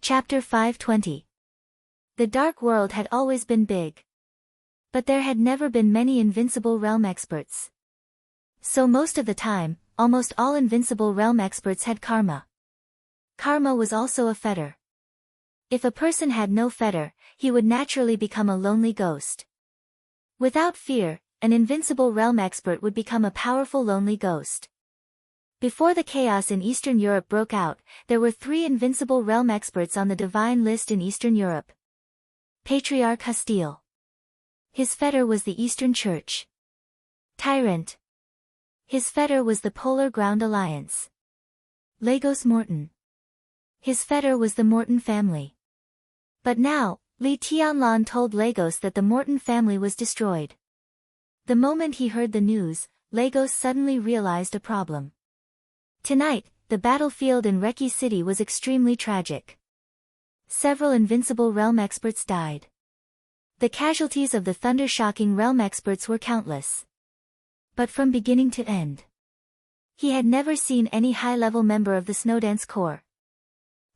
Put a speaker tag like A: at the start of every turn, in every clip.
A: Chapter 520. The Dark World had always been big. But there had never been many Invincible Realm experts. So most of the time, almost all Invincible Realm experts had karma. Karma was also a fetter. If a person had no fetter, he would naturally become a lonely ghost. Without fear, an Invincible Realm expert would become a powerful lonely ghost. Before the chaos in Eastern Europe broke out, there were 3 Invincible Realm experts on the divine list in Eastern Europe. Patriarch Hostile. His fetter was the Eastern Church. Tyrant. His fetter was the Polar Ground Alliance. Lagos Morton. His fetter was the Morton family. But now, Li Tianlan told Lagos that the Morton family was destroyed. The moment he heard the news, Lagos suddenly realized a problem. Tonight, the battlefield in Reki City was extremely tragic. Several Invincible Realm experts died. The casualties of the thunder-shocking Realm experts were countless. But from beginning to end, he had never seen any high-level member of the Snowdance Corps.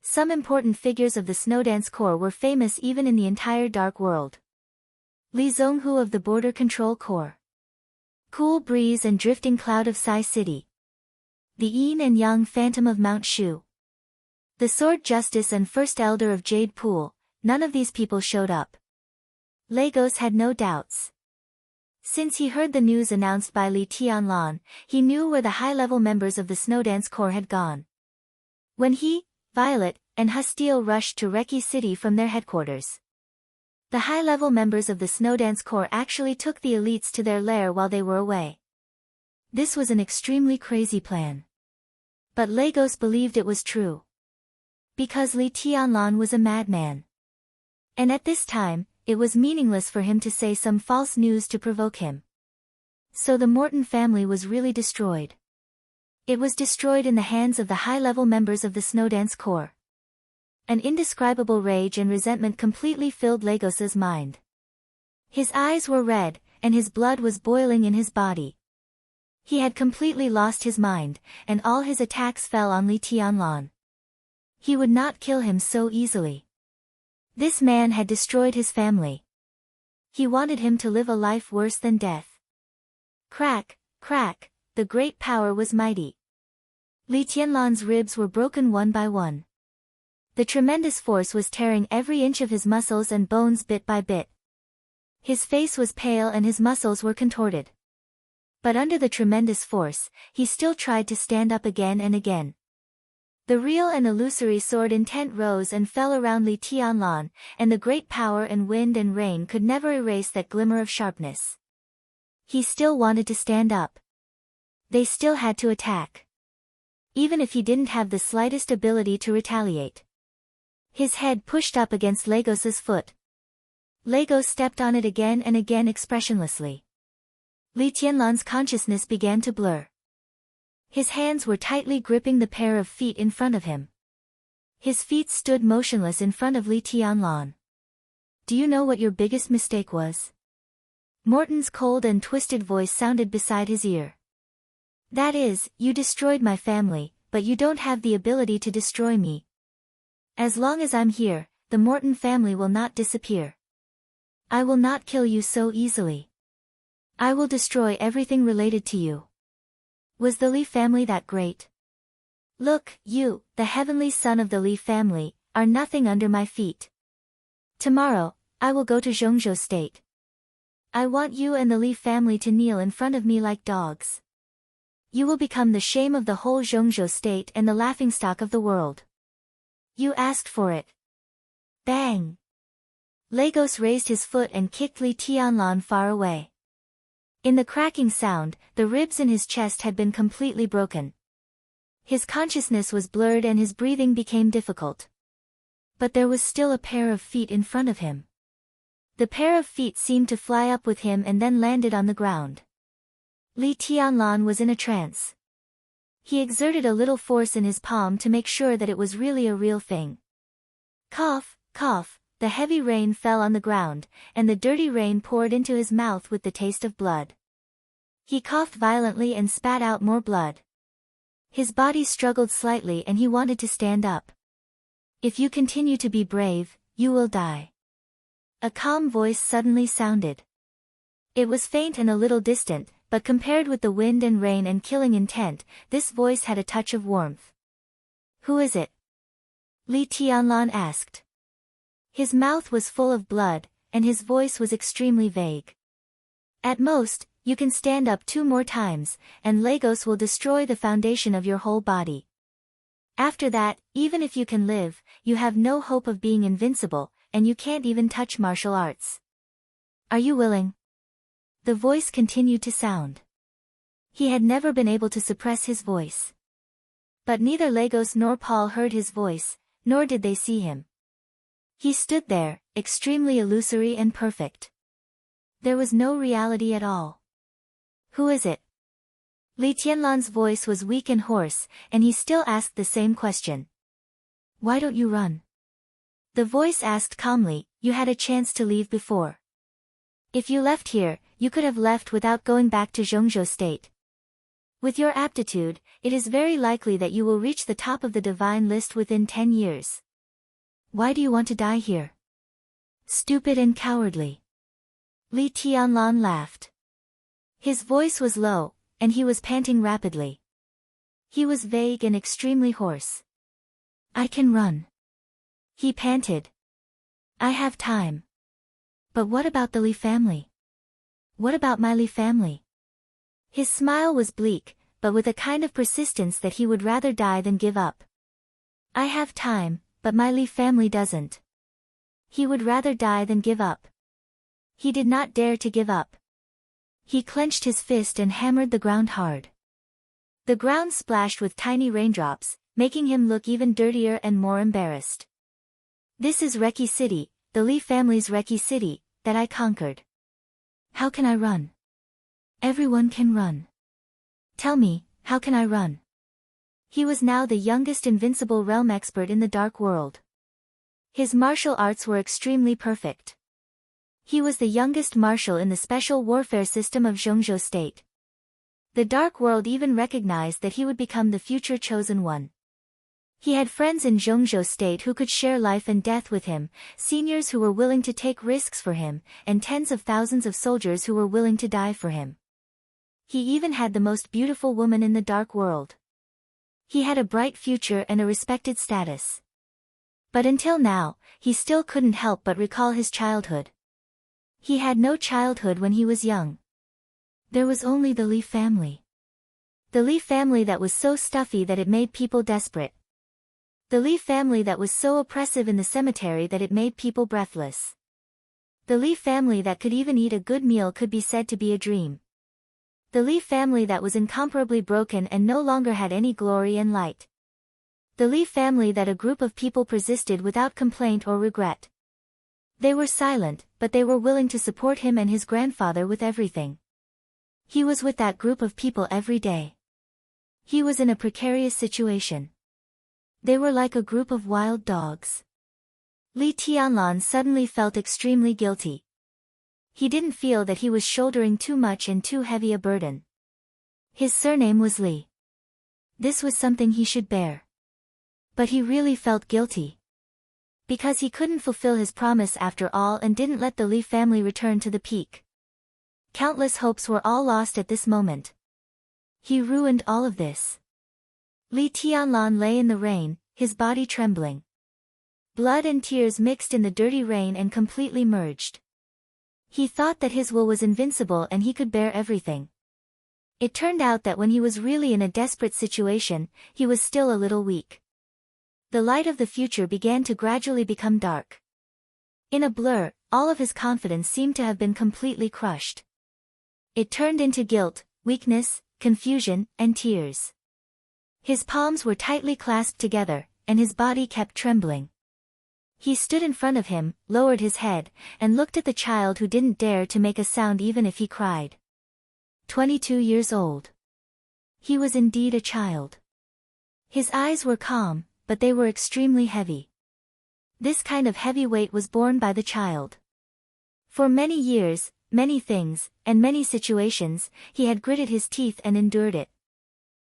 A: Some important figures of the Snowdance Corps were famous even in the entire Dark World. Li Zhonghu of the Border Control Corps. Cool Breeze and Drifting Cloud of Sai City. The Yin and Yang Phantom of Mount Shu. The Sword Justice and First Elder of Jade Pool. None of these people showed up. Lagos had no doubts. Since he heard the news announced by Li Tianlan, he knew where the high-level members of the Snowdance Corps had gone. When he, Violet, and Hostile rushed to Reki City from their headquarters. The high-level members of the Snowdance Corps actually took the elites to their lair while they were away. This was an extremely crazy plan. But Lagos believed it was true. Because Li Tianlan was a madman. And at this time, it was meaningless for him to say some false news to provoke him. So the Morton family was really destroyed. It was destroyed in the hands of the high-level members of the Snowdance Corps. An indescribable rage and resentment completely filled Lagos's mind. His eyes were red, and his blood was boiling in his body. He had completely lost his mind, and all his attacks fell on Li Tianlan. He would not kill him so easily. This man had destroyed his family. He wanted him to live a life worse than death. Crack, crack, the great power was mighty. Li Tianlan's ribs were broken one by one. The tremendous force was tearing every inch of his muscles and bones bit by bit. His face was pale and his muscles were contorted. But under the tremendous force, he still tried to stand up again and again. The real and illusory sword intent rose and fell around Li Tianlan, and the great power and wind and rain could never erase that glimmer of sharpness. He still wanted to stand up. They still had to attack. Even if he didn't have the slightest ability to retaliate. His head pushed up against Lagos's foot. Lagos stepped on it again and again expressionlessly. Li Tianlan's consciousness began to blur. His hands were tightly gripping the pair of feet in front of him. His feet stood motionless in front of Li Tianlan. Do you know what your biggest mistake was? Morton's cold and twisted voice sounded beside his ear. That is, you destroyed my family, but you don't have the ability to destroy me. As long as I'm here, the Morton family will not disappear. I will not kill you so easily. I will destroy everything related to you. Was the Li family that great? Look, you, the heavenly son of the Li family, are nothing under my feet. Tomorrow, I will go to Zhongzhou State. I want you and the Li family to kneel in front of me like dogs. You will become the shame of the whole Zhongzhou State and the laughingstock of the world. You asked for it. Bang! Lagos raised his foot and kicked Li Tianlan far away. In the cracking sound, the ribs in his chest had been completely broken. His consciousness was blurred and his breathing became difficult. But there was still a pair of feet in front of him. The pair of feet seemed to fly up with him and then landed on the ground. Li Tianlan was in a trance. He exerted a little force in his palm to make sure that it was really a real thing. Cough, cough. The heavy rain fell on the ground, and the dirty rain poured into his mouth with the taste of blood. He coughed violently and spat out more blood. His body struggled slightly and he wanted to stand up. If you continue to be brave, you will die. A calm voice suddenly sounded. It was faint and a little distant, but compared with the wind and rain and killing intent, this voice had a touch of warmth. Who is it? Li Tianlan asked. His mouth was full of blood, and his voice was extremely vague. At most, you can stand up 2 more times, and Lagos will destroy the foundation of your whole body. After that, even if you can live, you have no hope of being invincible, and you can't even touch martial arts. Are you willing? The voice continued to sound. He had never been able to suppress his voice. But neither Lagos nor Paul heard his voice, nor did they see him. He stood there, extremely illusory and perfect. There was no reality at all. Who is it? Li Tianlan's voice was weak and hoarse, and he still asked the same question. Why don't you run? The voice asked calmly, you had a chance to leave before. If you left here, you could have left without going back to Zhongzhou State. With your aptitude, it is very likely that you will reach the top of the divine list within 10 years. Why do you want to die here? Stupid and cowardly. Li Tianlan laughed. His voice was low, and he was panting rapidly. He was vague and extremely hoarse. I can run. He panted. I have time. But what about the Li family? What about my Li family? His smile was bleak, but with a kind of persistence that he would rather die than give up. I have time, but my Li family doesn't. He would rather die than give up. He did not dare to give up. He clenched his fist and hammered the ground hard. The ground splashed with tiny raindrops, making him look even dirtier and more embarrassed. This is Reki City, the Li family's Reki City, that I conquered. How can I run? Everyone can run. Tell me, how can I run? He was now the youngest invincible realm expert in the dark world. His martial arts were extremely perfect. He was the youngest marshal in the special warfare system of Zhongzhou State. The dark world even recognized that he would become the future chosen one. He had friends in Zhongzhou State who could share life and death with him, seniors who were willing to take risks for him, and tens of thousands of soldiers who were willing to die for him. He even had the most beautiful woman in the dark world. He had a bright future and a respected status. But until now, he still couldn't help but recall his childhood. He had no childhood when he was young. There was only the Li family. The Li family that was so stuffy that it made people desperate. The Li family that was so oppressive in the cemetery that it made people breathless. The Li family that could even eat a good meal could be said to be a dream. The Li family that was incomparably broken and no longer had any glory and light. The Li family that a group of people persisted without complaint or regret. They were silent, but they were willing to support him and his grandfather with everything. He was with that group of people every day. He was in a precarious situation. They were like a group of wild dogs. Li Tianlan suddenly felt extremely guilty. He didn't feel that he was shouldering too much and too heavy a burden. His surname was Li. This was something he should bear. But he really felt guilty. Because he couldn't fulfill his promise after all and didn't let the Li family return to the peak. Countless hopes were all lost at this moment. He ruined all of this. Li Tianlan lay in the rain, his body trembling. Blood and tears mixed in the dirty rain and completely merged. He thought that his will was invincible and he could bear everything. It turned out that when he was really in a desperate situation, he was still a little weak. The light of the future began to gradually become dark. In a blur, all of his confidence seemed to have been completely crushed. It turned into guilt, weakness, confusion, and tears. His palms were tightly clasped together, and his body kept trembling. He stood in front of him, lowered his head, and looked at the child who didn't dare to make a sound even if he cried. 22 years old. He was indeed a child. His eyes were calm, but they were extremely heavy. This kind of heavy weight was borne by the child. For many years, many things, and many situations, he had gritted his teeth and endured it.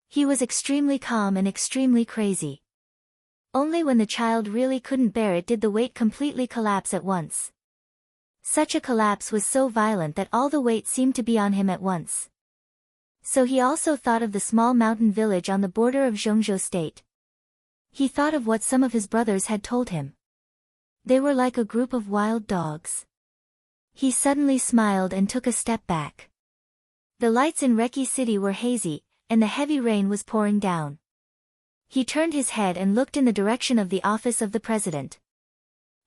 A: He was extremely calm and extremely crazy. Only when the child really couldn't bear it did the weight completely collapse at once. Such a collapse was so violent that all the weight seemed to be on him at once. So he also thought of the small mountain village on the border of Zhongzhou state. He thought of what some of his brothers had told him. They were like a group of wild dogs. He suddenly smiled and took a step back. The lights in Reki City were hazy, and the heavy rain was pouring down. He turned his head and looked in the direction of the office of the president.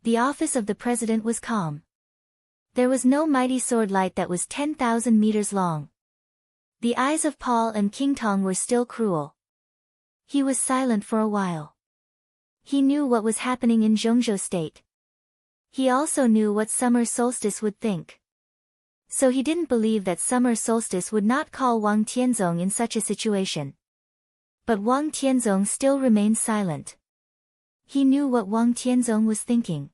A: The office of the president was calm. There was no mighty sword light that was 10,000 meters long. The eyes of Paul and King Tong were still cruel. He was silent for a while. He knew what was happening in Zhongzhou state. He also knew what summer solstice would think. So he didn't believe that summer solstice would not call Wang Tianzong in such a situation. But Wang Tianzong still remained silent. He knew what Wang Tianzong was thinking.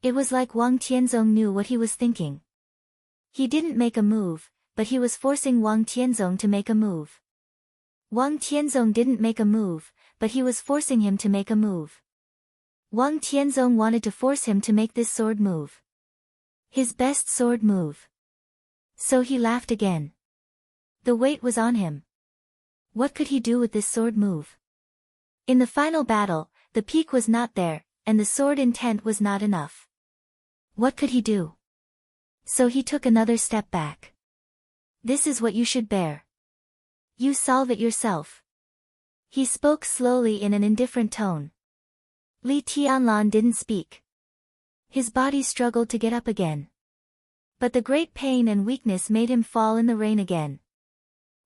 A: It was like Wang Tianzong knew what he was thinking. He didn't make a move, but he was forcing Wang Tianzong to make a move. Wang Tianzong didn't make a move, but he was forcing him to make a move. Wang Tianzong wanted to force him to make this sword move. His best sword move. So he laughed again. The weight was on him. What could he do with this sword move? In the final battle, the peak was not there, and the sword intent was not enough. What could he do? So he took another step back. This is what you should bear. You solve it yourself. He spoke slowly in an indifferent tone. Li Tianlan didn't speak. His body struggled to get up again. But the great pain and weakness made him fall in the rain again.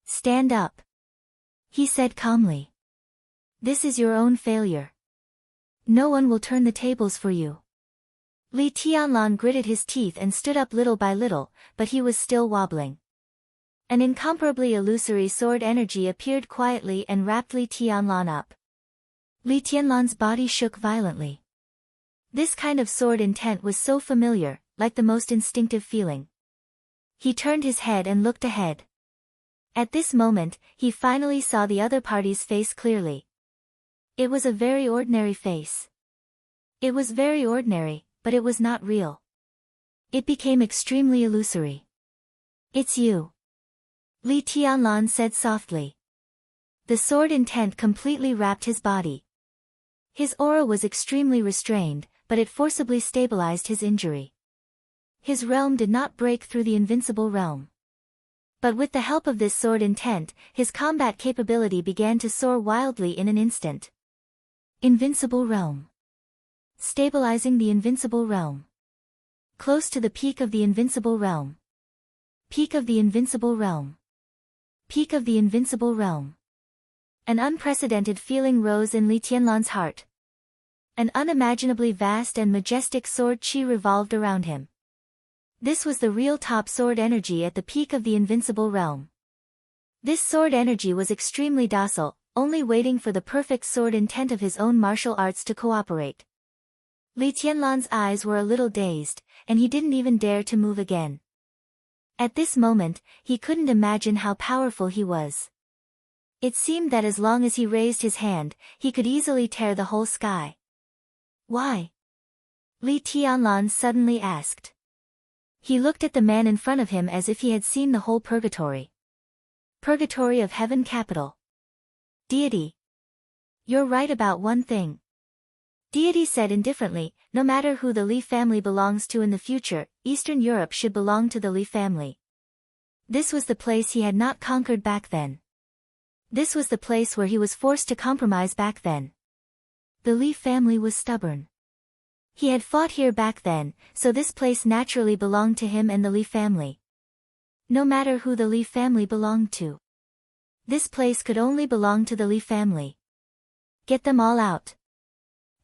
A: Stand up, he said calmly. This is your own failure. No one will turn the tables for you. Li Tianlan gritted his teeth and stood up little by little, but he was still wobbling. An incomparably illusory sword energy appeared quietly and wrapped Li Tianlan up. Li Tianlan's body shook violently. This kind of sword intent was so familiar, like the most instinctive feeling. He turned his head and looked ahead. At this moment, he finally saw the other party's face clearly. It was a very ordinary face. It was very ordinary, but it was not real. It became extremely illusory. It's you, Li Tianlan said softly. The sword intent completely wrapped his body. His aura was extremely restrained, but it forcibly stabilized his injury. His realm did not break through the invincible realm. But with the help of this sword intent, his combat capability began to soar wildly in an instant. Invincible realm. Stabilizing the invincible realm. Close to the peak of the invincible realm. Peak of the invincible realm. Peak of the invincible realm. An unprecedented feeling rose in Li Tianlan's heart. An unimaginably vast and majestic sword chi revolved around him. This was the real top sword energy at the peak of the invincible realm. This sword energy was extremely docile, only waiting for the perfect sword intent of his own martial arts to cooperate. Li Tianlan's eyes were a little dazed, and he didn't even dare to move again. At this moment, he couldn't imagine how powerful he was. It seemed that as long as he raised his hand, he could easily tear the whole sky. Why? Li Tianlan suddenly asked. He looked at the man in front of him as if he had seen the whole purgatory. Purgatory of heaven capital. Deity. You're right about one thing. Deity said indifferently, no matter who the Li family belongs to in the future, Eastern Europe should belong to the Li family. This was the place he had not conquered back then. This was the place where he was forced to compromise back then. The Li family was stubborn. He had fought here back then, so this place naturally belonged to him and the Li family. No matter who the Li family belonged to. This place could only belong to the Li family. Get them all out.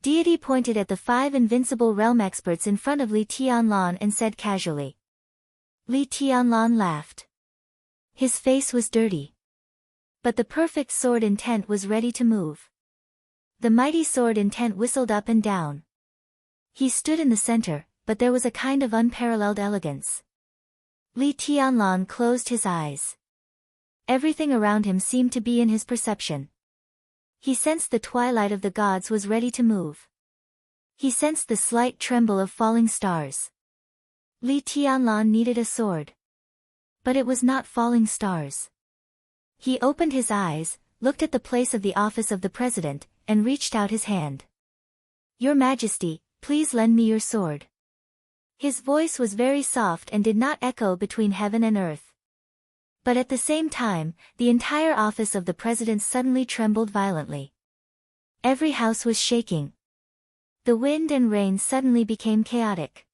A: Deity pointed at the 5 invincible realm experts in front of Li Tianlan and said casually. Li Tianlan laughed. His face was dirty. But the perfect sword intent was ready to move. The mighty sword intent whistled up and down. He stood in the center, but there was a kind of unparalleled elegance. Li Tianlan closed his eyes. Everything around him seemed to be in his perception. He sensed the twilight of the gods was ready to move. He sensed the slight tremble of falling stars. Li Tianlan needed a sword. But it was not falling stars. He opened his eyes, looked at the place of the office of the president, and reached out his hand. "Your Majesty, please lend me your sword." His voice was very soft and did not echo between heaven and earth. But at the same time, the entire office of the president suddenly trembled violently. Every house was shaking. The wind and rain suddenly became chaotic.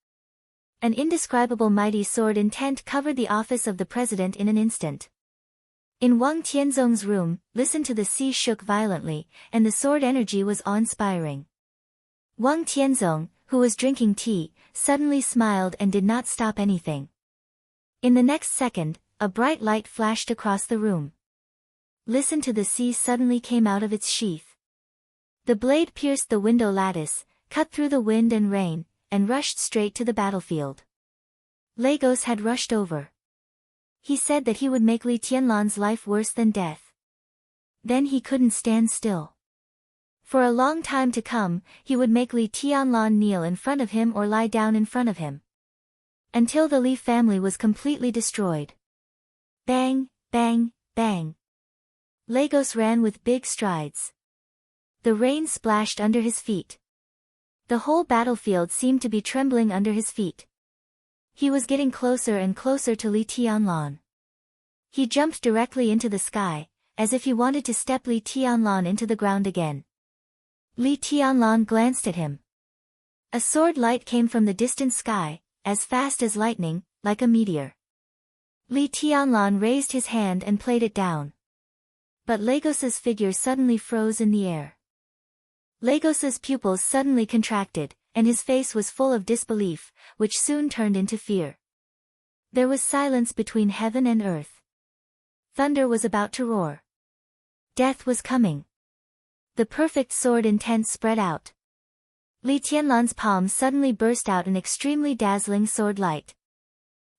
A: An indescribable mighty sword intent covered the office of the president in an instant. In Wang Tianzong's room, Listen to the Sea shook violently, and the sword energy was awe-inspiring. Wang Tianzong, who was drinking tea, suddenly smiled and did not stop anything. In the next second, a bright light flashed across the room. Listen to the Sea suddenly came out of its sheath. The blade pierced the window lattice, cut through the wind and rain, and rushed straight to the battlefield. Lagos had rushed over. He said that he would make Li Tianlan's life worse than death. Then he couldn't stand still. For a long time to come, he would make Li Tianlan kneel in front of him or lie down in front of him. Until the Li family was completely destroyed. Bang, bang, bang. Lagos ran with big strides. The rain splashed under his feet. The whole battlefield seemed to be trembling under his feet. He was getting closer and closer to Li Tianlan. He jumped directly into the sky, as if he wanted to step Li Tianlan into the ground again. Li Tianlan glanced at him. A sword light came from the distant sky, as fast as lightning, like a meteor. Li Tianlan raised his hand and played it down. But Lagos's figure suddenly froze in the air. Lagos's pupils suddenly contracted, and his face was full of disbelief, which soon turned into fear. There was silence between heaven and earth. Thunder was about to roar. Death was coming. The perfect sword intent spread out. Li Tianlan's palm suddenly burst out an extremely dazzling sword light.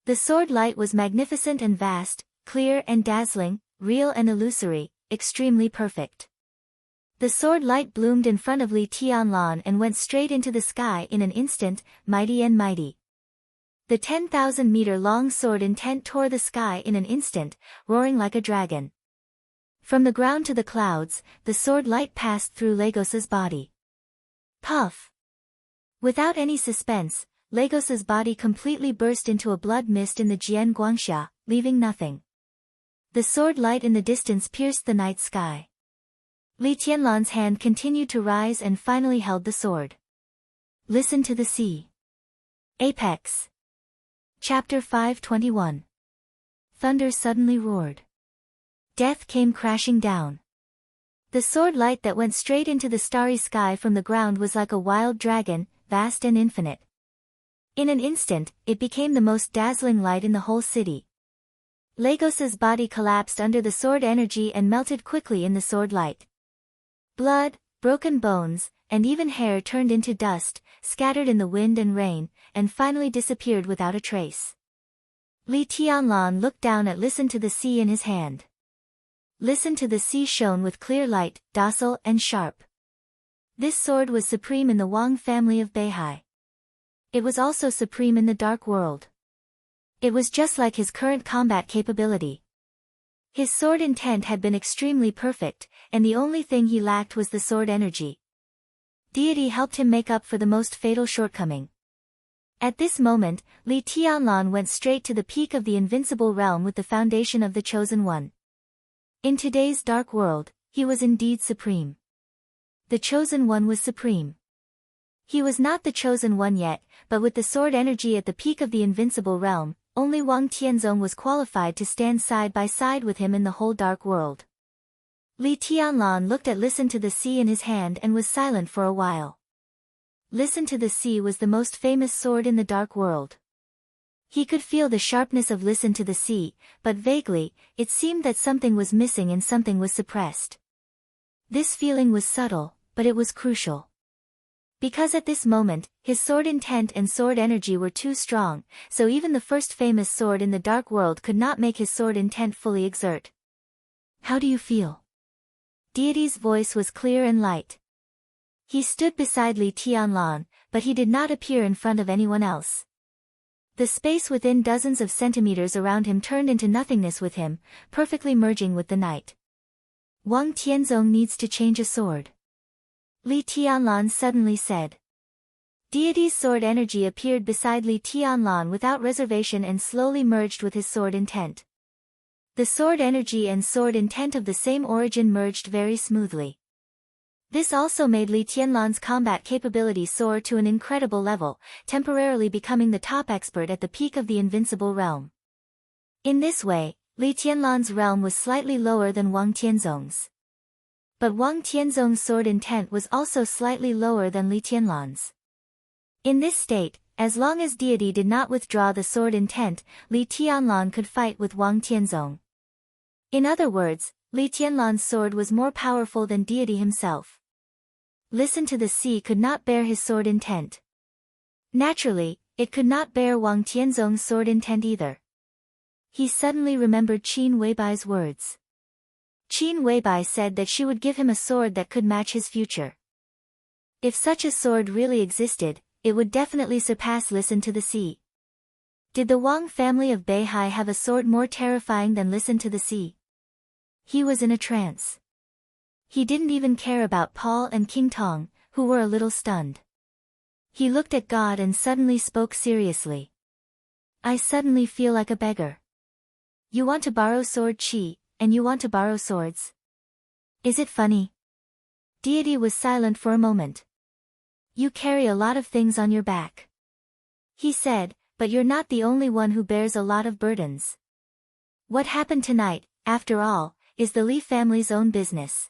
A: The sword light was magnificent and vast, clear and dazzling, real and illusory, extremely perfect. The sword light bloomed in front of Li Tianlan and went straight into the sky in an instant, mighty and mighty. The 10,000-meter-long sword intent tore the sky in an instant, roaring like a dragon. From the ground to the clouds, the sword light passed through Lagos's body. Puff! Without any suspense, Lagos's body completely burst into a blood mist in the Jian Guangxia, leaving nothing. The sword light in the distance pierced the night sky. Li Tianlan's hand continued to rise and finally held the sword. Listen to the Sea. Apex. Chapter 521. Thunder suddenly roared. Death came crashing down. The sword light that went straight into the starry sky from the ground was like a wild dragon, vast and infinite. In an instant, it became the most dazzling light in the whole city. Lagos's body collapsed under the sword energy and melted quickly in the sword light. Blood, broken bones, and even hair turned into dust, scattered in the wind and rain, and finally disappeared without a trace. Li Tianlan looked down at Listen to the Sea in his hand. Listen to the Sea shone with clear light, docile and sharp. This sword was supreme in the Wang family of Beihai. It was also supreme in the dark world. It was just like his current combat capability. His sword intent had been extremely perfect, and the only thing he lacked was the sword energy. Deity helped him make up for the most fatal shortcoming. At this moment, Li Tianlan went straight to the peak of the invincible realm with the foundation of the Chosen One. In today's dark world, he was indeed supreme. The Chosen One was supreme. He was not the Chosen One yet, but with the sword energy at the peak of the invincible realm, only Wang Tianzong was qualified to stand side by side with him in the whole dark world. Li Tianlan looked at Listen to the Sea in his hand and was silent for a while. Listen to the Sea was the most famous sword in the dark world. He could feel the sharpness of Listen to the Sea, but vaguely, it seemed that something was missing and something was suppressed. This feeling was subtle, but it was crucial. Because at this moment, his sword intent and sword energy were too strong, so even the first famous sword in the dark world could not make his sword intent fully exert. How do you feel? Deity's voice was clear and light. He stood beside Li Tianlan, but he did not appear in front of anyone else. The space within dozens of centimeters around him turned into nothingness with him, perfectly merging with the night. Wang Tianzong needs to change a sword. Li Tianlan suddenly said. Deity's sword energy appeared beside Li Tianlan without reservation and slowly merged with his sword intent. The sword energy and sword intent of the same origin merged very smoothly. This also made Li Tianlan's combat capability soar to an incredible level, temporarily becoming the top expert at the peak of the invincible realm. In this way, Li Tianlan's realm was slightly lower than Wang Tianzong's. But Wang Tianzong's sword intent was also slightly lower than Li Tianlan's. In this state, as long as deity did not withdraw the sword intent, Li Tianlan could fight with Wang Tianzong. In other words, Li Tianlan's sword was more powerful than deity himself. Listen to the Sea could not bear his sword intent. Naturally, it could not bear Wang Tianzong's sword intent either. He suddenly remembered Qin Weibai's words. Qin Weibai said that she would give him a sword that could match his future. If such a sword really existed, it would definitely surpass Listen to the Sea. Did the Wang family of Beihai have a sword more terrifying than Listen to the Sea? He was in a trance. He didn't even care about Paul and King Tong, who were a little stunned. He looked at God and suddenly spoke seriously. I suddenly feel like a beggar. You want to borrow sword Qi, and you want to borrow swords? Is it funny? Deity was silent for a moment. You carry a lot of things on your back. He said, but you're not the only one who bears a lot of burdens. What happened tonight, after all, is the Li family's own business.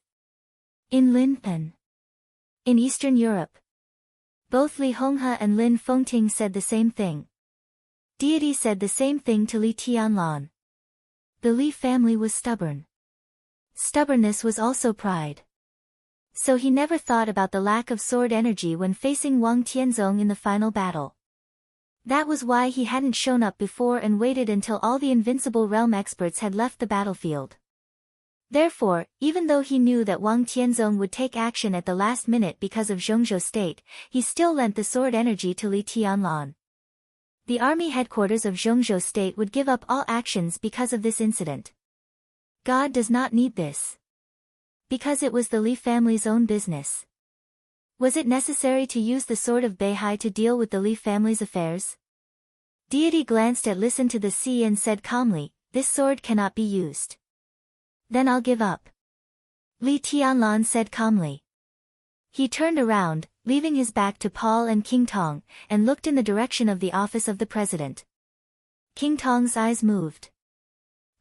A: In Linpen. In Eastern Europe. Both Li Honghe and Lin Fengting said the same thing. Deity said the same thing to Li Tianlan. The Li family was stubborn. Stubbornness was also pride. So he never thought about the lack of sword energy when facing Wang Tianzong in the final battle. That was why he hadn't shown up before and waited until all the invincible realm experts had left the battlefield. Therefore, even though he knew that Wang Tianzong would take action at the last minute because of Zhongzhou state, he still lent the sword energy to Li Tianlan. The army headquarters of Zhongzhou state would give up all actions because of this incident. God does not need this. Because it was the Li family's own business. Was it necessary to use the sword of Beihai to deal with the Li family's affairs? Deity glanced at Listen to the Sea and said calmly, this sword cannot be used. Then I'll give up. Li Tianlan said calmly. He turned around, leaving his back to Paul and King Tong, and looked in the direction of the office of the president. King Tong's eyes moved.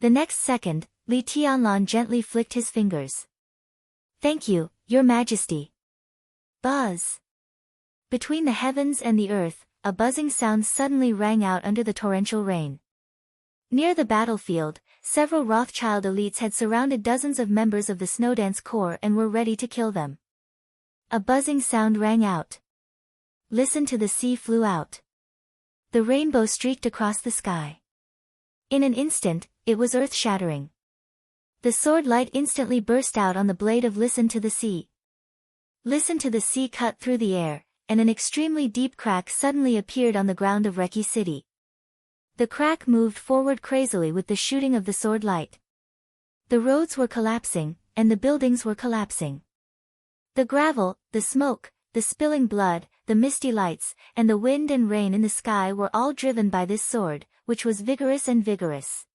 A: The next second, Li Tianlan gently flicked his fingers. Thank you, Your Majesty. Buzz. Between the heavens and the earth, a buzzing sound suddenly rang out under the torrential rain. Near the battlefield, several Rothschild elites had surrounded dozens of members of the Snowdance Corps and were ready to kill them. A buzzing sound rang out. Listen to the Sea flew out. The rainbow streaked across the sky. In an instant, it was earth-shattering. The sword light instantly burst out on the blade of Listen to the Sea. Listen to the Sea cut through the air, and an extremely deep crack suddenly appeared on the ground of Reki City. The crack moved forward crazily with the shooting of the sword light. The roads were collapsing, and the buildings were collapsing. The gravel, the smoke, the spilling blood, the misty lights, and the wind and rain in the sky were all driven by this sword, which was vigorous and vigorous.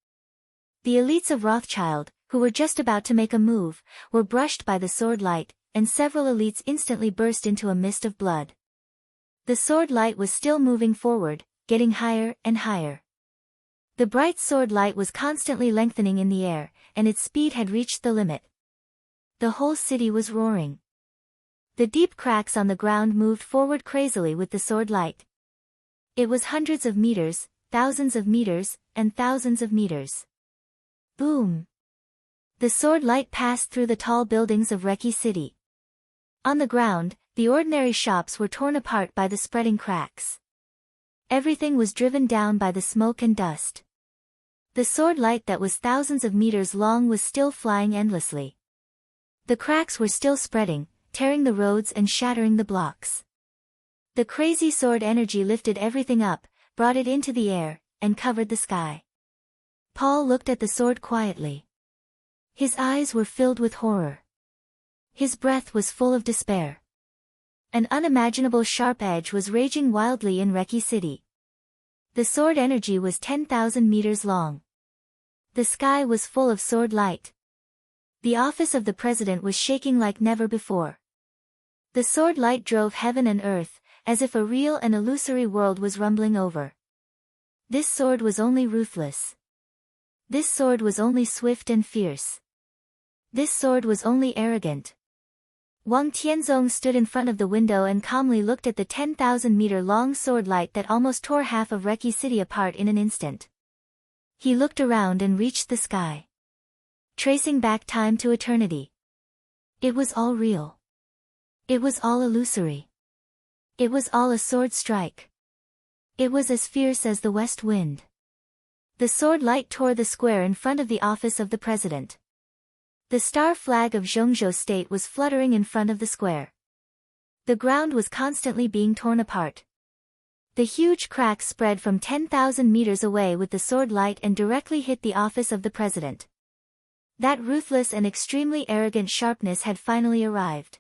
A: The elites of Rothschild, who were just about to make a move, were brushed by the sword light, and several elites instantly burst into a mist of blood. The sword light was still moving forward, getting higher and higher. The bright sword light was constantly lengthening in the air, and its speed had reached the limit. The whole city was roaring. The deep cracks on the ground moved forward crazily with the sword light. It was hundreds of meters, thousands of meters, and thousands of meters. Boom! The sword light passed through the tall buildings of Reki City. On the ground, the ordinary shops were torn apart by the spreading cracks. Everything was driven down by the smoke and dust. The sword light that was thousands of meters long was still flying endlessly. The cracks were still spreading, tearing the roads and shattering the blocks. The crazy sword energy lifted everything up, brought it into the air, and covered the sky. Paul looked at the sword quietly. His eyes were filled with horror. His breath was full of despair. An unimaginable sharp edge was raging wildly in Reki City. The sword energy was 10,000 meters long. The sky was full of sword light. The office of the president was shaking like never before. The sword light drove heaven and earth, as if a real and illusory world was rumbling over. This sword was only ruthless. This sword was only swift and fierce. This sword was only arrogant. Wang Tianzong stood in front of the window and calmly looked at the 10,000-meter-long sword light that almost tore half of Reki City apart in an instant. He looked around and reached the sky. Tracing back time to eternity. It was all real. It was all illusory. It was all a sword strike. It was as fierce as the west wind. The sword light tore the square in front of the office of the president. The star flag of Zhongzhou state was fluttering in front of the square. The ground was constantly being torn apart. The huge cracks spread from 10,000 meters away with the sword light and directly hit the office of the president. That ruthless and extremely arrogant sharpness had finally arrived.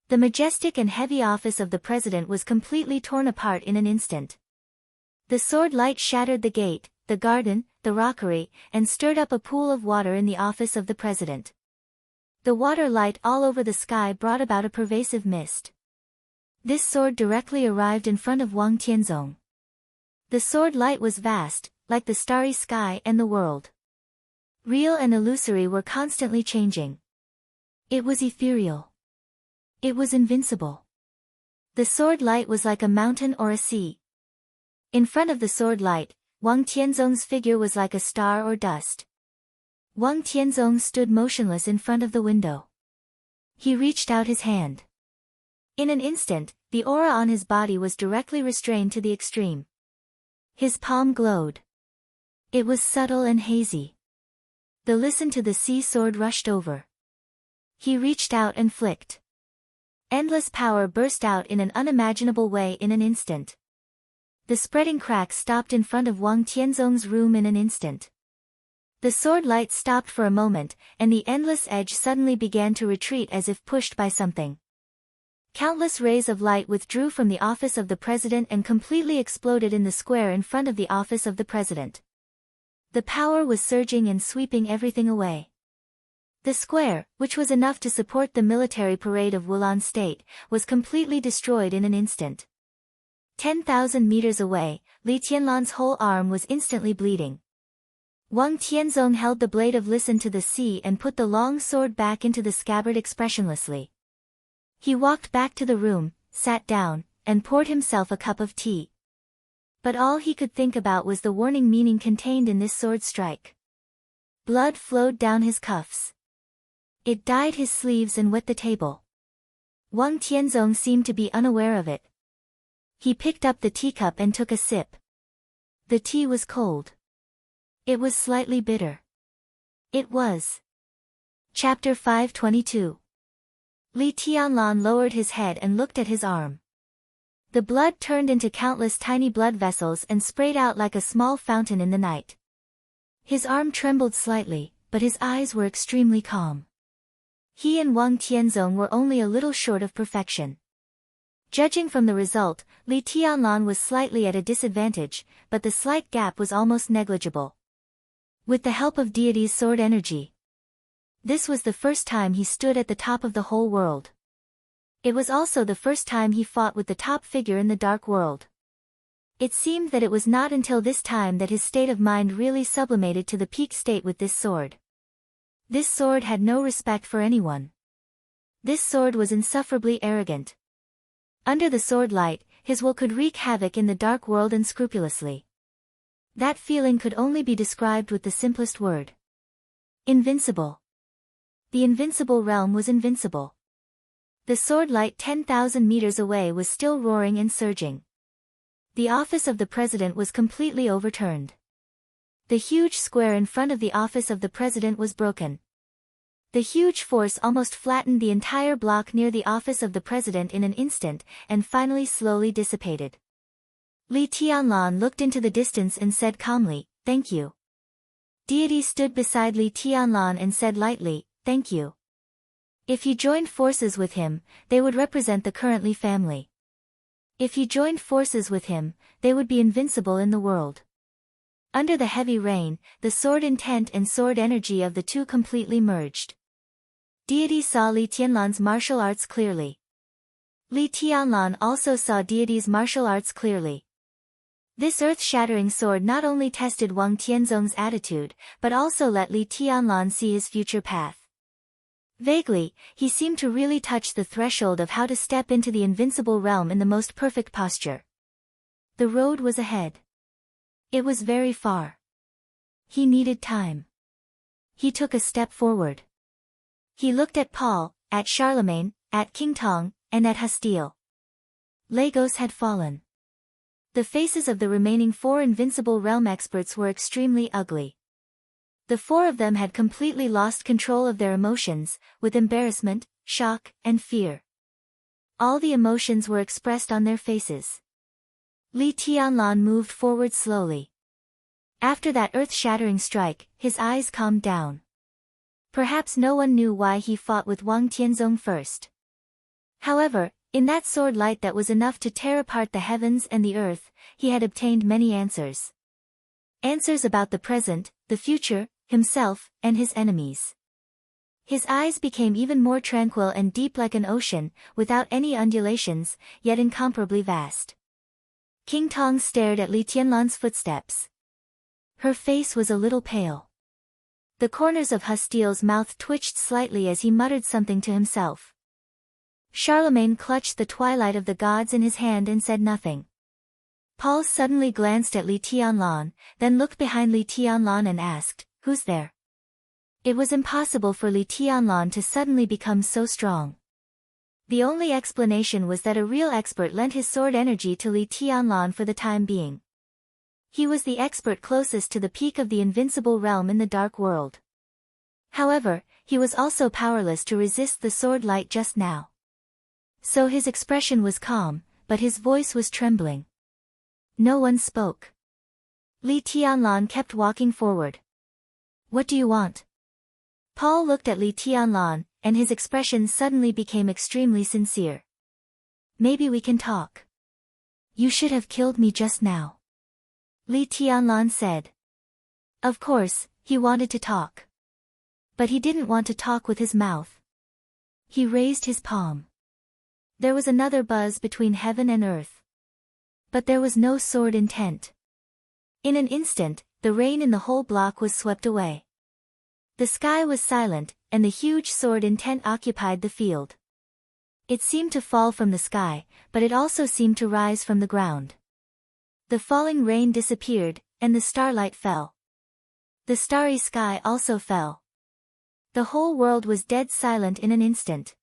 A: The majestic and heavy office of the president was completely torn apart in an instant. The sword light shattered the gate, the garden, the rockery, and stirred up a pool of water in the office of the president. The water light all over the sky brought about a pervasive mist. This sword directly arrived in front of Wang Tianzong. The sword light was vast, like the starry sky and the world. Real and illusory were constantly changing. It was ethereal. It was invincible. The sword light was like a mountain or a sea. In front of the sword light, Wang Tianzong's figure was like a star or dust. Wang Tianzong stood motionless in front of the window. He reached out his hand. In an instant, the aura on his body was directly restrained to the extreme. His palm glowed. It was subtle and hazy. The listen to the sea sword rushed over. He reached out and flicked. Endless power burst out in an unimaginable way in an instant. The spreading cracks stopped in front of Wang Tianzong's room in an instant. The sword light stopped for a moment, and the endless edge suddenly began to retreat as if pushed by something. Countless rays of light withdrew from the office of the president and completely exploded in the square in front of the office of the president. The power was surging and sweeping everything away. The square, which was enough to support the military parade of Wulan State, was completely destroyed in an instant. 10,000 meters away, Li Tianlan's whole arm was instantly bleeding. Wang Tianzong held the blade of listen to the sea and put the long sword back into the scabbard expressionlessly. He walked back to the room, sat down, and poured himself a cup of tea. But all he could think about was the warning meaning contained in this sword strike. Blood flowed down his cuffs. It dyed his sleeves and wet the table. Wang Tianzong seemed to be unaware of it. He picked up the teacup and took a sip. The tea was cold. It was slightly bitter. It was. Chapter 522. Li Tianlan lowered his head and looked at his arm. The blood turned into countless tiny blood vessels and sprayed out like a small fountain in the night. His arm trembled slightly, but his eyes were extremely calm. He and Wang Tianzong were only a little short of perfection. Judging from the result, Li Tianlan was slightly at a disadvantage, but the slight gap was almost negligible. With the help of deity's sword energy. This was the first time he stood at the top of the whole world. It was also the first time he fought with the top figure in the dark world. It seemed that it was not until this time that his state of mind really sublimated to the peak state with this sword. This sword had no respect for anyone. This sword was insufferably arrogant. Under the sword light, his will could wreak havoc in the dark world unscrupulously. That feeling could only be described with the simplest word. Invincible. The invincible realm was invincible. The sword light 10,000 meters away was still roaring and surging. The office of the president was completely overturned. The huge square in front of the office of the president was broken. The huge force almost flattened the entire block near the office of the president in an instant, and finally slowly dissipated. Li Tianlan looked into the distance and said calmly, "Thank you." Deity stood beside Li Tianlan and said lightly, "Thank you." If he joined forces with him, they would represent the currently family. If he joined forces with him, they would be invincible in the world. Under the heavy rain, the sword intent and sword energy of the two completely merged. Deity saw Li Tianlan's martial arts clearly. Li Tianlan also saw Deity's martial arts clearly. This earth-shattering sword not only tested Wang Tianzong's attitude, but also let Li Tianlan see his future path. Vaguely, he seemed to really touch the threshold of how to step into the invincible realm in the most perfect posture. The road was ahead. It was very far. He needed time. He took a step forward. He looked at Paul, at Charlemagne, at King Tong, and at Hastile. Lagos had fallen. The faces of the remaining 4 invincible realm experts were extremely ugly. The 4 of them had completely lost control of their emotions, with embarrassment, shock, and fear. All the emotions were expressed on their faces. Li Tianlan moved forward slowly. After that earth-shattering strike, his eyes calmed down. Perhaps no one knew why he fought with Wang Tianzong first. However, in that sword light that was enough to tear apart the heavens and the earth, he had obtained many answers. Answers about the present, the future, himself, and his enemies. His eyes became even more tranquil and deep like an ocean, without any undulations, yet incomparably vast. King Tong stared at Li Tianlan's footsteps. Her face was a little pale. The corners of Hastile's mouth twitched slightly as he muttered something to himself. Charlemagne clutched the twilight of the gods in his hand and said nothing. Paul suddenly glanced at Li Tianlan, then looked behind Li Tianlan and asked, "Who's there?" It was impossible for Li Tianlan to suddenly become so strong. The only explanation was that a real expert lent his sword energy to Li Tianlan for the time being. He was the expert closest to the peak of the invincible realm in the dark world. However, he was also powerless to resist the sword light just now. So his expression was calm, but his voice was trembling. No one spoke. Li Tianlan kept walking forward. "What do you want?" Paul looked at Li Tianlan, and his expression suddenly became extremely sincere. "Maybe we can talk." "You should have killed me just now," Li Tianlan said. Of course, he wanted to talk. But he didn't want to talk with his mouth. He raised his palm. There was another buzz between heaven and earth. But there was no sword intent. In an instant, the rain in the whole block was swept away. The sky was silent, and the huge sword intent occupied the field. It seemed to fall from the sky, but it also seemed to rise from the ground. The falling rain disappeared, and the starlight fell. The starry sky also fell. The whole world was dead silent in an instant.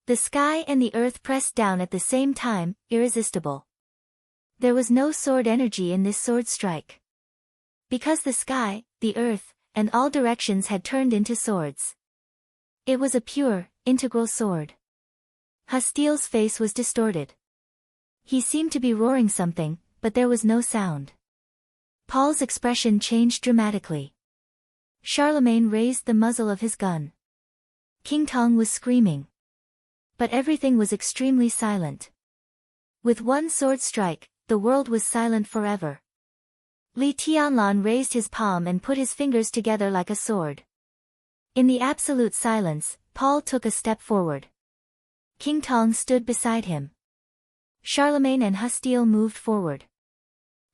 A: The sky and the earth pressed down at the same time, irresistible. There was no sword energy in this sword strike. Because the sky, the earth, and all directions had turned into swords. It was a pure, integral sword. Hastile's face was distorted. He seemed to be roaring something, but there was no sound. Paul's expression changed dramatically. Charlemagne raised the muzzle of his gun. King Tong was screaming. But everything was extremely silent. With one sword strike, the world was silent forever. Li Tianlan raised his palm and put his fingers together like a sword. In the absolute silence, Paul took a step forward. King Tong stood beside him. Charlemagne and Hastile moved forward.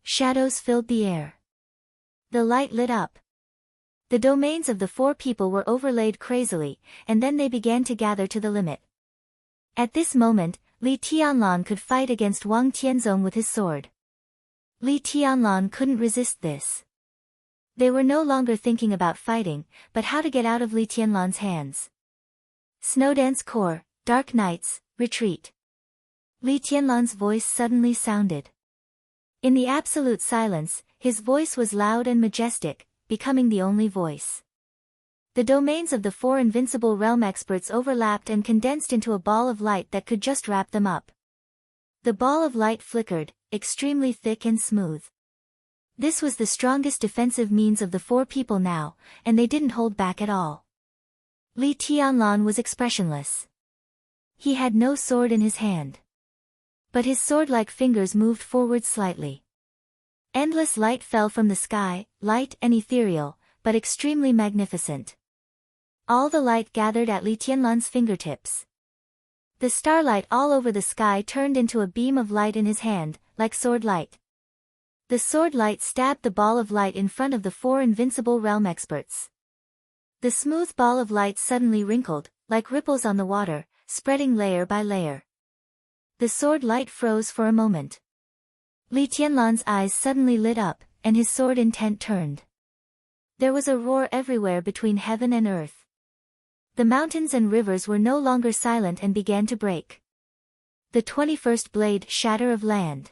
A: Shadows filled the air. The light lit up. The domains of the 4 people were overlaid crazily, and then they began to gather to the limit. At this moment, Li Tianlan could fight against Wang Tianzong with his sword. Li Tianlan couldn't resist this. They were no longer thinking about fighting, but how to get out of Li Tianlan's hands. Snowdance Corps, Dark Nights, Retreat. Li Tianlan's voice suddenly sounded. In the absolute silence, his voice was loud and majestic, becoming the only voice. The domains of the four invincible realm experts overlapped and condensed into a ball of light that could just wrap them up. The ball of light flickered, extremely thick and smooth. This was the strongest defensive means of the four people now, and they didn't hold back at all. Li Tianlan was expressionless. He had no sword in his hand. But his sword-like fingers moved forward slightly. Endless light fell from the sky, light and ethereal, but extremely magnificent. All the light gathered at Li Tianlan's fingertips. The starlight all over the sky turned into a beam of light in his hand, like sword light. The sword light stabbed the ball of light in front of the four invincible realm experts. The smooth ball of light suddenly wrinkled, like ripples on the water, spreading layer by layer. The sword light froze for a moment. Li Tianlan's eyes suddenly lit up, and his sword intent turned. There was a roar everywhere between heaven and earth. The mountains and rivers were no longer silent and began to break. The 21st blade shatter of land.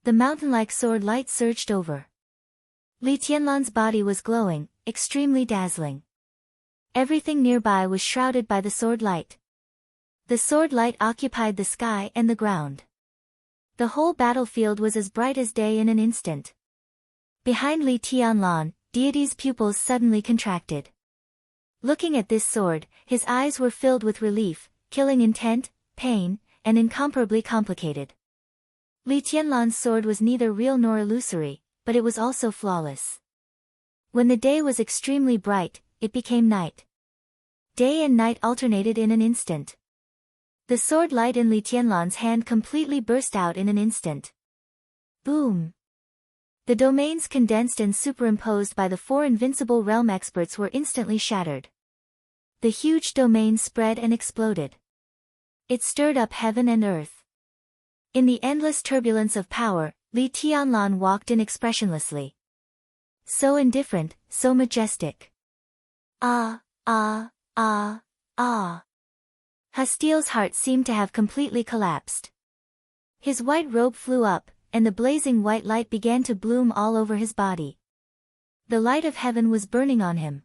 A: The mountain-like sword light surged over. Li Tianlan's body was glowing, extremely dazzling. Everything nearby was shrouded by the sword light. The sword light occupied the sky and the ground. The whole battlefield was as bright as day in an instant. Behind Li Tianlan, Deity's pupils suddenly contracted. Looking at this sword, his eyes were filled with relief, killing intent, pain, and incomparably complicated. Li Tianlan's sword was neither real nor illusory, but it was also flawless. When the day was extremely bright, it became night. Day and night alternated in an instant. The sword light in Li Tianlan's hand completely burst out in an instant. Boom! The domains condensed and superimposed by the four invincible realm experts were instantly shattered. The huge domain spread and exploded. It stirred up heaven and earth. In the endless turbulence of power, Li Tianlan walked in expressionlessly. So indifferent, so majestic. Ah, ah, ah, ah. Hastiel's heart seemed to have completely collapsed. His white robe flew up, and the blazing white light began to bloom all over his body. The light of heaven was burning on him.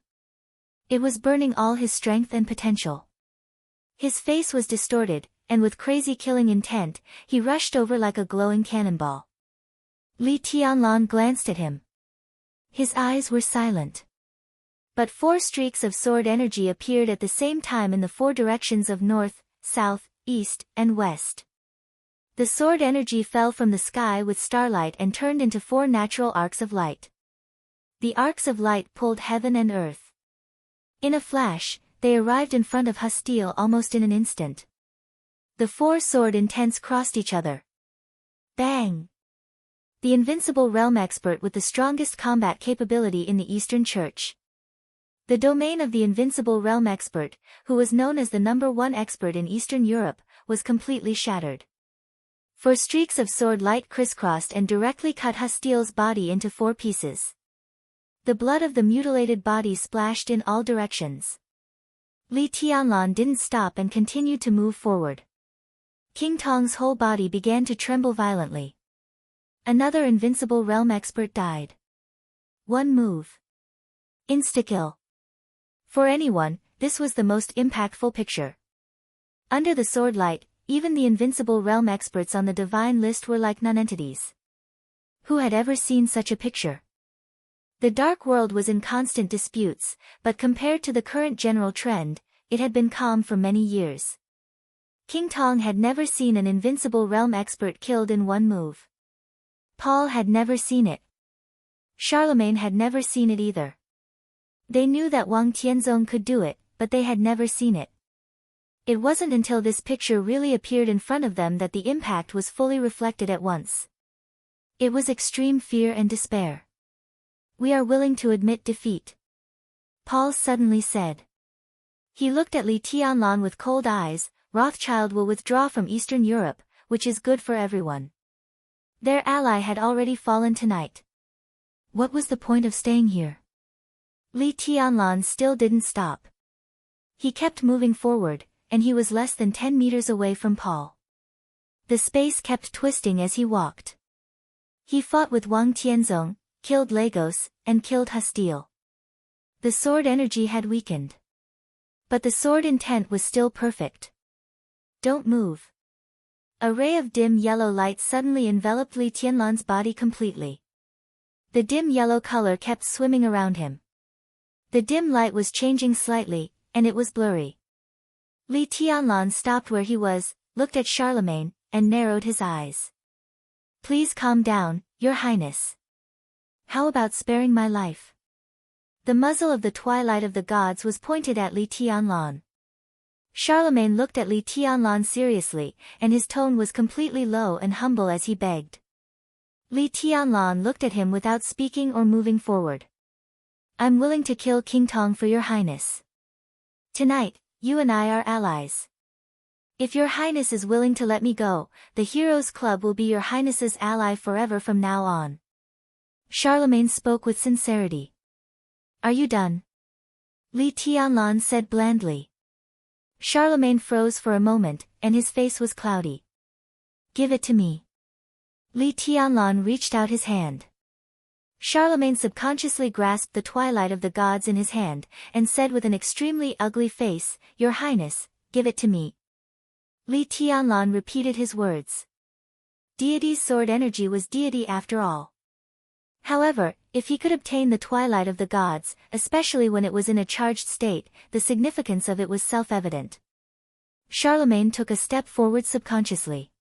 A: It was burning all his strength and potential. His face was distorted, and with crazy killing intent, he rushed over like a glowing cannonball. Li Tianlan glanced at him. His eyes were silent. But four streaks of sword energy appeared at the same time in the four directions of north, south, east, and west. The sword energy fell from the sky with starlight and turned into four natural arcs of light. The arcs of light pulled heaven and earth. In a flash, they arrived in front of Hastiel almost in an instant. The four sword intents crossed each other. Bang! The invincible realm expert with the strongest combat capability in the Eastern Church. The domain of the invincible realm expert, who was known as the #1 expert in Eastern Europe, was completely shattered. Four streaks of sword light crisscrossed and directly cut Hastiel's body into four pieces. The blood of the mutilated body splashed in all directions. Li Tianlan didn't stop and continued to move forward. King Tong's whole body began to tremble violently. Another invincible realm expert died. One move. Insta-kill. For anyone, this was the most impactful picture. Under the sword light, even the invincible realm experts on the divine list were like nonentities. Who had ever seen such a picture? The dark world was in constant disputes, but compared to the current general trend, it had been calm for many years. King Tong had never seen an invincible realm expert killed in one move. Paul had never seen it. Charlemagne had never seen it either. They knew that Wang Tianzong could do it, but they had never seen it. It wasn't until this picture really appeared in front of them that the impact was fully reflected at once. It was extreme fear and despair. We are willing to admit defeat. Paul suddenly said. He looked at Li Tianlan with cold eyes. Rothschild will withdraw from Eastern Europe, which is good for everyone. Their ally had already fallen tonight. What was the point of staying here? Li Tianlan still didn't stop. He kept moving forward, and he was less than 10 meters away from Paul. The space kept twisting as he walked. He fought with Wang Tianzong, killed Lagos, and killed Hastiel. The sword energy had weakened. But the sword intent was still perfect. Don't move. A ray of dim yellow light suddenly enveloped Li Tianlan's body completely. The dim yellow color kept swimming around him. The dim light was changing slightly, and it was blurry. Li Tianlan stopped where he was, looked at Charlemagne, and narrowed his eyes. Please calm down, Your Highness. How about sparing my life? The muzzle of the Twilight of the Gods was pointed at Li Tianlan. Charlemagne looked at Li Tianlan seriously, and his tone was completely low and humble as he begged. Li Tianlan looked at him without speaking or moving forward. I'm willing to kill King Tong for Your Highness. Tonight, you and I are allies. If Your Highness is willing to let me go, the Heroes Club will be Your Highness's ally forever from now on. Charlemagne spoke with sincerity. Are you done? Li Tianlan said blandly. Charlemagne froze for a moment, and his face was cloudy. Give it to me. Li Tianlan reached out his hand. Charlemagne subconsciously grasped the Twilight of the Gods in his hand, and said with an extremely ugly face, Your Highness, give it to me. Li Tianlan repeated his words. Deity's sword energy was deity after all. However, if he could obtain the Twilight of the Gods, especially when it was in a charged state, the significance of it was self-evident. Charlemagne took a step forward subconsciously.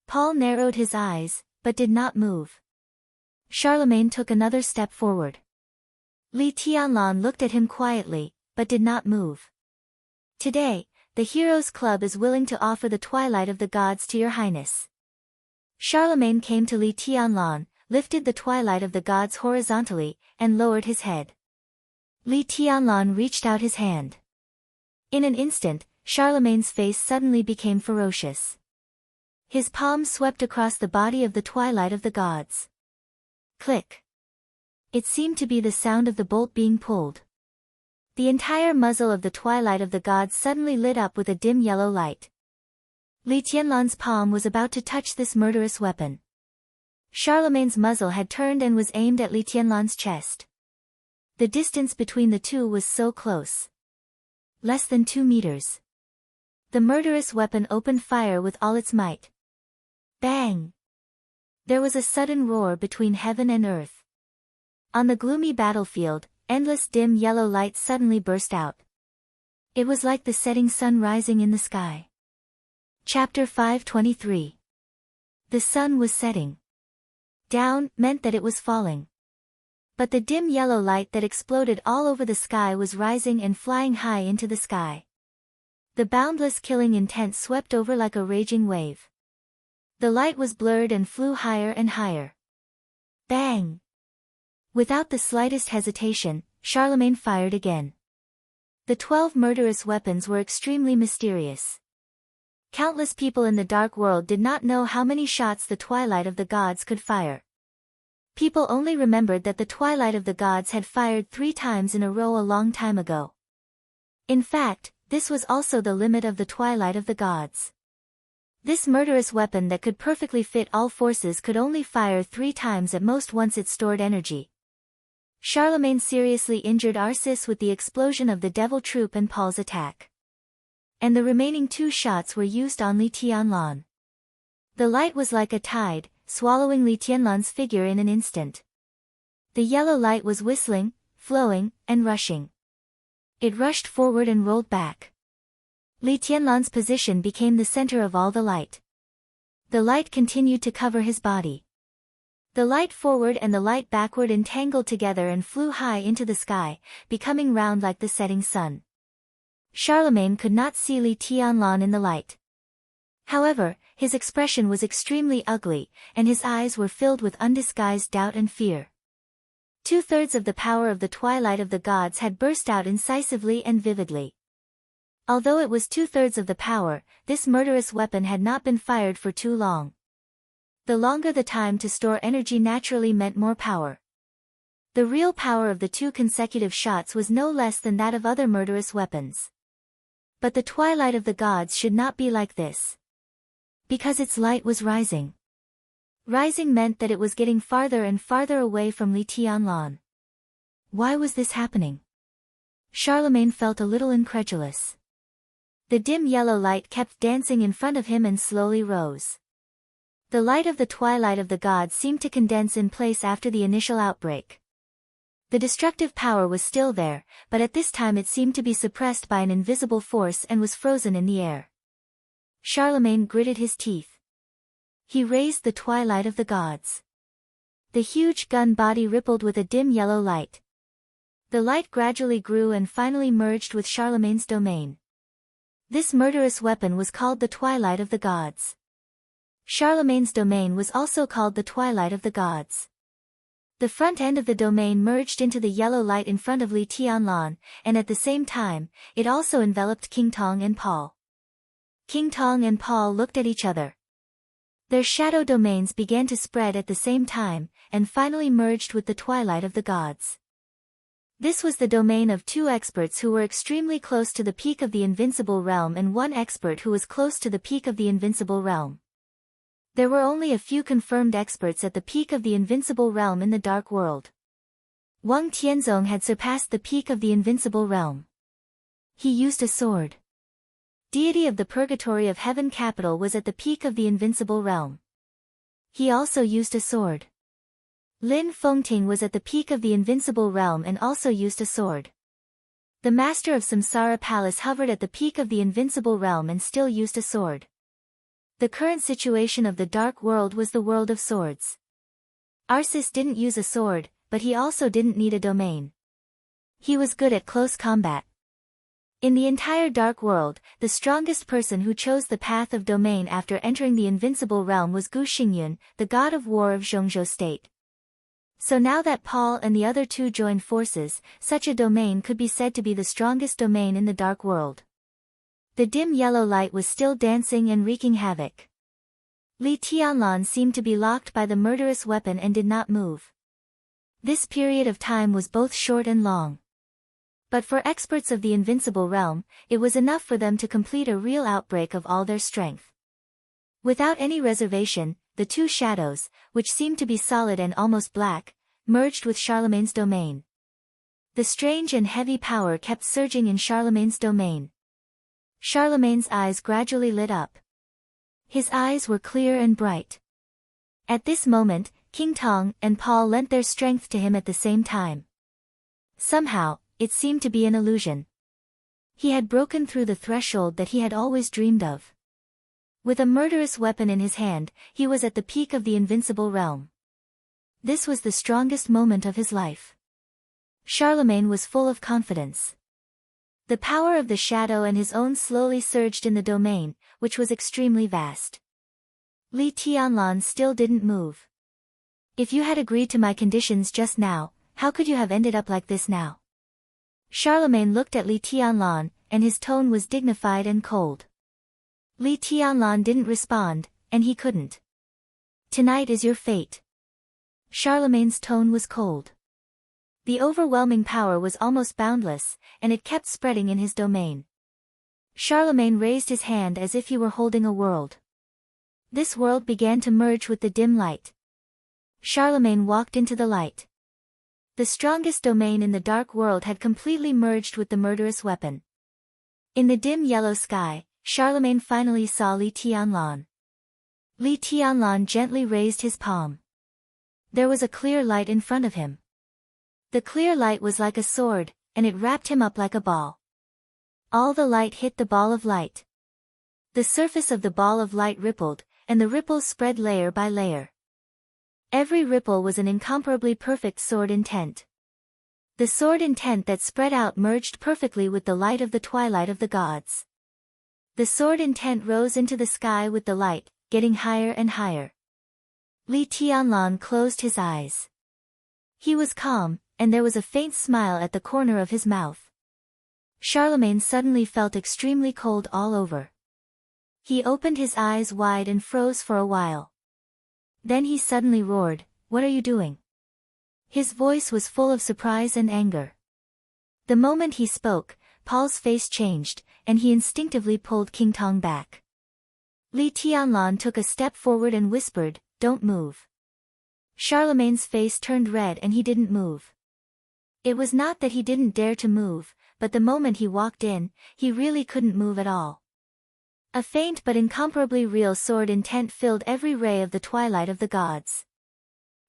A: Paul narrowed his eyes, but did not move. Charlemagne took another step forward. Li Tianlan looked at him quietly, but did not move. Today, the Heroes Club is willing to offer the Twilight of the Gods to Your Highness. Charlemagne came to Li Tianlan, lifted the Twilight of the Gods horizontally, and lowered his head. Li Tianlan reached out his hand. In an instant, Charlemagne's face suddenly became ferocious. His palm swept across the body of the Twilight of the Gods. Click. It seemed to be the sound of the bolt being pulled. The entire muzzle of the Twilight of the Gods suddenly lit up with a dim yellow light. Li Tianlan's palm was about to touch this murderous weapon. Charlemagne's muzzle had turned and was aimed at Li Tianlan's chest. The distance between the two was so close. Less than 2 meters. The murderous weapon opened fire with all its might. Bang! There was a sudden roar between heaven and earth. On the gloomy battlefield, endless dim yellow light suddenly burst out. It was like the setting sun rising in the sky. Chapter 523. The sun was setting. Down meant that it was falling. But the dim yellow light that exploded all over the sky was rising and flying high into the sky. The boundless killing intent swept over like a raging wave. The light was blurred and flew higher and higher. Bang! Without the slightest hesitation, Charlemagne fired again. The 12 murderous weapons were extremely mysterious. Countless people in the dark world did not know how many shots the Twilight of the Gods could fire. People only remembered that the Twilight of the Gods had fired 3 times in a row a long time ago. In fact, this was also the limit of the Twilight of the Gods. This murderous weapon that could perfectly fit all forces could only fire 3 times at most once it stored energy. Charlemagne seriously injured Arcis with the explosion of the Devil Troop and Paul's attack. And the remaining 2 shots were used on Li Tianlan. The light was like a tide, swallowing Li Tianlan's figure in an instant. The yellow light was whistling, flowing, and rushing. It rushed forward and rolled back. Li Tianlan's position became the center of all the light. The light continued to cover his body. The light forward and the light backward entangled together and flew high into the sky, becoming round like the setting sun. Charlemagne could not see Li Tianlan in the light. However, his expression was extremely ugly, and his eyes were filled with undisguised doubt and fear. 2/3 of the power of the Twilight of the Gods had burst out incisively and vividly. Although it was 2/3 of the power, this murderous weapon had not been fired for too long. The longer the time to store energy naturally meant more power. The real power of the 2 consecutive shots was no less than that of other murderous weapons. But the Twilight of the Gods should not be like this. Because its light was rising. Rising meant that it was getting farther and farther away from Li Tianlan. Why was this happening? Charlemagne felt a little incredulous. The dim yellow light kept dancing in front of him and slowly rose. The light of the twilight of the gods seemed to condense in place after the initial outbreak. The destructive power was still there, but at this time it seemed to be suppressed by an invisible force and was frozen in the air. Charlemagne gritted his teeth. He raised the twilight of the gods. The huge gun body rippled with a dim yellow light. The light gradually grew and finally merged with Charlemagne's domain. This murderous weapon was called the Twilight of the Gods. Charlemagne's domain was also called the Twilight of the Gods. The front end of the domain merged into the yellow light in front of Li Tianlan, and at the same time, it also enveloped King Tong and Paul. King Tong and Paul looked at each other. Their shadow domains began to spread at the same time, and finally merged with the Twilight of the Gods. This was the domain of two experts who were extremely close to the peak of the invincible realm and one expert who was close to the peak of the invincible realm. There were only a few confirmed experts at the peak of the invincible realm in the Dark World. Wang Tianzong had surpassed the peak of the invincible realm. He used a sword. Deity of the Purgatory of Heaven Capital was at the peak of the invincible realm. He also used a sword. Lin Fengting was at the peak of the invincible realm and also used a sword. The master of Samsara Palace hovered at the peak of the invincible realm and still used a sword. The current situation of the Dark World was the world of swords. Arceus didn't use a sword, but he also didn't need a domain. He was good at close combat. In the entire Dark World, the strongest person who chose the path of domain after entering the invincible realm was Gu Xingyun, the god of war of Zhongzhou state. So now that Paul and the other two joined forces, such a domain could be said to be the strongest domain in the Dark World. The dim yellow light was still dancing and wreaking havoc. Li Tianlan seemed to be locked by the murderous weapon and did not move. This period of time was both short and long. But for experts of the invincible realm, it was enough for them to complete a real outbreak of all their strength. Without any reservation, the two shadows, which seemed to be solid and almost black, merged with Charlemagne's domain. The strange and heavy power kept surging in Charlemagne's domain. Charlemagne's eyes gradually lit up. His eyes were clear and bright. At this moment, King Tong and Paul lent their strength to him at the same time. Somehow, it seemed to be an illusion. He had broken through the threshold that he had always dreamed of. With a murderous weapon in his hand, he was at the peak of the invincible realm. This was the strongest moment of his life. Charlemagne was full of confidence. The power of the shadow and his own slowly surged in the domain, which was extremely vast. Li Tianlan still didn't move. If you had agreed to my conditions just now, how could you have ended up like this now? Charlemagne looked at Li Tianlan, and his tone was dignified and cold. Li Tianlan didn't respond, and he couldn't. Tonight is your fate. Charlemagne's tone was cold. The overwhelming power was almost boundless, and it kept spreading in his domain. Charlemagne raised his hand as if he were holding a world. This world began to merge with the dim light. Charlemagne walked into the light. The strongest domain in the Dark World had completely merged with the murderous weapon. In the dim yellow sky, Charlemagne finally saw Li Tianlan. Li Tianlan gently raised his palm. There was a clear light in front of him. The clear light was like a sword, and it wrapped him up like a ball. All the light hit the ball of light. The surface of the ball of light rippled, and the ripples spread layer by layer. Every ripple was an incomparably perfect sword intent. The sword intent that spread out merged perfectly with the light of the twilight of the gods. The sword intent rose into the sky with the light, getting higher and higher. Li Tianlan closed his eyes. He was calm, and there was a faint smile at the corner of his mouth. Charlemagne suddenly felt extremely cold all over. He opened his eyes wide and froze for a while. Then he suddenly roared, "What are you doing?" His voice was full of surprise and anger. The moment he spoke, Paul's face changed, and he instinctively pulled King Tong back. Li Tianlan took a step forward and whispered, "Don't move." Charlemagne's face turned red and he didn't move. It was not that he didn't dare to move, but the moment he walked in, he really couldn't move at all. A faint but incomparably real sword intent filled every ray of the twilight of the gods.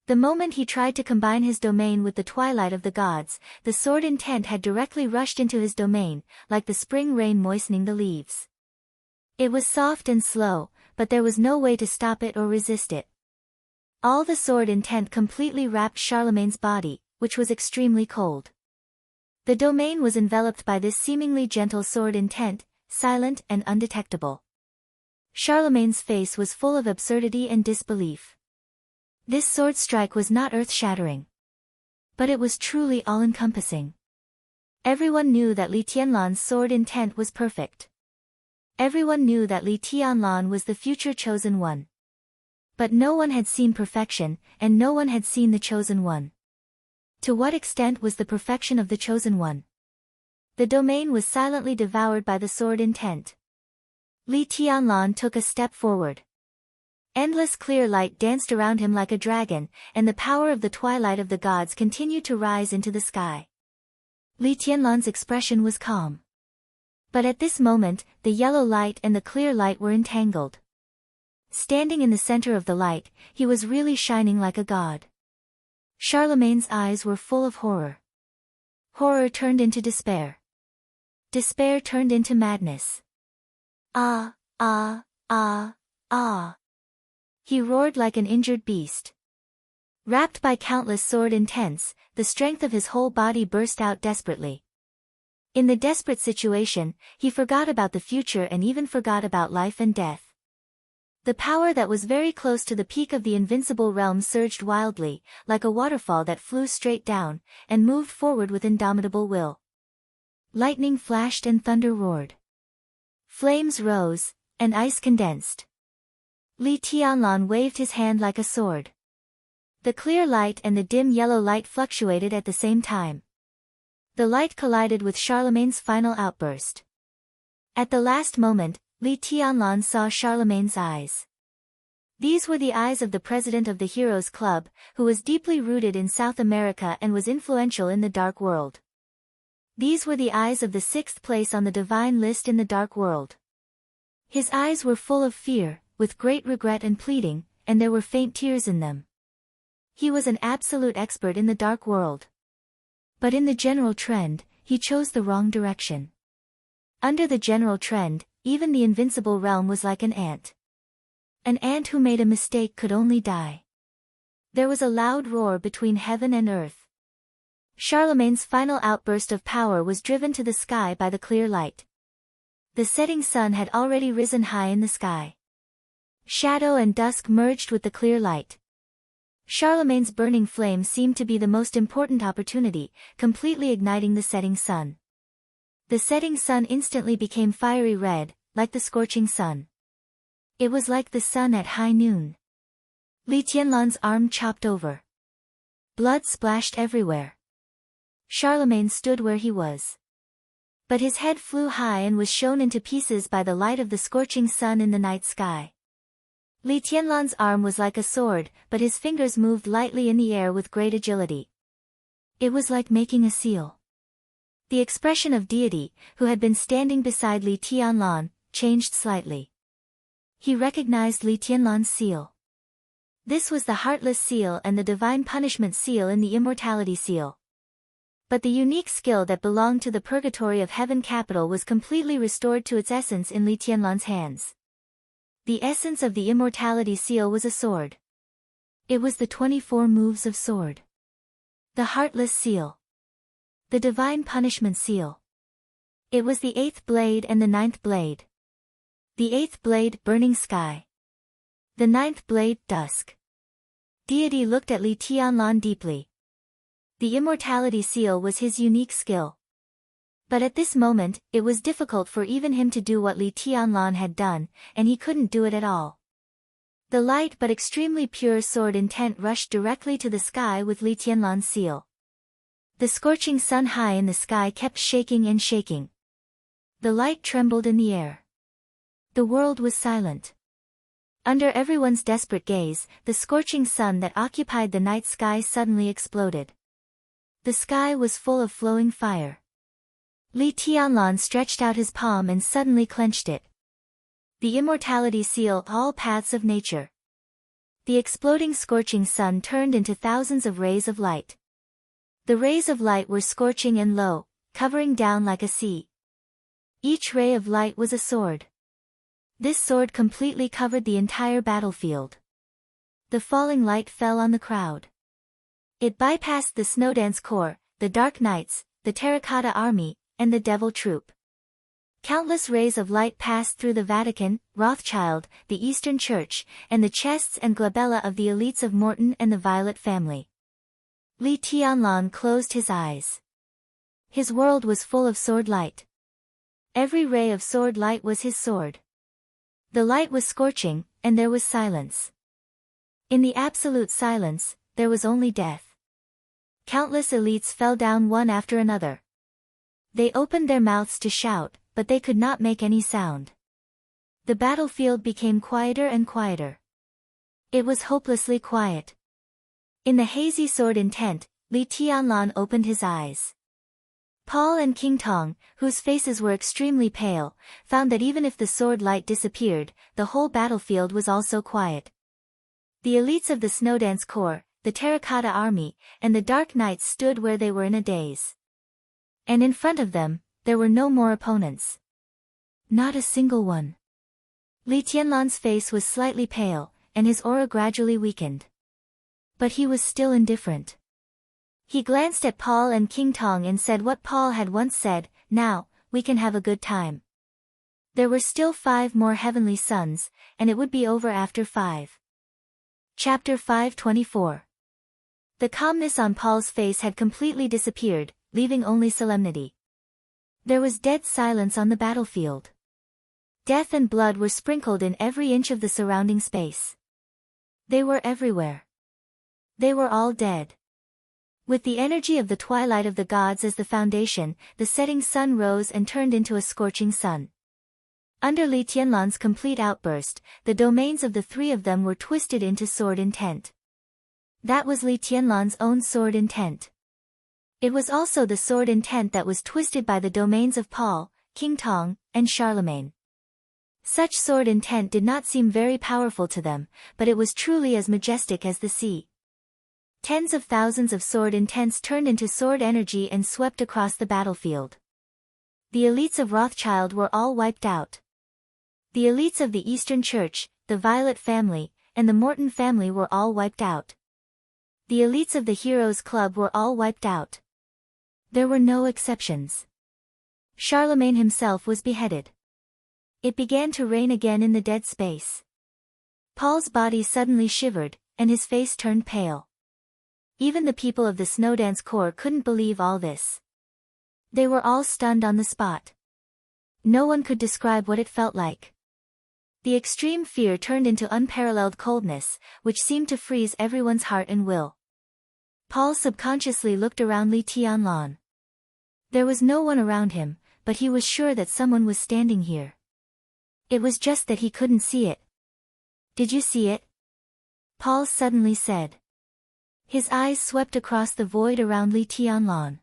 A: The moment he tried to combine his domain with the twilight of the gods, the sword intent had directly rushed into his domain, like the spring rain moistening the leaves. It was soft and slow, but there was no way to stop it or resist it. All the sword intent completely wrapped Charlemagne's body, which was extremely cold. The domain was enveloped by this seemingly gentle sword intent, silent and undetectable. Charlemagne's face was full of absurdity and disbelief. This sword strike was not earth-shattering. But it was truly all-encompassing. Everyone knew that Li Tianlan's sword intent was perfect. Everyone knew that Li Tianlan was the future chosen one. But no one had seen perfection, and no one had seen the chosen one. To what extent was the perfection of the chosen one? The domain was silently devoured by the sword intent. Li Tianlan took a step forward. Endless clear light danced around him like a dragon, and the power of the twilight of the gods continued to rise into the sky. Li Tianlan's expression was calm. But at this moment, the yellow light and the clear light were entangled. Standing in the center of the light, he was really shining like a god. Charlemagne's eyes were full of horror. Horror turned into despair. Despair turned into madness. Ah, ah, ah, ah. He roared like an injured beast. Wrapped by countless sword intents, the strength of his whole body burst out desperately. In the desperate situation, he forgot about the future and even forgot about life and death. The power that was very close to the peak of the invincible realm surged wildly, like a waterfall that flew straight down, and moved forward with indomitable will. Lightning flashed and thunder roared. Flames rose, and ice condensed. Li Tianlan waved his hand like a sword. The clear light and the dim yellow light fluctuated at the same time. The light collided with Charlemagne's final outburst. At the last moment, Li Tianlan saw Charlemagne's eyes. These were the eyes of the president of the Heroes Club, who was deeply rooted in South America and was influential in the Dark World. These were the eyes of the 6th place on the divine list in the Dark World. His eyes were full of fear, with great regret and pleading, and there were faint tears in them. He was an absolute expert in the Dark World. But in the general trend, he chose the wrong direction. Under the general trend, even the invincible realm was like an ant. An ant who made a mistake could only die. There was a loud roar between heaven and earth. Charlemagne's final outburst of power was driven to the sky by the clear light. The setting sun had already risen high in the sky. Shadow and dusk merged with the clear light. Charlemagne's burning flame seemed to be the most important opportunity, completely igniting the setting sun. The setting sun instantly became fiery red, like the scorching sun. It was like the sun at high noon. Li Tianlan's arm chopped over. Blood splashed everywhere. Charlemagne stood where he was. But his head flew high and was shone into pieces by the light of the scorching sun in the night sky. Li Tianlan's arm was like a sword, but his fingers moved lightly in the air with great agility. It was like making a seal. The expression of deity, who had been standing beside Li Tianlan, changed slightly. He recognized Li Tianlan's seal. This was the Heartless Seal and the Divine Punishment Seal in the Immortality Seal. But the unique skill that belonged to the Purgatory of Heaven capital was completely restored to its essence in Li Tianlan's hands. The essence of the Immortality Seal was a sword. It was the 24 moves of sword. The Heartless Seal. The Divine Punishment Seal. It was the 8th blade and the 9th blade. The 8th blade, Burning Sky. The 9th blade, Dusk. Deity looked at Li Tianlan deeply. The Immortality Seal was his unique skill. But at this moment, it was difficult for even him to do what Li Tianlan had done, and he couldn't do it at all. The light but extremely pure sword intent rushed directly to the sky with Li Tianlan's seal. The scorching sun high in the sky kept shaking and shaking. The light trembled in the air. The world was silent. Under everyone's desperate gaze, the scorching sun that occupied the night sky suddenly exploded. The sky was full of flowing fire. Li Tianlan stretched out his palm and suddenly clenched it. The immortality seal, all paths of nature. The exploding scorching sun turned into thousands of rays of light. The rays of light were scorching and low, covering down like a sea. Each ray of light was a sword. This sword completely covered the entire battlefield. The falling light fell on the crowd. It bypassed the Snowdance Corps, the Dark Knights, the Terracotta Army, and the Devil Troop. Countless rays of light passed through the Vatican, Rothschild, the Eastern Church, and the chests and glabella of the elites of Morton and the Violet family. Li Tianlan closed his eyes. His world was full of sword light. Every ray of sword light was his sword. The light was scorching, and there was silence. In the absolute silence, there was only death. Countless elites fell down one after another. They opened their mouths to shout, but they could not make any sound. The battlefield became quieter and quieter. It was hopelessly quiet. In the hazy sword intent, Li Tianlan opened his eyes. Paul and King Tong, whose faces were extremely pale, found that even if the sword light disappeared, the whole battlefield was also quiet. The elites of the Snowdance Corps, the Terracotta Army, and the Dark Knights stood where they were in a daze. And in front of them, there were no more opponents. Not a single one. Li Tianlan's face was slightly pale, and his aura gradually weakened. But he was still indifferent. He glanced at Paul and King Tong and said what Paul had once said, "Now, we can have a good time." There were still 5 more heavenly suns, and it would be over after 5. Chapter 524. The calmness on Paul's face had completely disappeared, leaving only solemnity. There was dead silence on the battlefield. Death and blood were sprinkled in every inch of the surrounding space. They were everywhere. They were all dead. With the energy of the twilight of the gods as the foundation, the setting sun rose and turned into a scorching sun. Under Li Tianlan's complete outburst, the domains of the 3 of them were twisted into sword intent. That was Li Tianlan's own sword intent. It was also the sword intent that was twisted by the domains of Paul, King Tong, and Charlemagne. Such sword intent did not seem very powerful to them, but it was truly as majestic as the sea. Tens of thousands of sword intents turned into sword energy and swept across the battlefield. The elites of Rothschild were all wiped out. The elites of the Eastern Church, the Violet family, and the Morton family were all wiped out. The elites of the Heroes Club were all wiped out. There were no exceptions. Charlemagne himself was beheaded. It began to rain again in the dead space. Paul's body suddenly shivered, and his face turned pale. Even the people of the Snowdance Corps couldn't believe all this. They were all stunned on the spot. No one could describe what it felt like. The extreme fear turned into unparalleled coldness, which seemed to freeze everyone's heart and will. Paul subconsciously looked around Li Tianlan. There was no one around him, but he was sure that someone was standing here. It was just that he couldn't see it. "Did you see it?" Paul suddenly said. His eyes swept across the void around Li Tianlan.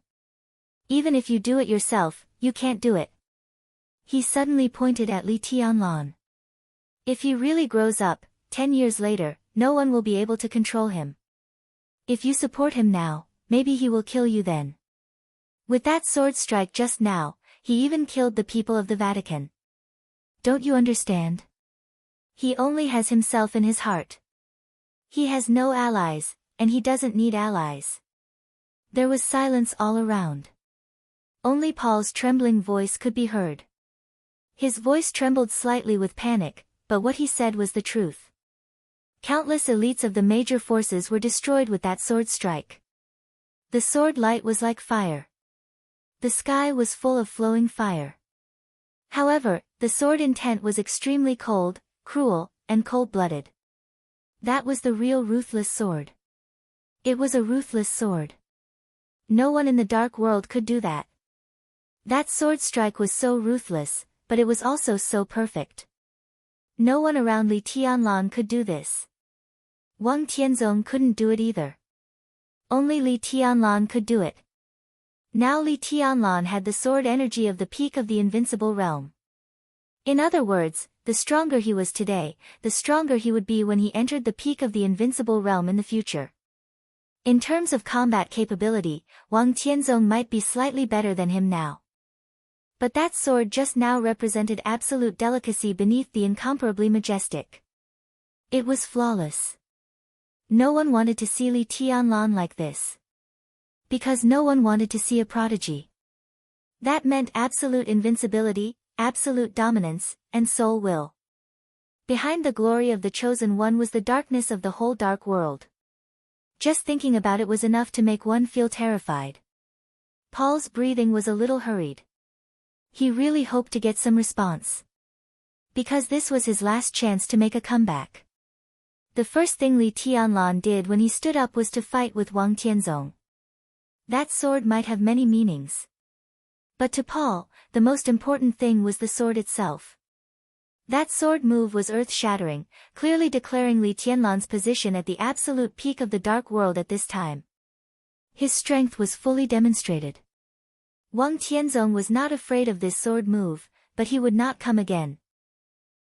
A: "Even if you do it yourself, you can't do it." He suddenly pointed at Li Tianlan. "If he really grows up, 10 years later, no one will be able to control him. If you support him now, maybe he will kill you then. With that sword strike just now, he even killed the people of the Vatican. Don't you understand? He only has himself in his heart. He has no allies, and he doesn't need allies." There was silence all around. Only Paul's trembling voice could be heard. His voice trembled slightly with panic, but what he said was the truth. Countless elites of the major forces were destroyed with that sword strike. The sword light was like fire. The sky was full of flowing fire. However, the sword intent was extremely cold, cruel, and cold-blooded. That was the real ruthless sword. It was a ruthless sword. No one in the dark world could do that. That sword strike was so ruthless, but it was also so perfect. No one around Li Tianlan could do this. Wang Tianzong couldn't do it either. Only Li Tianlan could do it. Now Li Tianlan had the sword energy of the peak of the invincible realm. In other words, the stronger he was today, the stronger he would be when he entered the peak of the invincible realm in the future. In terms of combat capability, Wang Tianzong might be slightly better than him now. But that sword just now represented absolute delicacy beneath the incomparably majestic. It was flawless. No one wanted to see Li Tianlan like this. Because no one wanted to see a prodigy. That meant absolute invincibility, absolute dominance, and soul will. Behind the glory of the chosen one was the darkness of the whole dark world. Just thinking about it was enough to make one feel terrified. Paul's breathing was a little hurried. He really hoped to get some response. Because this was his last chance to make a comeback. The first thing Li Tianlan did when he stood up was to fight with Wang Tianzong. That sword might have many meanings. But to Paul, the most important thing was the sword itself. That sword move was earth-shattering, clearly declaring Li Tianlan's position at the absolute peak of the dark world at this time. His strength was fully demonstrated. Wang Tianzong was not afraid of this sword move, but he would not come again.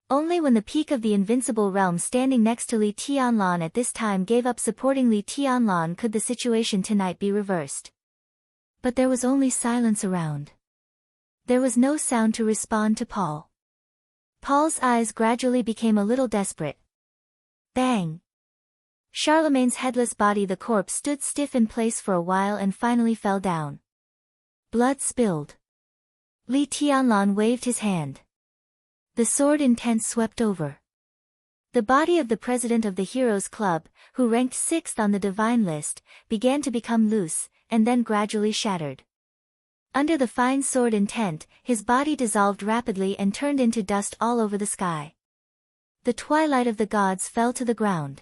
A: Only when the peak of the invincible realm standing next to Li Tianlan at this time gave up supporting Li Tianlan could the situation tonight be reversed. But there was only silence around. There was no sound to respond to Paul. Paul's eyes gradually became a little desperate. Bang! Charlemagne's headless body, the corpse, stood stiff in place for a while and finally fell down. Blood spilled. Li Tianlan waved his hand. The sword intent swept over. The body of the president of the Heroes Club, who ranked 6th on the divine list, began to become loose, and then gradually shattered. Under the fine sword intent, his body dissolved rapidly and turned into dust all over the sky. The twilight of the gods fell to the ground.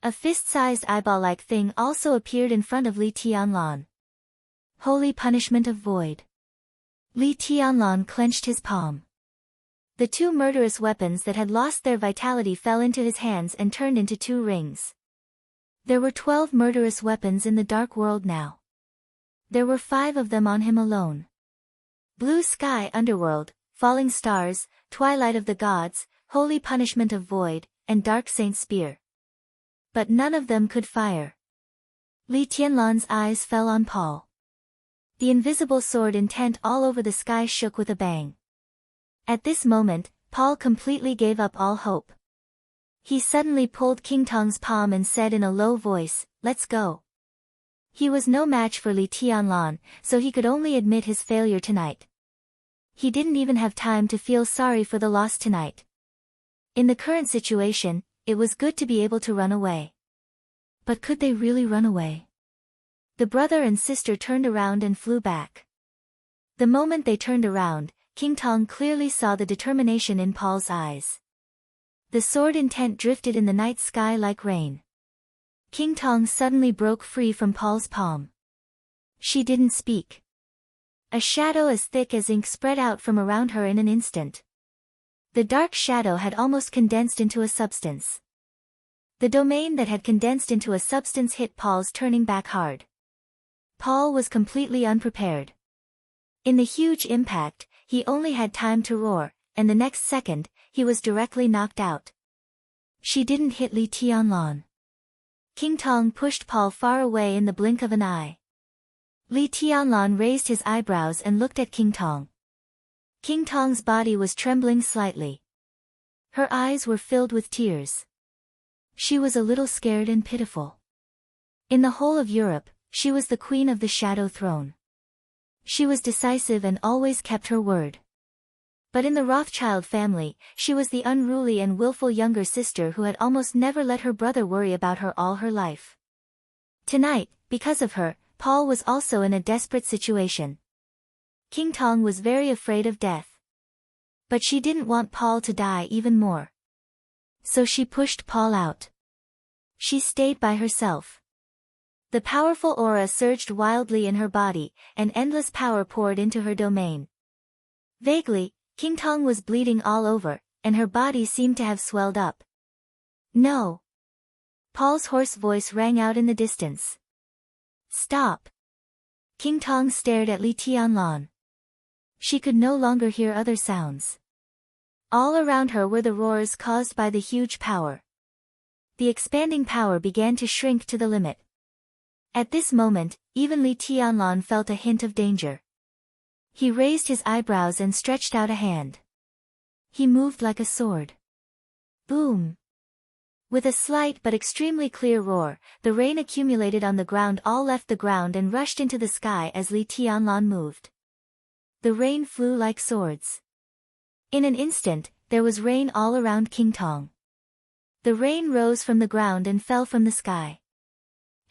A: A fist-sized eyeball-like thing also appeared in front of Li Tianlan. Holy punishment of void. Li Tianlan clenched his palm. The two murderous weapons that had lost their vitality fell into his hands and turned into 2 rings. There were 12 murderous weapons in the dark world now. There were 5 of them on him alone. Blue sky underworld, falling stars, twilight of the gods, holy punishment of void, and dark saint spear. But none of them could fire. Li Tianlan's eyes fell on Paul. The invisible sword intent all over the sky shook with a bang. At this moment, Paul completely gave up all hope. He suddenly pulled King Tong's palm and said in a low voice, "Let's go." He was no match for Li Tianlan, so he could only admit his failure tonight. He didn't even have time to feel sorry for the loss tonight. In the current situation, it was good to be able to run away. But could they really run away? The brother and sister turned around and flew back. The moment they turned around, King Tong clearly saw the determination in Paul's eyes. The sword intent drifted in the night sky like rain. King Tong suddenly broke free from Paul's palm. She didn't speak. A shadow as thick as ink spread out from around her in an instant. The dark shadow had almost condensed into a substance. The domain that had condensed into a substance hit Paul's turning back hard. Paul was completely unprepared. In the huge impact, he only had time to roar, and the next second, he was directly knocked out. She didn't hit Li Tianlan. King Tong pushed Paul far away in the blink of an eye. Li Tianlan raised his eyebrows and looked at King Tong. King Tong's body was trembling slightly. Her eyes were filled with tears. She was a little scared and pitiful. In the whole of Europe, she was the queen of the Shadow Throne. She was decisive and always kept her word. But in the Rothschild family, she was the unruly and willful younger sister who had almost never let her brother worry about her all her life. Tonight, because of her, Paul was also in a desperate situation. King Tong was very afraid of death. But she didn't want Paul to die even more. So she pushed Paul out. She stayed by herself. The powerful aura surged wildly in her body, and endless power poured into her domain. Vaguely, King Tong was bleeding all over, and her body seemed to have swelled up. "No!" Paul's hoarse voice rang out in the distance. "Stop!" King Tong stared at Li Tianlan. She could no longer hear other sounds. All around her were the roars caused by the huge power. The expanding power began to shrink to the limit. At this moment, even Li Tianlan felt a hint of danger. He raised his eyebrows and stretched out a hand. He moved like a sword. Boom! With a slight but extremely clear roar, the rain accumulated on the ground all left the ground and rushed into the sky as Li Tianlan moved. The rain flew like swords. In an instant, there was rain all around King Tong. The rain rose from the ground and fell from the sky.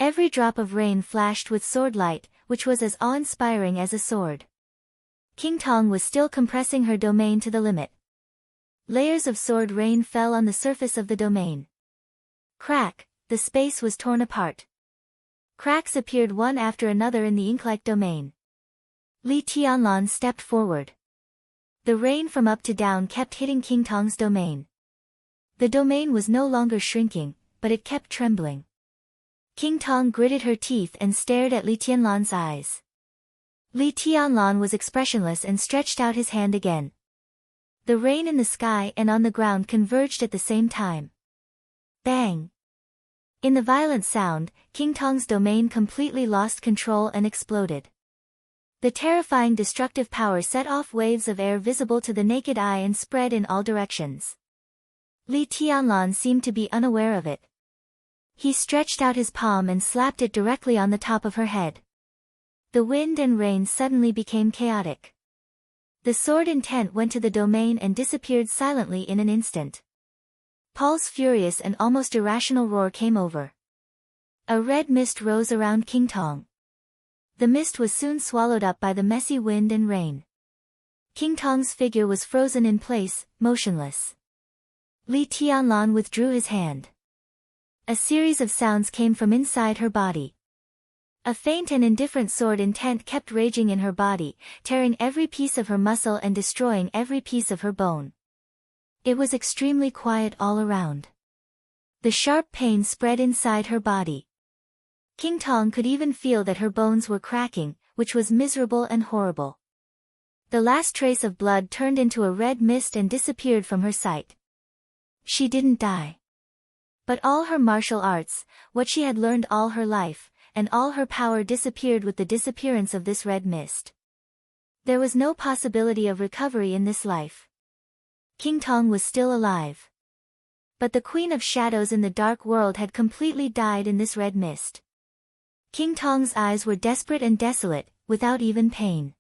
A: Every drop of rain flashed with sword light, which was as awe-inspiring as a sword. King Tong was still compressing her domain to the limit. Layers of sword rain fell on the surface of the domain. Crack, the space was torn apart. Cracks appeared one after another in the ink-like domain. Li Tianlan stepped forward. The rain from up to down kept hitting King Tong's domain. The domain was no longer shrinking, but it kept trembling. King Tong gritted her teeth and stared at Li Tianlan's eyes. Li Tianlan was expressionless and stretched out his hand again. The rain in the sky and on the ground converged at the same time. Bang! In the violent sound, King Tong's domain completely lost control and exploded. The terrifying destructive power set off waves of air visible to the naked eye and spread in all directions. Li Tianlan seemed to be unaware of it. He stretched out his palm and slapped it directly on the top of her head. The wind and rain suddenly became chaotic. The sword intent went to the domain and disappeared silently in an instant. Paul's furious and almost irrational roar came over. A red mist rose around King Tong. The mist was soon swallowed up by the messy wind and rain. King Tong's figure was frozen in place, motionless. Li Tianlan withdrew his hand. A series of sounds came from inside her body. A faint and indifferent sword intent kept raging in her body, tearing every piece of her muscle and destroying every piece of her bone. It was extremely quiet all around. The sharp pain spread inside her body. King Tong could even feel that her bones were cracking, which was miserable and horrible. The last trace of blood turned into a red mist and disappeared from her sight. She didn't die. But all her martial arts, what she had learned all her life, and all her power disappeared with the disappearance of this red mist. There was no possibility of recovery in this life. King Tong was still alive. But the Queen of Shadows in the dark world had completely died in this red mist. King Tong's eyes were desperate and desolate, without even pain.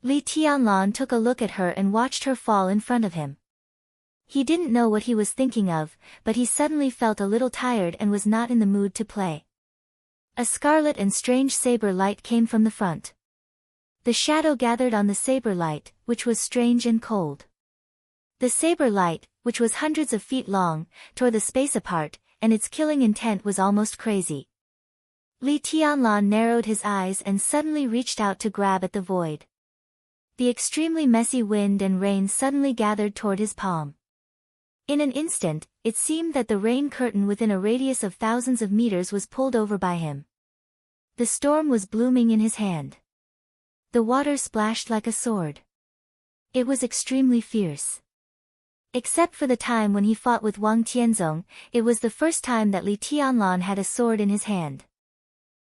A: Li Tianlan took a look at her and watched her fall in front of him. He didn't know what he was thinking of, but he suddenly felt a little tired and was not in the mood to play. A scarlet and strange saber light came from the front. The shadow gathered on the saber light, which was strange and cold. The saber light, which was hundreds of feet long, tore the space apart, and its killing intent was almost crazy. Li Tianlan narrowed his eyes and suddenly reached out to grab at the void. The extremely messy wind and rain suddenly gathered toward his palm. In an instant, it seemed that the rain curtain within a radius of thousands of meters was pulled over by him. The storm was blooming in his hand. The water splashed like a sword. It was extremely fierce. Except for the time when he fought with Wang Tianzong, it was the first time that Li Tianlan had a sword in his hand.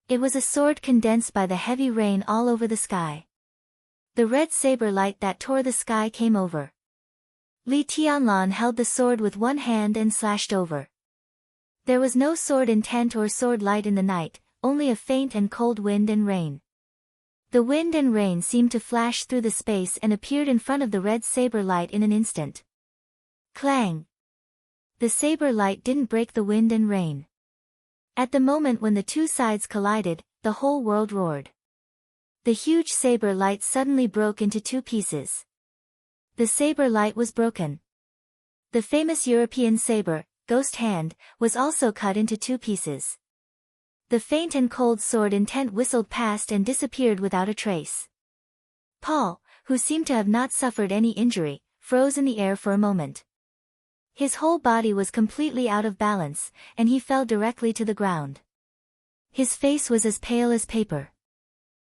A: It was a sword condensed by the heavy rain all over the sky. The red saber light that tore the sky came over. Li Tianlan held the sword with one hand and slashed over. There was no sword intent or sword light in the night, only a faint and cold wind and rain. The wind and rain seemed to flash through the space and appeared in front of the red saber light in an instant. Clang! The saber light didn't break the wind and rain. At the moment when the two sides collided, the whole world roared. The huge saber light suddenly broke into two pieces. The saber light was broken. The famous European saber, Ghost Hand, was also cut into two pieces. The faint and cold sword intent whistled past and disappeared without a trace. Paul, who seemed to have not suffered any injury, froze in the air for a moment. His whole body was completely out of balance, and he fell directly to the ground. His face was as pale as paper.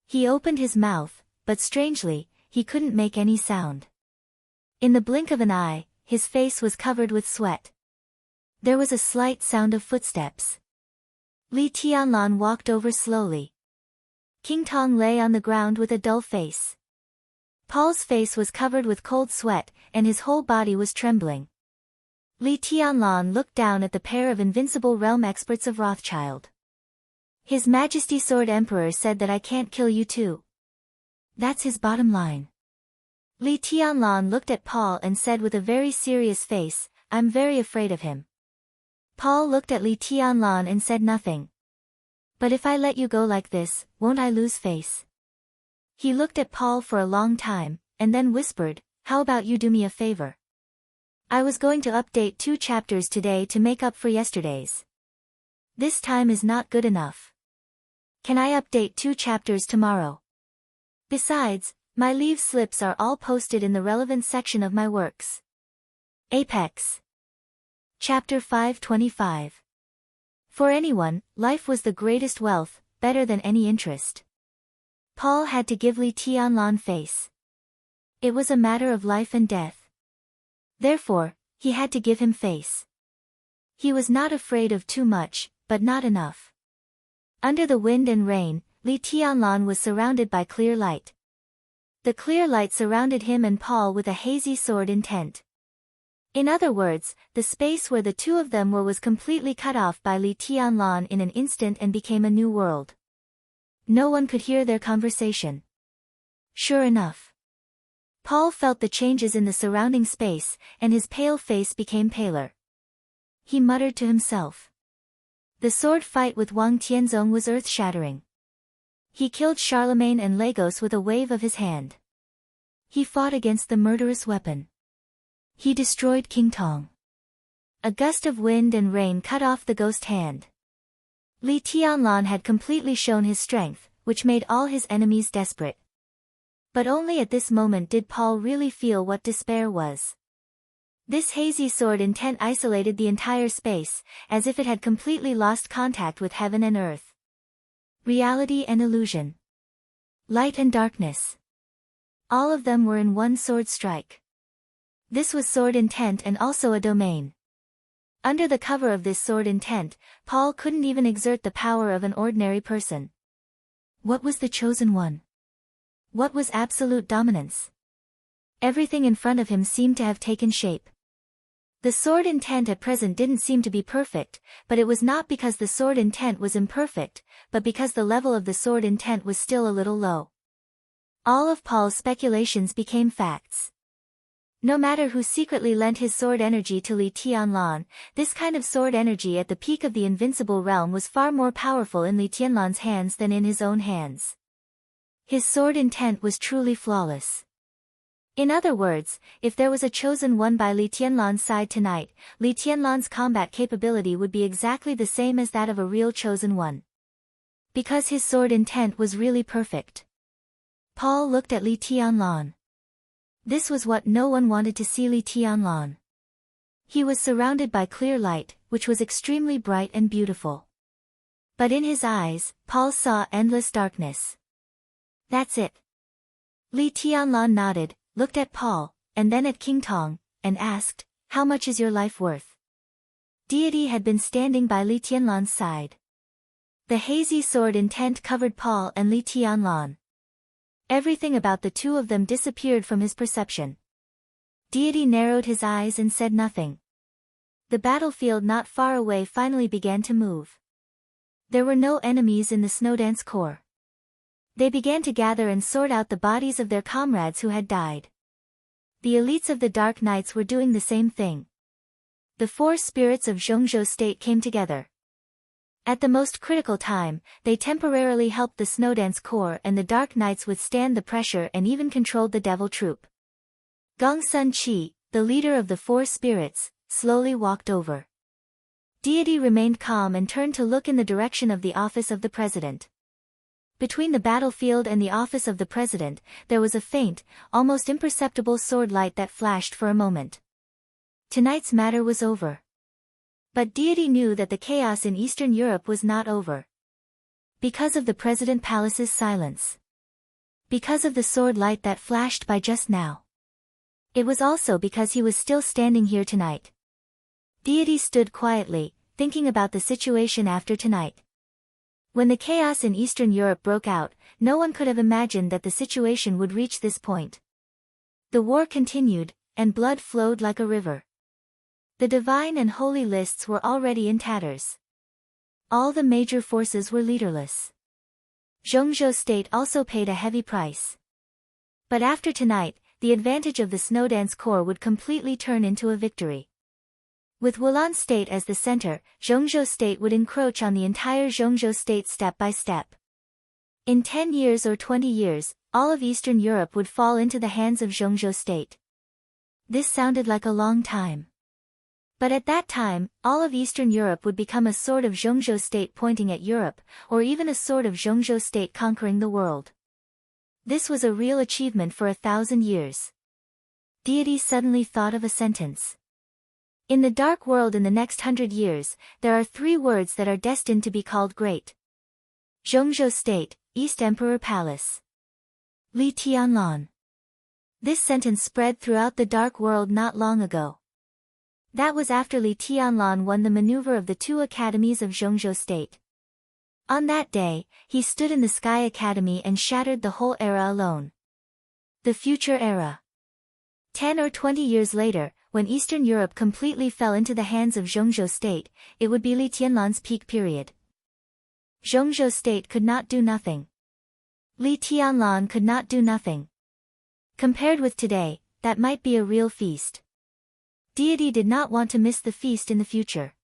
A: He opened his mouth, but strangely, he couldn't make any sound. In the blink of an eye, his face was covered with sweat. There was a slight sound of footsteps. Li Tianlan walked over slowly. King Tong lay on the ground with a dull face. Paul's face was covered with cold sweat, and his whole body was trembling. Li Tianlan looked down at the pair of invincible realm experts of Rothschild. His Majesty Sword Emperor said that I can't kill you too. That's his bottom line. Li Tianlan looked at Paul and said with a very serious face, I'm very afraid of him. Paul looked at Li Tianlan and said nothing. But if I let you go like this, won't I lose face? He looked at Paul for a long time, and then whispered, how about you do me a favor? I was going to update 2 chapters today to make up for yesterday's. This time is not good enough. Can I update 2 chapters tomorrow? Besides, my leave slips are all posted in the relevant section of my works. Apex. Chapter 525. For anyone, life was the greatest wealth, better than any interest. Paul had to give Li Tianlan face. It was a matter of life and death. Therefore, he had to give him face. He was not afraid of too much, but not enough. Under the wind and rain, Li Tianlan was surrounded by clear light. The clear light surrounded him and Paul with a hazy sword intent. In other words, the space where the two of them were was completely cut off by Li Tianlan in an instant and became a new world. No one could hear their conversation. Sure enough. Paul felt the changes in the surrounding space, and his pale face became paler. He muttered to himself. The sword fight with Wang Tianzong was earth-shattering. He killed Charlemagne and Lagos with a wave of his hand. He fought against the murderous weapon. He destroyed King Tong. A gust of wind and rain cut off the ghost hand. Li Tianlan had completely shown his strength, which made all his enemies desperate. But only at this moment did Paul really feel what despair was. This hazy sword intent isolated the entire space, as if it had completely lost contact with heaven and earth. Reality and illusion. Light and darkness. All of them were in one sword strike. This was sword intent and also a domain. Under the cover of this sword intent, Paul couldn't even exert the power of an ordinary person. What was the chosen one? What was absolute dominance? Everything in front of him seemed to have taken shape. The sword intent at present didn't seem to be perfect, but it was not because the sword intent was imperfect, but because the level of the sword intent was still a little low. All of Paul's speculations became facts. No matter who secretly lent his sword energy to Li Tianlan, this kind of sword energy at the peak of the invincible realm was far more powerful in Li Tianlan's hands than in his own hands. His sword intent was truly flawless. In other words, if there was a chosen one by Li Tianlan's side tonight, Li Tianlan's combat capability would be exactly the same as that of a real chosen one. Because his sword intent was really perfect. Paul looked at Li Tianlan. This was what no one wanted to see Li Tianlan. He was surrounded by clear light, which was extremely bright and beautiful. But in his eyes, Paul saw endless darkness. That's it. Li Tianlan nodded, looked at Paul, and then at King Tong, and asked, how much is your life worth? Deity had been standing by Li Tianlan's side. The hazy sword intent covered Paul and Li Tianlan. Everything about the two of them disappeared from his perception. Deity narrowed his eyes and said nothing. The battlefield not far away finally began to move. There were no enemies in the Snowdance Corps. They began to gather and sort out the bodies of their comrades who had died. The elites of the Dark Knights were doing the same thing. The 4 spirits of Zhongzhou state came together. At the most critical time, they temporarily helped the Snowdance Corps and the Dark Knights withstand the pressure and even controlled the Devil Troop. Gong Sun Chi, the leader of the 4 spirits, slowly walked over. Deity remained calm and turned to look in the direction of the office of the president. Between the battlefield and the office of the president, there was a faint, almost imperceptible sword light that flashed for a moment. Tonight's matter was over. But Deity knew that the chaos in Eastern Europe was not over. Because of the President Palace's silence. Because of the sword light that flashed by just now. It was also because he was still standing here tonight. Deity stood quietly, thinking about the situation after tonight. When the chaos in Eastern Europe broke out, no one could have imagined that the situation would reach this point. The war continued, and blood flowed like a river. The divine and holy lists were already in tatters. All the major forces were leaderless. Zhongzhou state also paid a heavy price. But after tonight, the advantage of the Snowdance Corps would completely turn into a victory. With Wulan state as the center, Zhongzhou state would encroach on the entire Zhongzhou state step by step. In 10 years or 20 years, all of Eastern Europe would fall into the hands of Zhongzhou state. This sounded like a long time. But at that time, all of Eastern Europe would become a sort of Zhongzhou state pointing at Europe, or even a sort of Zhongzhou state conquering the world. This was a real achievement for 1,000 years. Deity suddenly thought of a sentence. In the dark world in the next 100 years, there are 3 words that are destined to be called great. Zhongzhou state, East Emperor Palace. Li Tianlan. This sentence spread throughout the dark world not long ago. That was after Li Tianlan won the maneuver of the 2 academies of Zhongzhou state. On that day, he stood in the Sky Academy and shattered the whole era alone. The future era. 10 or 20 years later, when Eastern Europe completely fell into the hands of Zhongzhou state, it would be Li Tianlan's peak period. Zhongzhou state could not do nothing. Li Tianlan could not do nothing. Compared with today, that might be a real feast. Deity did not want to miss the feast in the future.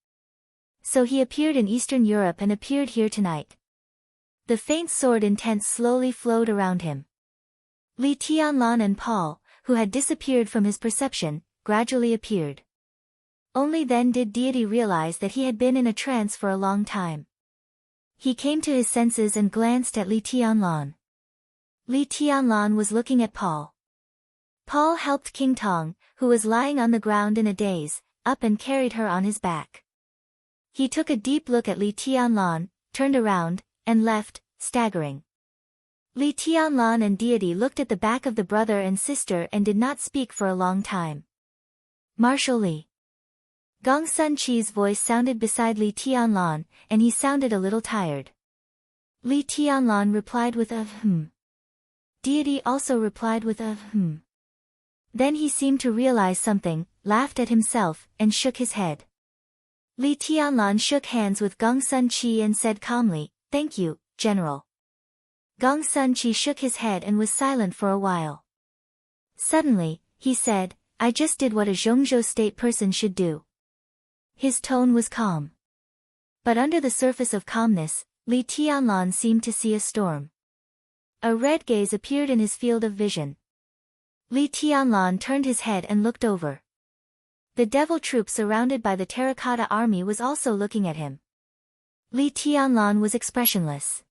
A: So he appeared in Eastern Europe and appeared here tonight. The faint sword intent slowly flowed around him. Li Tianlan and Paul, who had disappeared from his perception, gradually appeared. Only then did Deity realize that he had been in a trance for a long time. He came to his senses and glanced at Li Tianlan. Li Tianlan was looking at Paul. Paul helped King Tong, who was lying on the ground in a daze, up and carried her on his back. He took a deep look at Li Tianlan, turned around, and left, staggering. Li Tianlan and Deity looked at the back of the brother and sister and did not speak for a long time. Marshal Li. Gong Sun Chi's voice sounded beside Li Tianlan, and he sounded a little tired. Li Tianlan replied with a Deity also replied with a Then he seemed to realize something, laughed at himself, and shook his head. Li Tianlan shook hands with Gong Sun Chi and said calmly, "Thank you, General." Gong Sun Chi shook his head and was silent for a while. Suddenly, he said, "I just did what a Zhongzhou state person should do." His tone was calm. But under the surface of calmness, Li Tianlan seemed to see a storm. A red gaze appeared in his field of vision. Li Tianlan turned his head and looked over. The devil troop surrounded by the terracotta army was also looking at him. Li Tianlan was expressionless.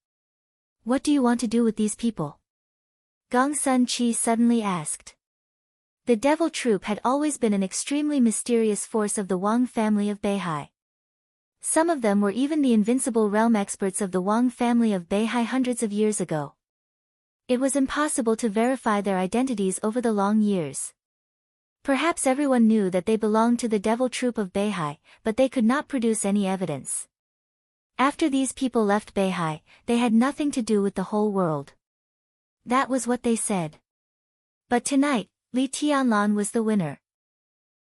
A: "What do you want to do with these people?" Gong Sun Chi suddenly asked. The devil troop had always been an extremely mysterious force of the Wang family of Beihai. Some of them were even the invincible realm experts of the Wang family of Beihai hundreds of years ago. It was impossible to verify their identities over the long years. Perhaps everyone knew that they belonged to the devil troop of Beihai, but they could not produce any evidence. After these people left Beihai, they had nothing to do with the whole world. That was what they said. But tonight, Li Tianlan was the winner.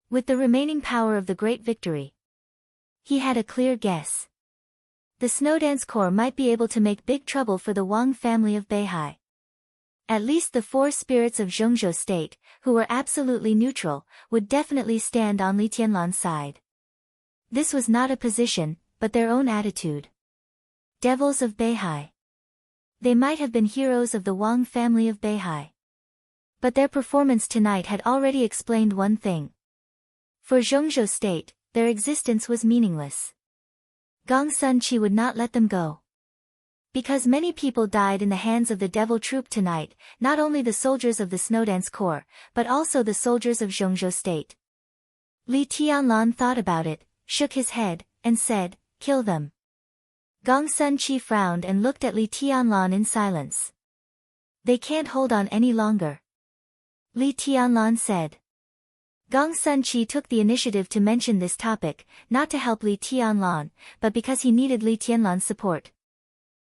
A: With the remaining power of the great victory. He had a clear guess. The Snowdance Corps might be able to make big trouble for the Wang family of Beihai. At least the 4 spirits of Zhongzhou state, who were absolutely neutral, would definitely stand on Li Tianlan's side. This was not a position, but their own attitude. Devils of Beihai. They might have been heroes of the Wang family of Beihai. But their performance tonight had already explained one thing. For Zhongzhou state, their existence was meaningless. Gong Sun Chi would not let them go. Because many people died in the hands of the devil troop tonight, not only the soldiers of the Snowdance Corps, but also the soldiers of Zhongzhou state. Li Tianlan thought about it, shook his head, and said, "Kill them." Gong Sun Chi frowned and looked at Li Tianlan in silence. They can't hold on any longer. Li Tianlan said. Gong Sun Chi took the initiative to mention this topic, not to help Li Tianlan, but because he needed Li Tianlan's support.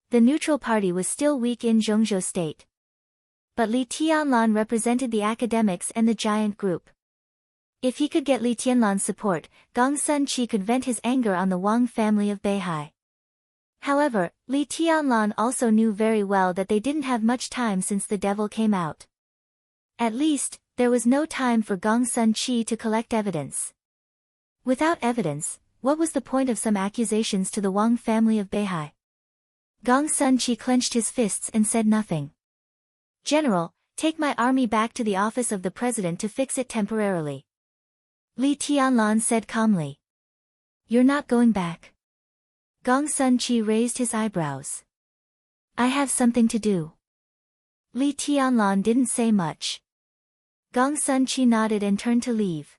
A: The neutral party was still weak in Zhongzhou state. But Li Tianlan represented the academics and the giant group. If he could get Li Tianlan's support, Gong Sun Chi could vent his anger on the Wang family of Beihai. However, Li Tianlan also knew very well that they didn't have much time since the devil came out. At least, there was no time for Gong Sun Chi to collect evidence. Without evidence, what was the point of some accusations to the Wang family of Beihai? Gong Sun Chi clenched his fists and said nothing. General, take my army back to the office of the president to fix it temporarily. Li Tianlan said calmly. You're not going back. Gong Sun Chi raised his eyebrows. I have something to do. Li Tianlan didn't say much. Gong Sun Chi nodded and turned to leave.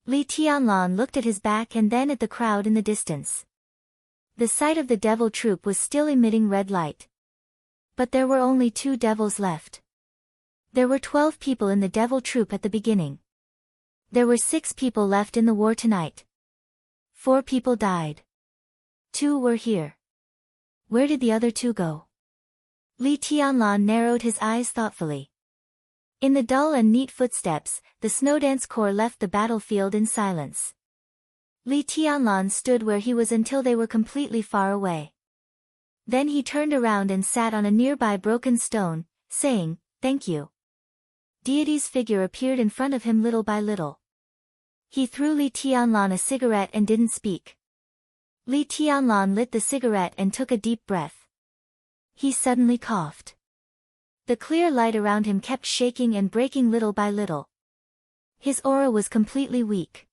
A: Li Tianlan looked at his back and then at the crowd in the distance. The sight of the devil troop was still emitting red light. But there were only 2 devils left. There were 12 people in the devil troop at the beginning. There were 6 people left in the war tonight. 4 people died. 2 were here. Where did the other 2 go? Li Tianlan narrowed his eyes thoughtfully. In the dull and neat footsteps, the Snowdance Corps left the battlefield in silence. Li Tianlan stood where he was until they were completely far away. Then he turned around and sat on a nearby broken stone, saying, "Thank you." Deity's figure appeared in front of him little by little. He threw Li Tianlan a cigarette and didn't speak. Li Tianlan lit the cigarette and took a deep breath. He suddenly coughed. The clear light around him kept shaking and breaking little by little. His aura was completely weak.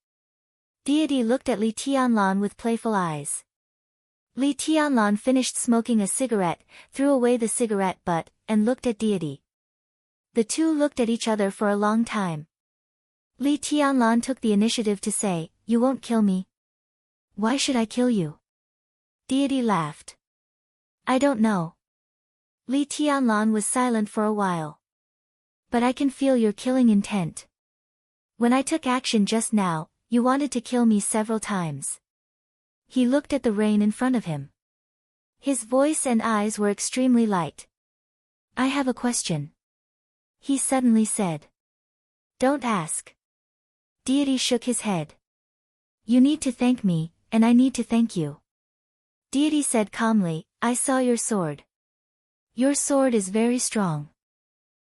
A: Deity looked at Li Tianlan with playful eyes. Li Tianlan finished smoking a cigarette, threw away the cigarette butt, and looked at Deity. The 2 looked at each other for a long time. Li Tianlan took the initiative to say, "You won't kill me." "Why should I kill you?" Deity laughed. "I don't know." Li Tianlan was silent for a while. "But I can feel your killing intent. When I took action just now, you wanted to kill me several times." He looked at the rain in front of him. His voice and eyes were extremely light. "I have a question," he suddenly said. "Don't ask." Deity shook his head. "You need to thank me, and I need to thank you." Deity said calmly, "I saw your sword. Your sword is very strong."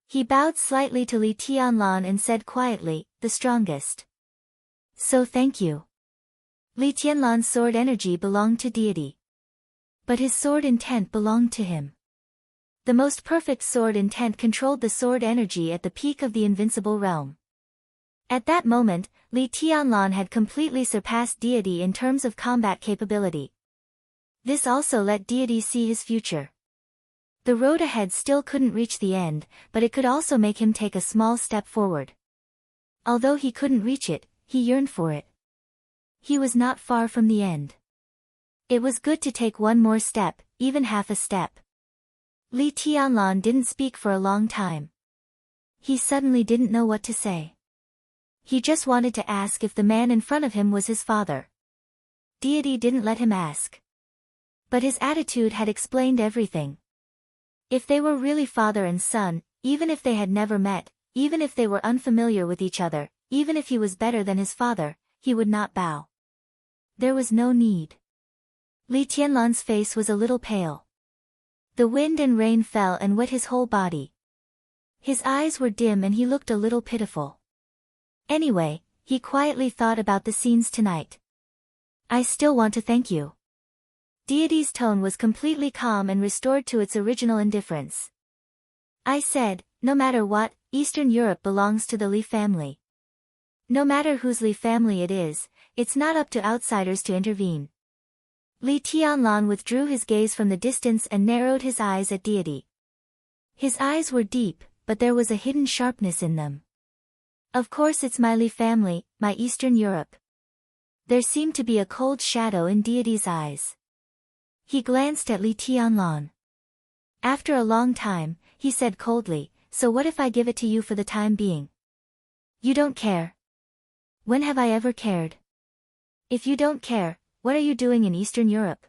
A: He bowed slightly to Li Tianlan and said quietly, "The strongest." "So thank you." Li Tianlan's sword energy belonged to Deity. But his sword intent belonged to him. The most perfect sword intent controlled the sword energy at the peak of the invincible realm. At that moment, Li Tianlan had completely surpassed Deity in terms of combat capability. This also let Deity see his future. The road ahead still couldn't reach the end, but it could also make him take a small step forward. Although he couldn't reach it, he yearned for it. He was not far from the end. It was good to take one more step, even half a step. Li Tianlan didn't speak for a long time. He suddenly didn't know what to say. He just wanted to ask if the man in front of him was his father. Deity didn't let him ask. But his attitude had explained everything. If they were really father and son, even if they had never met, even if they were unfamiliar with each other, even if he was better than his father, he would not bow. There was no need. Li Tianlan's face was a little pale. The wind and rain fell and wet his whole body. His eyes were dim and he looked a little pitiful. Anyway, he quietly thought about the scenes tonight. "I still want to thank you." Deity's tone was completely calm and restored to its original indifference. "I said, no matter what, Eastern Europe belongs to the Li family. No matter whose Li family it is, it's not up to outsiders to intervene." Li Tianlan withdrew his gaze from the distance and narrowed his eyes at Deity. His eyes were deep, but there was a hidden sharpness in them. "Of course it's my Li family, my Eastern Europe." There seemed to be a cold shadow in Deity's eyes. He glanced at Li Tianlan. After a long time, he said coldly, so what if I give it to you for the time being? You don't care. When have I ever cared? If you don't care, what are you doing in Eastern Europe?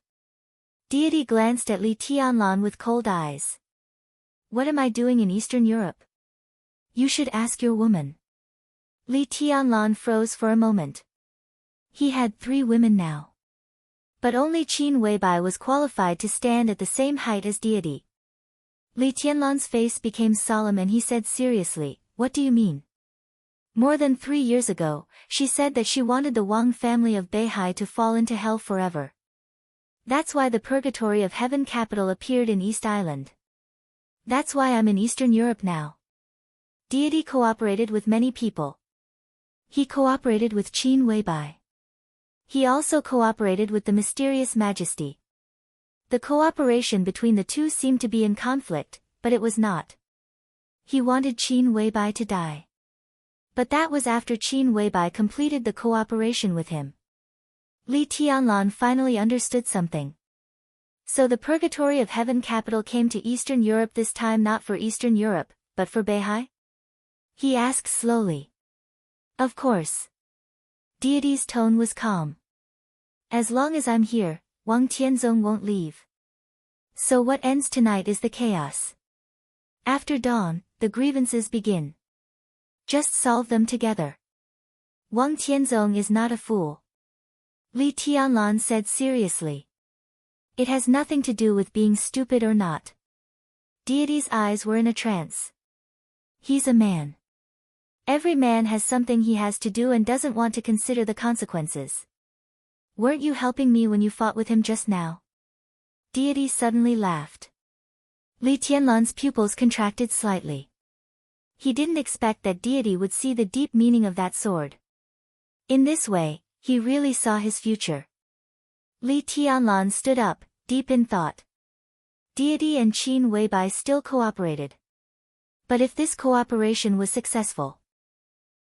A: Deity glanced at Li Tianlan with cold eyes. What am I doing in Eastern Europe? You should ask your woman. Li Tianlan froze for a moment. He had 3 women now. But only Qin Weibai was qualified to stand at the same height as deity. Li Tianlan's face became solemn and he said seriously, what do you mean? More than 3 years ago, she said that she wanted the Wang family of Beihai to fall into hell forever. That's why the Purgatory of Heaven capital appeared in East Island. That's why I'm in Eastern Europe now. Deity cooperated with many people. He cooperated with Qin Weibai. He also cooperated with the mysterious majesty. The cooperation between the two seemed to be in conflict, but it was not. He wanted Qin Weibai to die. But that was after Qin Weibai completed the cooperation with him. Li Tianlan finally understood something. So the Purgatory of Heaven capital came to Eastern Europe this time, not for Eastern Europe, but for Beihai? He asked slowly. Of course. Deity's tone was calm. As long as I'm here, Wang Tianzong won't leave. So what ends tonight is the chaos. After dawn, the grievances begin. Just solve them together. Wang Tianzong is not a fool. Li Tianlan said seriously. It has nothing to do with being stupid or not. Deity's eyes were in a trance. He's a man. Every man has something he has to do and doesn't want to consider the consequences. Weren't you helping me when you fought with him just now? Deity suddenly laughed. Li Tianlan's pupils contracted slightly. He didn't expect that deity would see the deep meaning of that sword. In this way, he really saw his future. Li Tianlan stood up, deep in thought. Deity and Qin Weibai still cooperated. But if this cooperation was successful,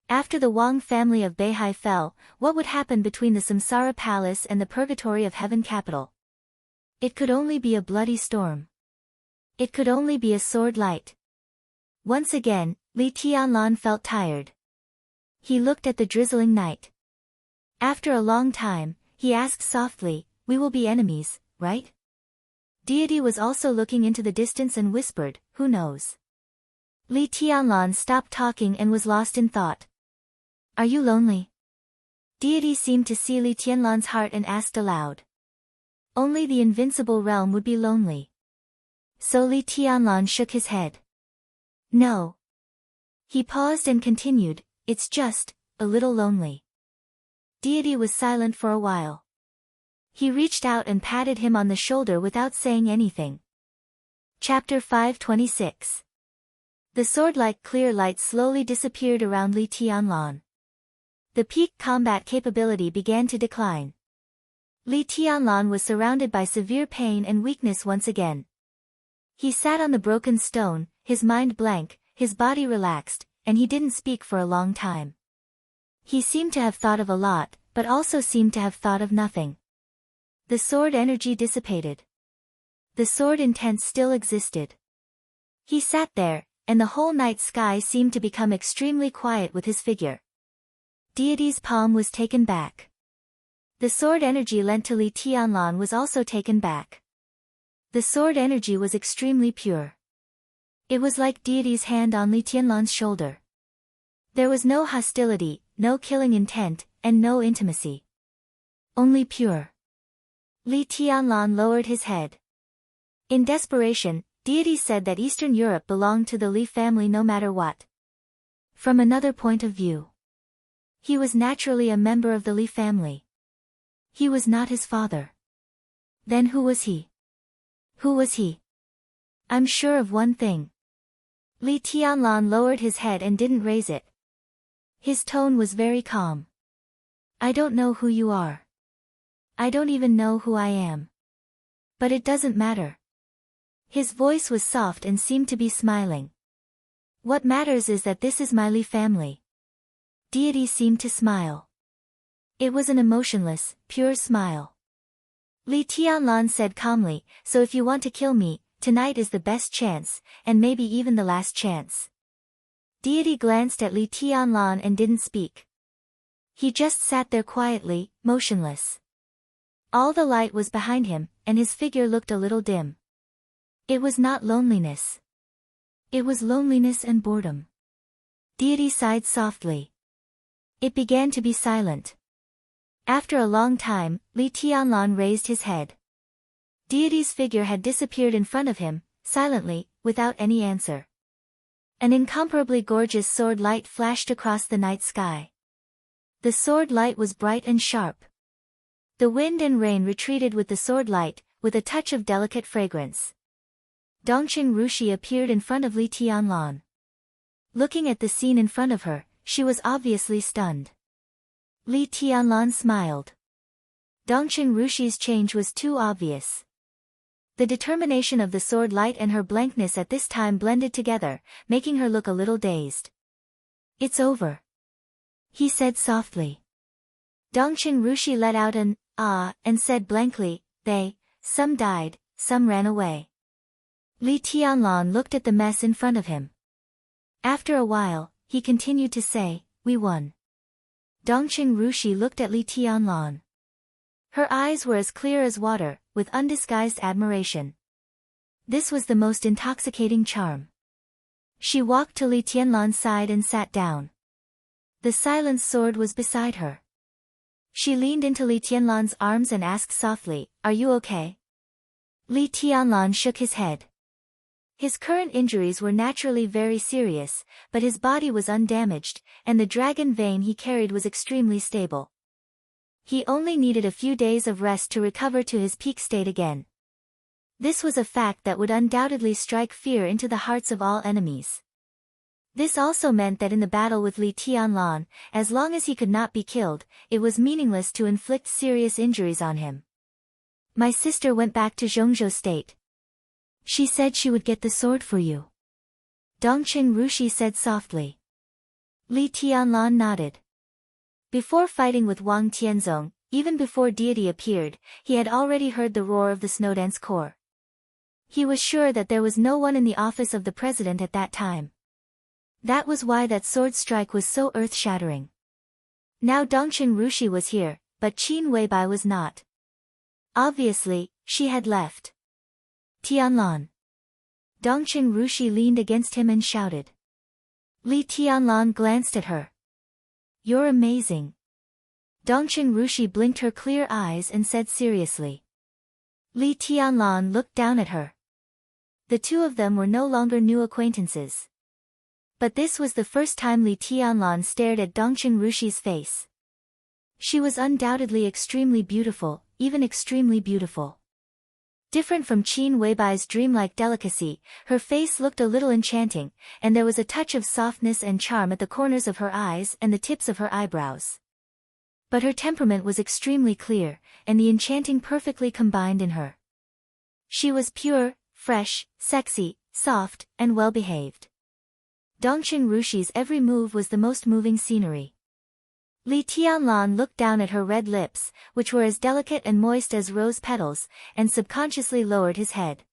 A: after the Wang family of Beihai fell, what would happen between the Samsara Palace and the Purgatory of Heaven capital? It could only be a bloody storm. It could only be a sword light. Once again, Li Tianlan felt tired. He looked at the drizzling night. After a long time, he asked softly, we will be enemies, right? Deity was also looking into the distance and whispered, who knows? Li Tianlan stopped talking and was lost in thought. Are you lonely? Deity seemed to see Li Tianlan's heart and asked aloud. Only the invincible realm would be lonely. So Li Tianlan shook his head. No. He paused and continued, it's just, a little lonely. Deity was silent for a while. He reached out and patted him on the shoulder without saying anything. Chapter 526. The sword-like clear light slowly disappeared around Li Tianlan. The peak combat capability began to decline. Li Tianlan was surrounded by severe pain and weakness once again. He sat on the broken stone, his mind blank, his body relaxed, and he didn't speak for a long time. He seemed to have thought of a lot, but also seemed to have thought of nothing. The sword energy dissipated. The sword intent still existed. He sat there, and the whole night sky seemed to become extremely quiet with his figure. Deity's palm was taken back. The sword energy lent to Li Tianlan was also taken back. The sword energy was extremely pure. It was like deity's hand on Li Tianlan's shoulder. There was no hostility, no killing intent, and no intimacy. Only pure. Li Tianlan lowered his head. In desperation, deity said that Eastern Europe belonged to the Li family no matter what. From another point of view, he was naturally a member of the Li family. He was not his father. Then who was he? Who was he? I'm sure of one thing. Li Tianlan lowered his head and didn't raise it. His tone was very calm. I don't know who you are. I don't even know who I am. But it doesn't matter. His voice was soft and seemed to be smiling. What matters is that this is my Li family. Deity seemed to smile. It was an emotionless, pure smile. Li Tianlan said calmly, so if you want to kill me, tonight is the best chance, and maybe even the last chance. Deity glanced at Li Tianlan and didn't speak. He just sat there quietly, motionless. All the light was behind him, and his figure looked a little dim. It was not loneliness. It was loneliness and boredom. Deity sighed softly. It began to be silent. After a long time, Li Tianlan raised his head. Deity's figure had disappeared in front of him, silently, without any answer. An incomparably gorgeous sword light flashed across the night sky. The sword light was bright and sharp. The wind and rain retreated with the sword light, with a touch of delicate fragrance. Dongqing Rushi appeared in front of Li Tianlan. Looking at the scene in front of her, she was obviously stunned. Li Tianlan smiled. Dongqing Rushi's change was too obvious. The determination of the sword light and her blankness at this time blended together, making her look a little dazed. "It's over," he said softly. Dongqing Rushi let out an "ah" and said blankly, some died, some ran away." Li Tianlan looked at the mess in front of him. After a while, he continued to say, "We won." Dongqing Rushi looked at Li Tianlan. Her eyes were as clear as water, with undisguised admiration. This was the most intoxicating charm. She walked to Li Tianlan's side and sat down. The silenced sword was beside her. She leaned into Li Tianlan's arms and asked softly, "Are you okay?" Li Tianlan shook his head. His current injuries were naturally very serious, but his body was undamaged, and the dragon vein he carried was extremely stable. He only needed a few days of rest to recover to his peak state again. This was a fact that would undoubtedly strike fear into the hearts of all enemies. This also meant that in the battle with Li Tianlan, as long as he could not be killed, it was meaningless to inflict serious injuries on him. "My sister went back to Zhongzhou State. She said she would get the sword for you," Dongqing Rushi said softly. Li Tianlan nodded. Before fighting with Wang Tianzong, even before Deity appeared, he had already heard the roar of the Snowdance Corps. He was sure that there was no one in the office of the president at that time. That was why that sword strike was so earth-shattering. Now Dongqing Rushi was here, but Qin Weibai was not. Obviously, she had left. "Tianlan." Dongqing Rushi leaned against him and shouted. Li Tianlan glanced at her. "You're amazing." Dongqing Rushi blinked her clear eyes and said seriously. Li Tianlan looked down at her. The two of them were no longer new acquaintances. But this was the first time Li Tianlan stared at Dongqing Rushi's face. She was undoubtedly extremely beautiful, even extremely beautiful. Different from Qin Weibai's dreamlike delicacy, her face looked a little enchanting, and there was a touch of softness and charm at the corners of her eyes and the tips of her eyebrows. But her temperament was extremely clear, and the enchanting perfectly combined in her. She was pure, fresh, sexy, soft, and well-behaved. Dongqing Rushi's every move was the most moving scenery. Li Tianlan looked down at her red lips, which were as delicate and moist as rose petals, and subconsciously lowered his head.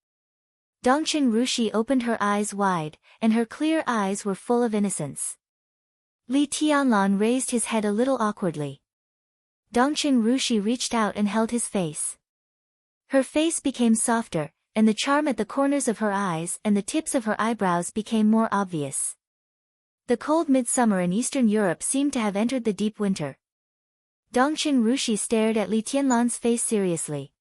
A: Dongqing Rushi opened her eyes wide, and her clear eyes were full of innocence. Li Tianlan raised his head a little awkwardly. Dongqing Rushi reached out and held his face. Her face became softer, and the charm at the corners of her eyes and the tips of her eyebrows became more obvious. The cold midsummer in Eastern Europe seemed to have entered the deep winter. Dongqing Rushi stared at Li Tianlan's face seriously.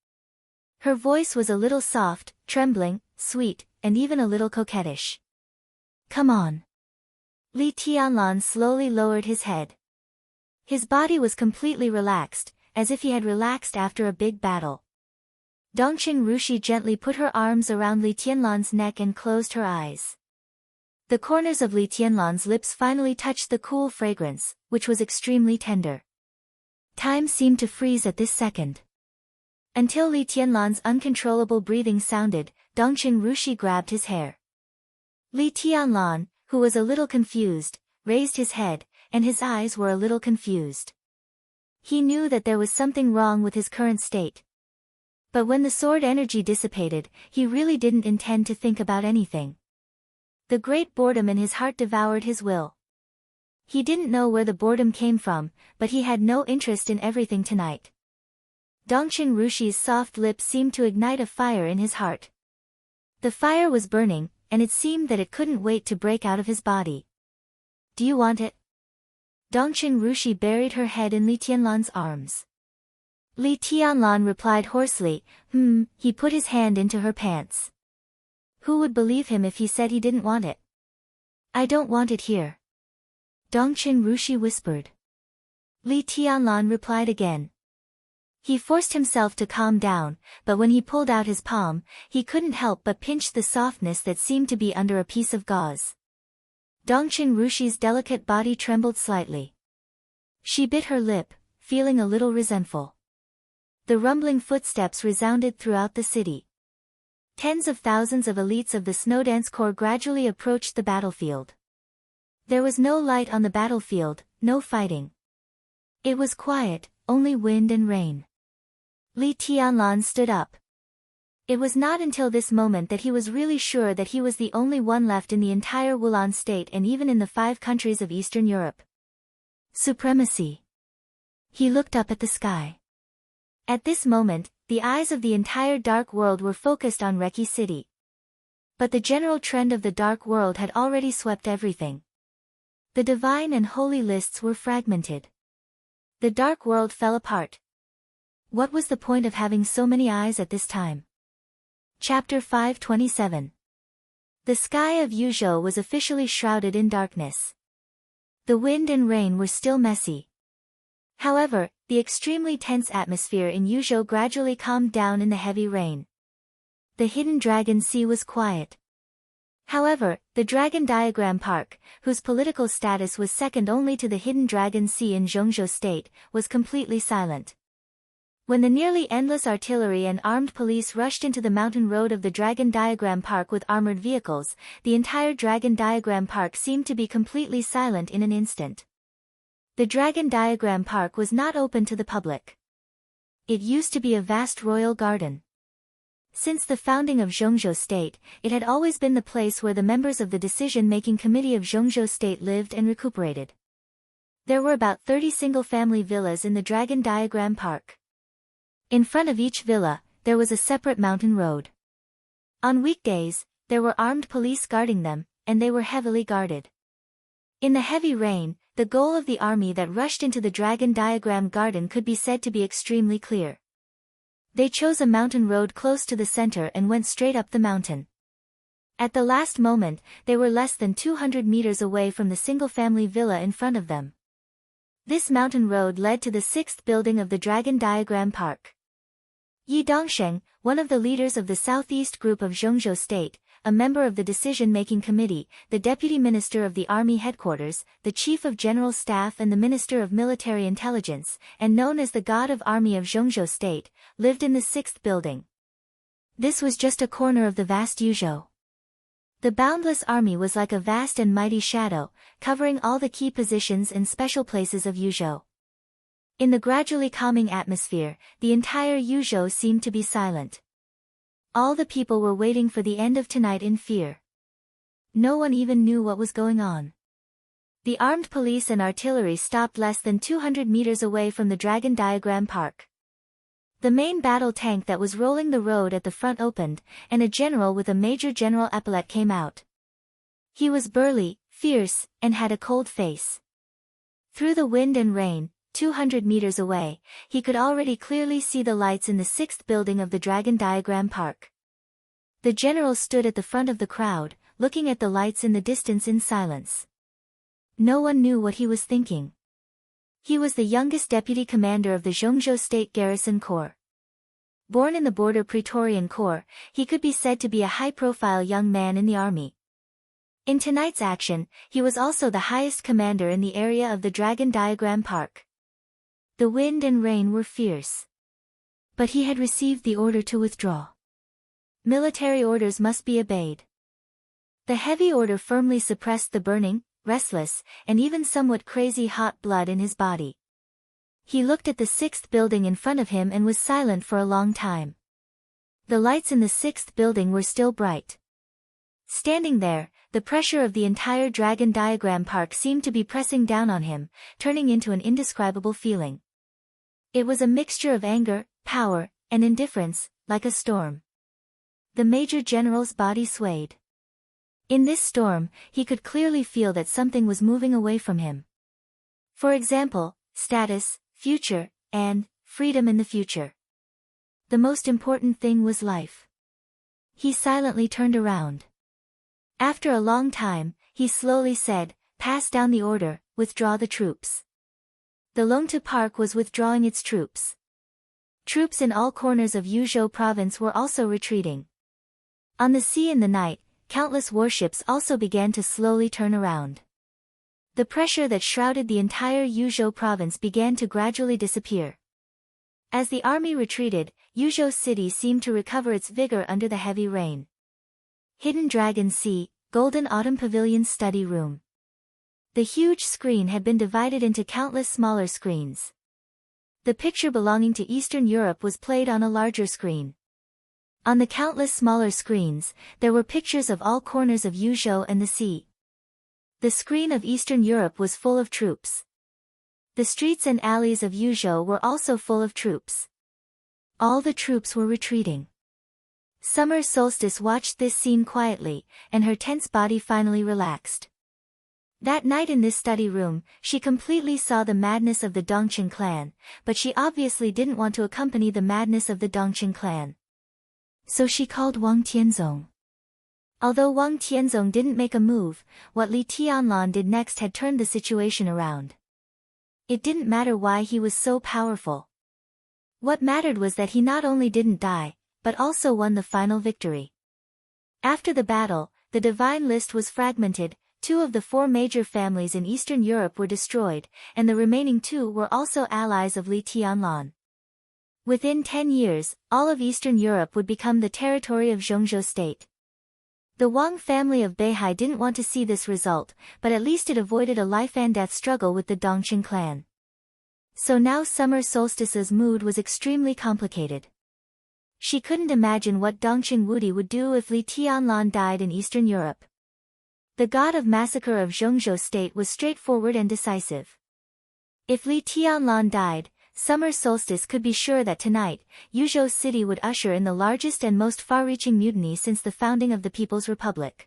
A: Her voice was a little soft, trembling, sweet, and even a little coquettish. "Come on." Li Tianlan slowly lowered his head. His body was completely relaxed, as if he had relaxed after a big battle. Dongqing Rushi gently put her arms around Li Tianlan's neck and closed her eyes. The corners of Li Tianlan's lips finally touched the cool fragrance, which was extremely tender. Time seemed to freeze at this second. Until Li Tianlan's uncontrollable breathing sounded, Dongqing Rushi grabbed his hair. Li Tianlan, who was a little confused, raised his head, and his eyes were a little confused. He knew that there was something wrong with his current state. But when the sword energy dissipated, he really didn't intend to think about anything. The great boredom in his heart devoured his will. He didn't know where the boredom came from, but he had no interest in everything tonight. Dongqing Rushi's soft lips seemed to ignite a fire in his heart. The fire was burning, and it seemed that it couldn't wait to break out of his body. Do you want it? Dongqing Rushi buried her head in Li Tianlan's arms. Li Tianlan replied hoarsely, he put his hand into her pants. Who would believe him if he said he didn't want it? I don't want it here. Dongqing Rushi whispered. Li Tianlan replied again. He forced himself to calm down, but when he pulled out his palm, he couldn't help but pinch the softness that seemed to be under a piece of gauze. Dongqing Rushi's delicate body trembled slightly. She bit her lip, feeling a little resentful. The rumbling footsteps resounded throughout the city. Tens of thousands of elites of the Snowdance Corps gradually approached the battlefield. There was no light on the battlefield, no fighting. It was quiet, only wind and rain. Li Tianlan stood up. It was not until this moment that he was really sure that he was the only one left in the entire Wulan state and even in the 5 countries of Eastern Europe. Supremacy. He looked up at the sky. At this moment, the eyes of the entire Dark World were focused on Reki City. But the general trend of the Dark World had already swept everything. The divine and holy lists were fragmented. The Dark World fell apart. What was the point of having so many eyes at this time? Chapter 527. The sky of Yuzhou was officially shrouded in darkness. The wind and rain were still messy. However, the extremely tense atmosphere in Yuzhou gradually calmed down in the heavy rain. The hidden dragon sea was quiet. However, the Dragon Diagram Park, whose political status was second only to the hidden Dragon Sea in Zhongzhou State, was completely silent. When the nearly endless artillery and armed police rushed into the mountain road of the Dragon Diagram Park with armored vehicles, the entire Dragon Diagram Park seemed to be completely silent in an instant. The Dragon Diagram Park was not open to the public. It used to be a vast royal garden. Since the founding of Zhongzhou State, it had always been the place where the members of the decision-making committee of Zhongzhou State lived and recuperated. There were about 30 single-family villas in the Dragon Diagram Park. In front of each villa, there was a separate mountain road. On weekdays, there were armed police guarding them, and they were heavily guarded. In the heavy rain, the goal of the army that rushed into the Dragon Diagram Garden could be said to be extremely clear. They chose a mountain road close to the center and went straight up the mountain. At the last moment, they were less than 200 meters away from the single-family villa in front of them. This mountain road led to the 6th building of the Dragon Diagram Park. Yi Dongsheng, one of the leaders of the southeast group of Zhongzhou State, a member of the decision-making committee, the deputy minister of the army headquarters, the chief of general staff and the minister of military intelligence, and known as the god of army of Zhongzhou State, lived in the 6th building. This was just a corner of the vast Yuzhou. The boundless army was like a vast and mighty shadow, covering all the key positions and special places of Yuzhou. In the gradually calming atmosphere, the entire Yuzhou seemed to be silent. All the people were waiting for the end of tonight in fear. No one even knew what was going on. The armed police and artillery stopped less than 200 meters away from the Dragon Diagram Park. The main battle tank that was rolling the road at the front opened, and a general with a major general epaulet came out. He was burly, fierce, and had a cold face. Through the wind and rain, 200 meters away, he could already clearly see the lights in the 6th building of the Dragon Diagram Park. The general stood at the front of the crowd, looking at the lights in the distance in silence. No one knew what he was thinking. He was the youngest deputy commander of the Zhongzhou State Garrison Corps. Born in the border Praetorian Corps, he could be said to be a high-profile young man in the army. In tonight's action, he was also the highest commander in the area of the Dragon Diagram Park. The wind and rain were fierce. But he had received the order to withdraw. Military orders must be obeyed. The heavy order firmly suppressed the burning, restless, and even somewhat crazy hot blood in his body. He looked at the 6th building in front of him and was silent for a long time. The lights in the 6th building were still bright. Standing there, the pressure of the entire Dragon Diagram Park seemed to be pressing down on him, turning into an indescribable feeling. It was a mixture of anger, power, and indifference, like a storm. The Major General's body swayed. In this storm, he could clearly feel that something was moving away from him. For example, status, future, and freedom in the future. The most important thing was life. He silently turned around. After a long time, he slowly said, "Pass down the order, withdraw the troops." The Longtu Park was withdrawing its troops. Troops in all corners of Yuzhou province were also retreating. On the sea in the night, countless warships also began to slowly turn around. The pressure that shrouded the entire Yuzhou province began to gradually disappear. As the army retreated, Yuzhou city seemed to recover its vigor under the heavy rain. Hidden Dragon Sea, Golden Autumn Pavilion Study Room. The huge screen had been divided into countless smaller screens. The picture belonging to Eastern Europe was played on a larger screen. On the countless smaller screens, there were pictures of all corners of Yuzhou and the sea. The screen of Eastern Europe was full of troops. The streets and alleys of Yuzhou were also full of troops. All the troops were retreating. Summer Solstice watched this scene quietly, and her tense body finally relaxed. That night in this study room, she completely saw the madness of the Dongqing clan, but she obviously didn't want to accompany the madness of the Dongqing clan. So she called Wang Tianzong. Although Wang Tianzong didn't make a move, what Li Tianlan did next had turned the situation around. It didn't matter why he was so powerful. What mattered was that he not only didn't die, but also won the final victory. After the battle, the divine list was fragmented, 2 of the 4 major families in Eastern Europe were destroyed, and the remaining 2 were also allies of Li Tianlan. Within 10 years, all of Eastern Europe would become the territory of Zhongzhou state. The Wang family of Beihai didn't want to see this result, but at least it avoided a life-and-death struggle with the Dongqing clan. So now Summer Solstice's mood was extremely complicated. She couldn't imagine what Dongqing Wudi would do if Li Tianlan died in Eastern Europe. The god of massacre of Zhongzhou state was straightforward and decisive. If Li Tianlan died, Summer Solstice could be sure that tonight, Yuzhou city would usher in the largest and most far-reaching mutiny since the founding of the People's Republic.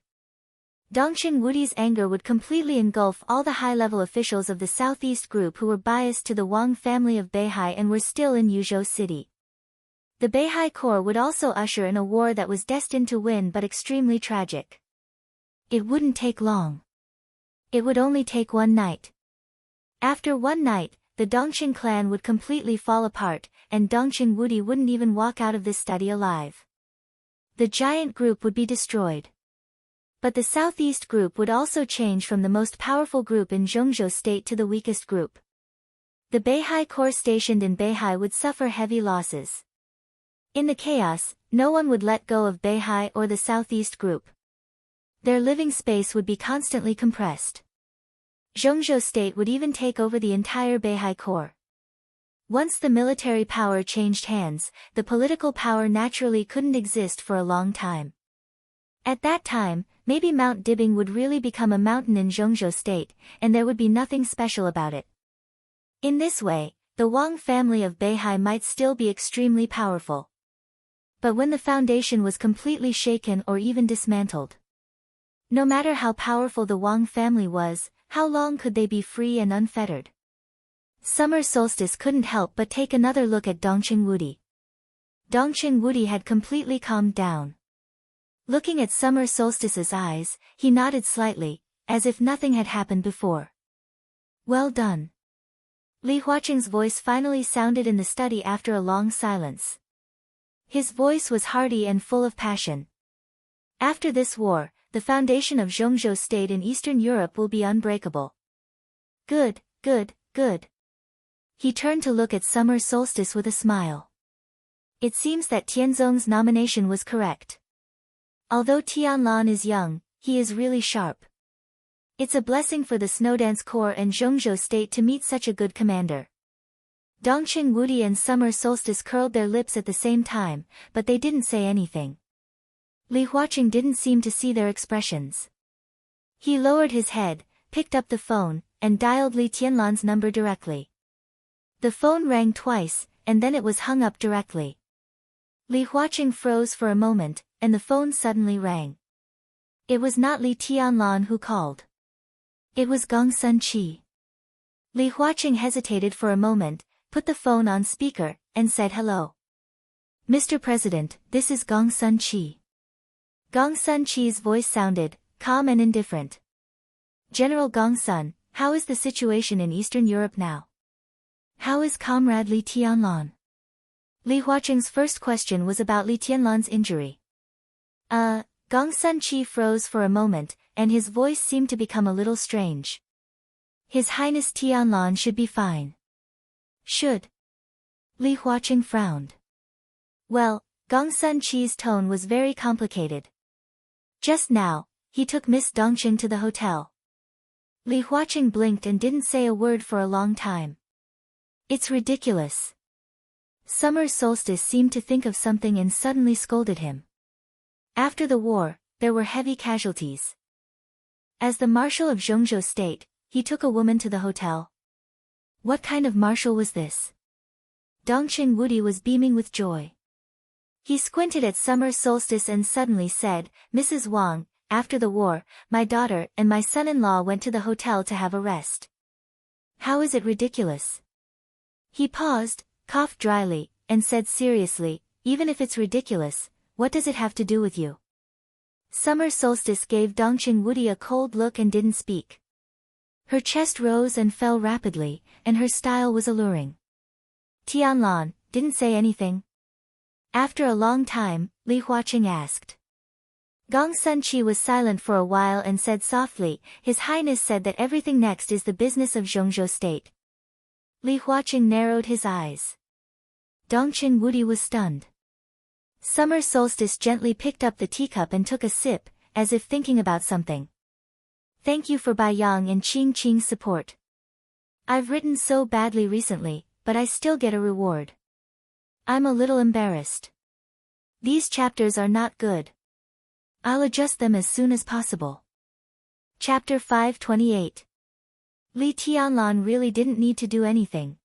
A: Dongqing Wudi's anger would completely engulf all the high-level officials of the Southeast Group who were biased to the Wang family of Beihai and were still in Yuzhou city. The Beihai Corps would also usher in a war that was destined to win but extremely tragic. It wouldn't take long. It would only take one night. After one night, the Dongqing clan would completely fall apart, and Dongqing Wudi wouldn't even walk out of this study alive. The giant group would be destroyed. But the Southeast Group would also change from the most powerful group in Zhongzhou state to the weakest group. The Beihai Corps stationed in Beihai would suffer heavy losses. In the chaos, no one would let go of Beihai or the Southeast Group. Their living space would be constantly compressed. Zhongzhou state would even take over the entire Beihai Corps. Once the military power changed hands, the political power naturally couldn't exist for a long time. At that time, maybe Mount Dibing would really become a mountain in Zhongzhou state, and there would be nothing special about it. In this way, the Wang family of Beihai might still be extremely powerful. But when the foundation was completely shaken or even dismantled, no matter how powerful the Wang family was, how long could they be free and unfettered? Summer Solstice couldn't help but take another look at Dongqing Wudi. Dongqing Wudi had completely calmed down. Looking at Summer Solstice's eyes, he nodded slightly, as if nothing had happened before. Well done. Li Huaqing's voice finally sounded in the study after a long silence. His voice was hearty and full of passion. After this war, the foundation of Zhongzhou state in Eastern Europe will be unbreakable. Good, good, good. He turned to look at Summer Solstice with a smile. It seems that Tianzong's nomination was correct. Although Tianlan is young, he is really sharp. It's a blessing for the Snowdance Corps and Zhongzhou state to meet such a good commander. Dongqing Wudi and Summer Solstice curled their lips at the same time, but they didn't say anything. Li Huaqing didn't seem to see their expressions. He lowered his head, picked up the phone, and dialed Li Tianlan's number directly. The phone rang twice, and then it was hung up directly. Li Huaqing froze for a moment, and the phone suddenly rang. It was not Li Tianlan who called. It was Gong Sun Qi. Li Huaqing hesitated for a moment, put the phone on speaker, and said hello. Mr. President, this is Gong Sun Qi. Gong Sun Qi's voice sounded calm and indifferent. General Gong Sun, how is the situation in Eastern Europe now? How is Comrade Li Tianlan? Li Huaqing's first question was about Li Tianlan's injury. Gong Sun Qi froze for a moment, and his voice seemed to become a little strange. His Highness Tianlan should be fine. Should? Li Huaqing frowned. Well, Gong Sun Qi's tone was very complicated. Just now, he took Miss Dongqing to the hotel. Li Huaqing blinked and didn't say a word for a long time. It's ridiculous. Summer Solstice seemed to think of something and suddenly scolded him. After the war, there were heavy casualties. As the Marshal of Zhongzhou State, he took a woman to the hotel. What kind of marshal was this? Dongqing Wudi was beaming with joy. He squinted at Summer Solstice and suddenly said, Mrs. Wang, after the war, my daughter and my son-in-law went to the hotel to have a rest. How is it ridiculous? He paused, coughed dryly, and said seriously, even if it's ridiculous, what does it have to do with you? Summer Solstice gave Dongqing Wudi a cold look and didn't speak. Her chest rose and fell rapidly, and her style was alluring. Tianlan didn't say anything. After a long time, Li Huaqing asked. Gong Sun Qi was silent for a while and said softly, His Highness said that everything next is the business of Zhongzhou State. Li Huaqing narrowed his eyes. Dongqing Wudi was stunned. Summer Solstice gently picked up the teacup and took a sip, as if thinking about something. Thank you for Bai Yang and Qing Qing's support. I've written so badly recently, but I still get a reward. I'm a little embarrassed. These chapters are not good. I'll adjust them as soon as possible. Chapter 528. Li Tianlan really didn't need to do anything.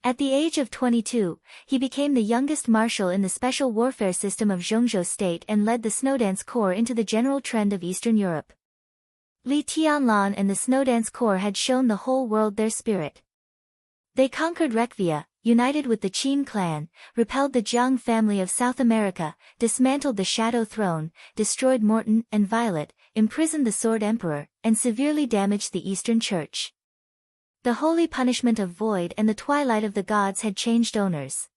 A: At the age of 22, he became the youngest marshal in the special warfare system of Zhongzhou State and led the Snowdance Corps into the general trend of Eastern Europe. Li Tianlan and the Snowdance Corps had shown the whole world their spirit. They conquered Rekvia, united with the Qin clan, repelled the Jiang family of South America, dismantled the Shadow Throne, destroyed Morton and Violet, imprisoned the Sword Emperor, and severely damaged the Eastern Church. The holy punishment of Void and the Twilight of the Gods had changed owners.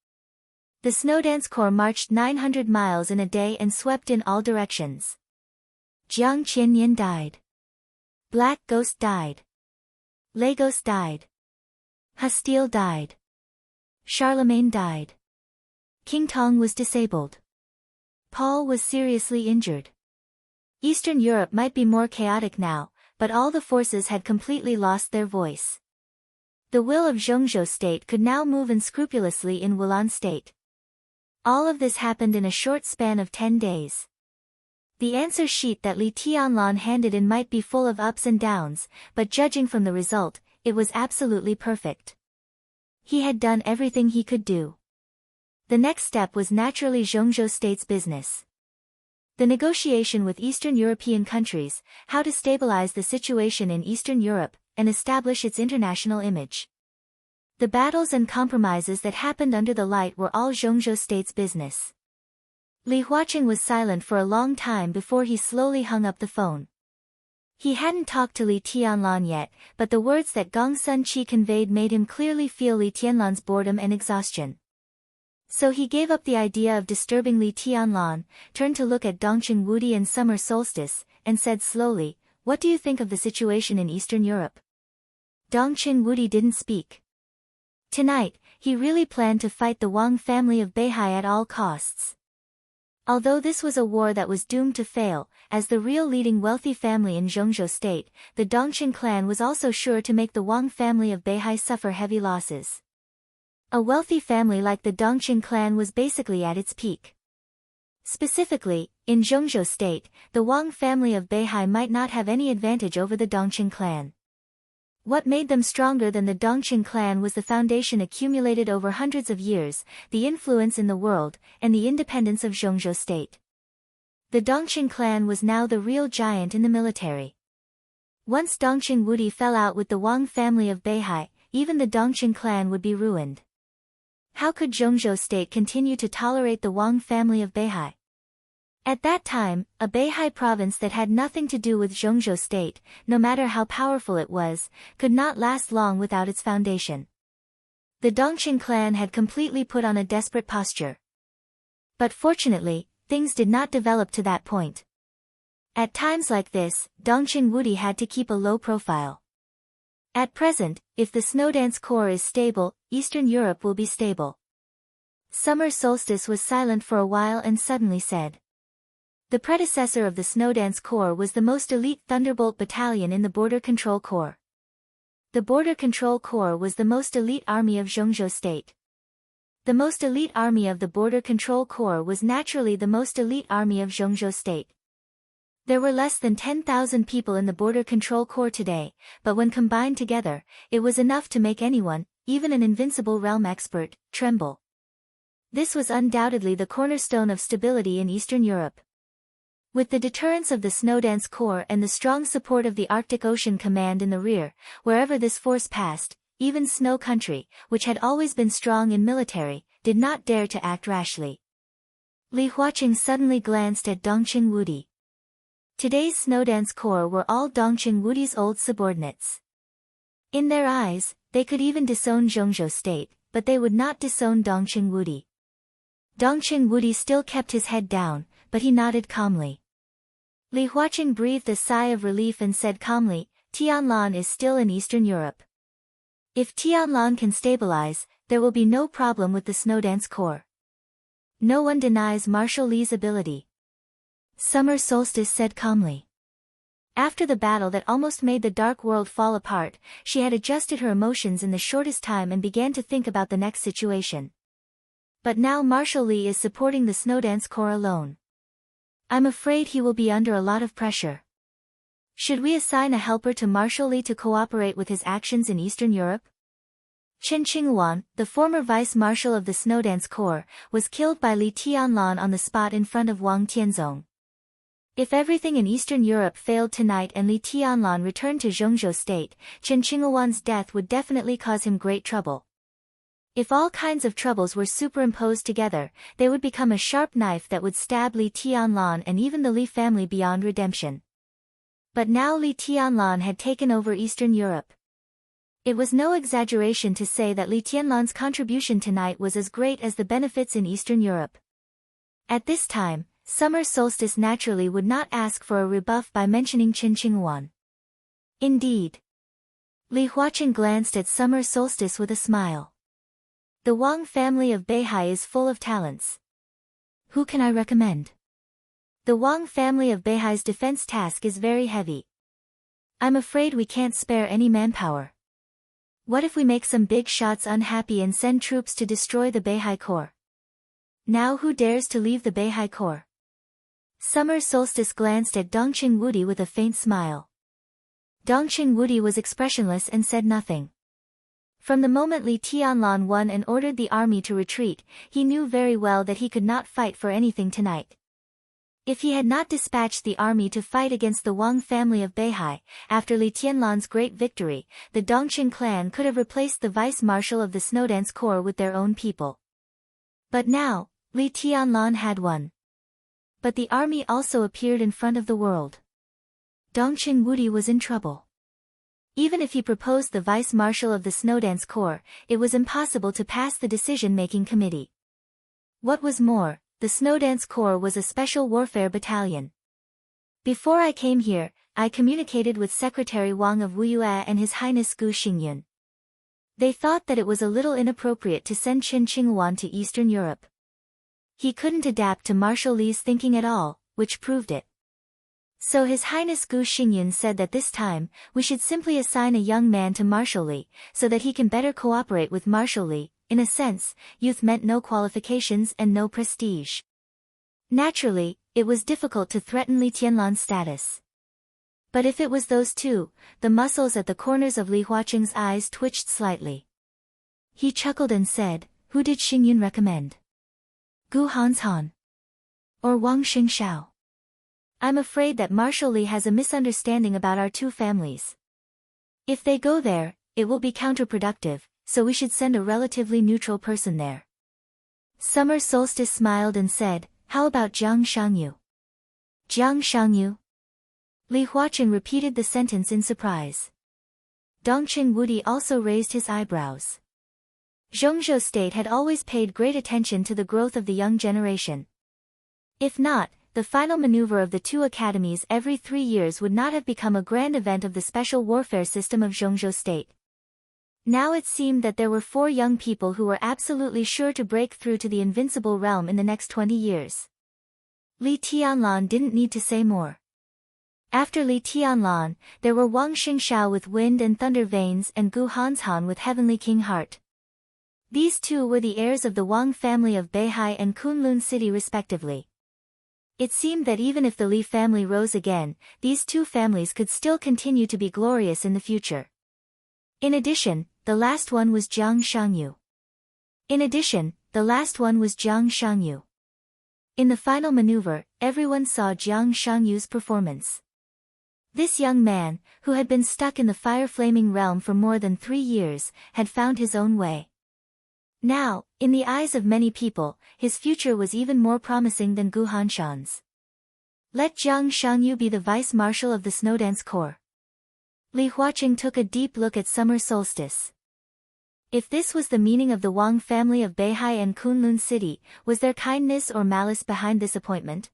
A: The Snowdance Corps marched 900 miles in a day and swept in all directions. Jiang Qianyan died. Black Ghost died. Lagos died. Hastile died. Charlemagne died. King Tong was disabled. Paul was seriously injured. Eastern Europe might be more chaotic now, but all the forces had completely lost their voice. The will of Zhongzhou State could now move unscrupulously in Wulan State. All of this happened in a short span of 10 days. The answer sheet that Li Tianlan handed in might be full of ups and downs, but judging from the result, it was absolutely perfect. He had done everything he could do. The next step was naturally Zhongzhou State's business. The negotiation with Eastern European countries, how to stabilize the situation in Eastern Europe, and establish its international image. The battles and compromises that happened under the light were all Zhongzhou State's business. Li Huaqing was silent for a long time before he slowly hung up the phone. He hadn't talked to Li Tianlan yet, but the words that Gong Sun Qi conveyed made him clearly feel Li Tianlan's boredom and exhaustion. So he gave up the idea of disturbing Li Tianlan, turned to look at Dongqing Wudi and Summer Solstice, and said slowly, What do you think of the situation in Eastern Europe? Dongqing Wudi didn't speak. Tonight, he really planned to fight the Wang family of Beihai at all costs. Although this was a war that was doomed to fail, as the real leading wealthy family in Zhongzhou State, the Dongqing clan was also sure to make the Wang family of Beihai suffer heavy losses. A wealthy family like the Dongqing clan was basically at its peak. Specifically, in Zhongzhou State, the Wang family of Beihai might not have any advantage over the Dongqing clan. What made them stronger than the Dongqing clan was the foundation accumulated over hundreds of years, the influence in the world, and the independence of Zhongzhou State. The Dongqing clan was now the real giant in the military. Once Dongqing Wudi fell out with the Wang family of Beihai, even the Dongqing clan would be ruined. How could Zhongzhou State continue to tolerate the Wang family of Beihai? At that time, a Beihai province that had nothing to do with Zhongzhou State, no matter how powerful it was, could not last long without its foundation. The Dongqing clan had completely put on a desperate posture. But fortunately, things did not develop to that point. At times like this, Dongqing Wudi had to keep a low profile. At present, if the Snowdance core is stable, Eastern Europe will be stable. Summer Solstice was silent for a while and suddenly said. The predecessor of the Snowdance Corps was the most elite Thunderbolt Battalion in the Border Control Corps. The Border Control Corps was the most elite army of Zhongzhou State. The most elite army of the Border Control Corps was naturally the most elite army of Zhongzhou State. There were less than 10,000 people in the Border Control Corps today, but when combined together, it was enough to make anyone, even an invincible realm expert, tremble. This was undoubtedly the cornerstone of stability in Eastern Europe. With the deterrence of the Snowdance Corps and the strong support of the Arctic Ocean Command in the rear, wherever this force passed, even Snow Country, which had always been strong in military, did not dare to act rashly. Li Huaqing suddenly glanced at Dongqing Wudi. Today's Snowdance Corps were all Dongqing Wudi's old subordinates. In their eyes, they could even disown Zhongzhou State, but they would not disown Dongqing Wudi. Dongqing Wudi still kept his head down, but he nodded calmly. Li Huaqing breathed a sigh of relief and said calmly, Tianlan is still in Eastern Europe. If Tianlan can stabilize, there will be no problem with the Snowdance Corps. No one denies Marshal Li's ability. Summer Solstice said calmly. After the battle that almost made the Dark World fall apart, she had adjusted her emotions in the shortest time and began to think about the next situation. But now Marshal Li is supporting the Snowdance Corps alone. I'm afraid he will be under a lot of pressure. Should we assign a helper to Marshal Li to cooperate with his actions in Eastern Europe? Chen Qinghuan, the former vice-marshal of the Snowdance Corps, was killed by Li Tianlan on the spot in front of Wang Tianzong. If everything in Eastern Europe failed tonight and Li Tianlan returned to Zhongzhou State, Chen Qinghuan's death would definitely cause him great trouble. If all kinds of troubles were superimposed together, they would become a sharp knife that would stab Li Tianlan and even the Li family beyond redemption. But now Li Tianlan had taken over Eastern Europe. It was no exaggeration to say that Li Tianlan's contribution tonight was as great as the benefits in Eastern Europe. At this time, Summer Solstice naturally would not ask for a rebuff by mentioning Chen Qinghuan. Indeed. Li Huaqing glanced at Summer Solstice with a smile. The Wang family of Beihai is full of talents. Who can I recommend? The Wang family of Beihai's defense task is very heavy. I'm afraid we can't spare any manpower. What if we make some big shots unhappy and send troops to destroy the Beihai Corps? Now who dares to leave the Beihai Corps? Summer Solstice glanced at Dongqing Wudi with a faint smile. Dongqing Wudi was expressionless and said nothing. From the moment Li Tianlan won and ordered the army to retreat, he knew very well that he could not fight for anything tonight. If he had not dispatched the army to fight against the Wang family of Beihai, after Li Tianlan's great victory, the Dongqing clan could have replaced the vice-marshal of the Snowdance Corps with their own people. But now, Li Tianlan had won. But the army also appeared in front of the world. Dongqing Wudi was in trouble. Even if he proposed the vice-marshal of the Snowdance Corps, it was impossible to pass the decision-making committee. What was more, the Snowdance Corps was a special warfare battalion. Before I came here, I communicated with Secretary Wang of Wuyue and His Highness Gu Xingyun. They thought that it was a little inappropriate to send Chen Qinghuan to Eastern Europe. He couldn't adapt to Marshal Li's thinking at all, which proved it. So His Highness Gu Xingyun said that this time, we should simply assign a young man to Marshal Li, so that he can better cooperate with Marshal Li, in a sense, youth meant no qualifications and no prestige. Naturally, it was difficult to threaten Li Tianlan's status. But if it was those two, the muscles at the corners of Li Huaqing's eyes twitched slightly. He chuckled and said, "Who did Xingyun recommend? Gu Hanshan? Or Wang Xingshao? I'm afraid that Marshal Li has a misunderstanding about our two families. If they go there, it will be counterproductive, so we should send a relatively neutral person there." Summer Solstice smiled and said, "How about Jiang Shangyu?" Jiang Shangyu? Li Huaqing repeated the sentence in surprise. Dongqing Wudi also raised his eyebrows. Zhongzhou State had always paid great attention to the growth of the young generation. If not, the final maneuver of the two academies every 3 years would not have become a grand event of the special warfare system of Zhongzhou State. Now it seemed that there were 4 young people who were absolutely sure to break through to the invincible realm in the next 20 years. Li Tianlan didn't need to say more. After Li Tianlan, there were Wang Xingshao with wind and thunder veins and Gu Hanshan with heavenly king heart. These two were the heirs of the Wang family of Beihai and Kunlun City respectively. It seemed that even if the Li family rose again, these two families could still continue to be glorious in the future. In addition, the last one was Jiang Shangyu. In the final maneuver, everyone saw Jiang Shangyu's performance. This young man, who had been stuck in the fire-flaming realm for more than 3 years, had found his own way. Now, in the eyes of many people, his future was even more promising than Gu Hanshan's. Let Jiang Shangyu be the vice-marshal of the Snowdance Corps. Li Huaqing took a deep look at Summer Solstice. If this was the meaning of the Wang family of Beihai and Kunlun City, was there kindness or malice behind this appointment?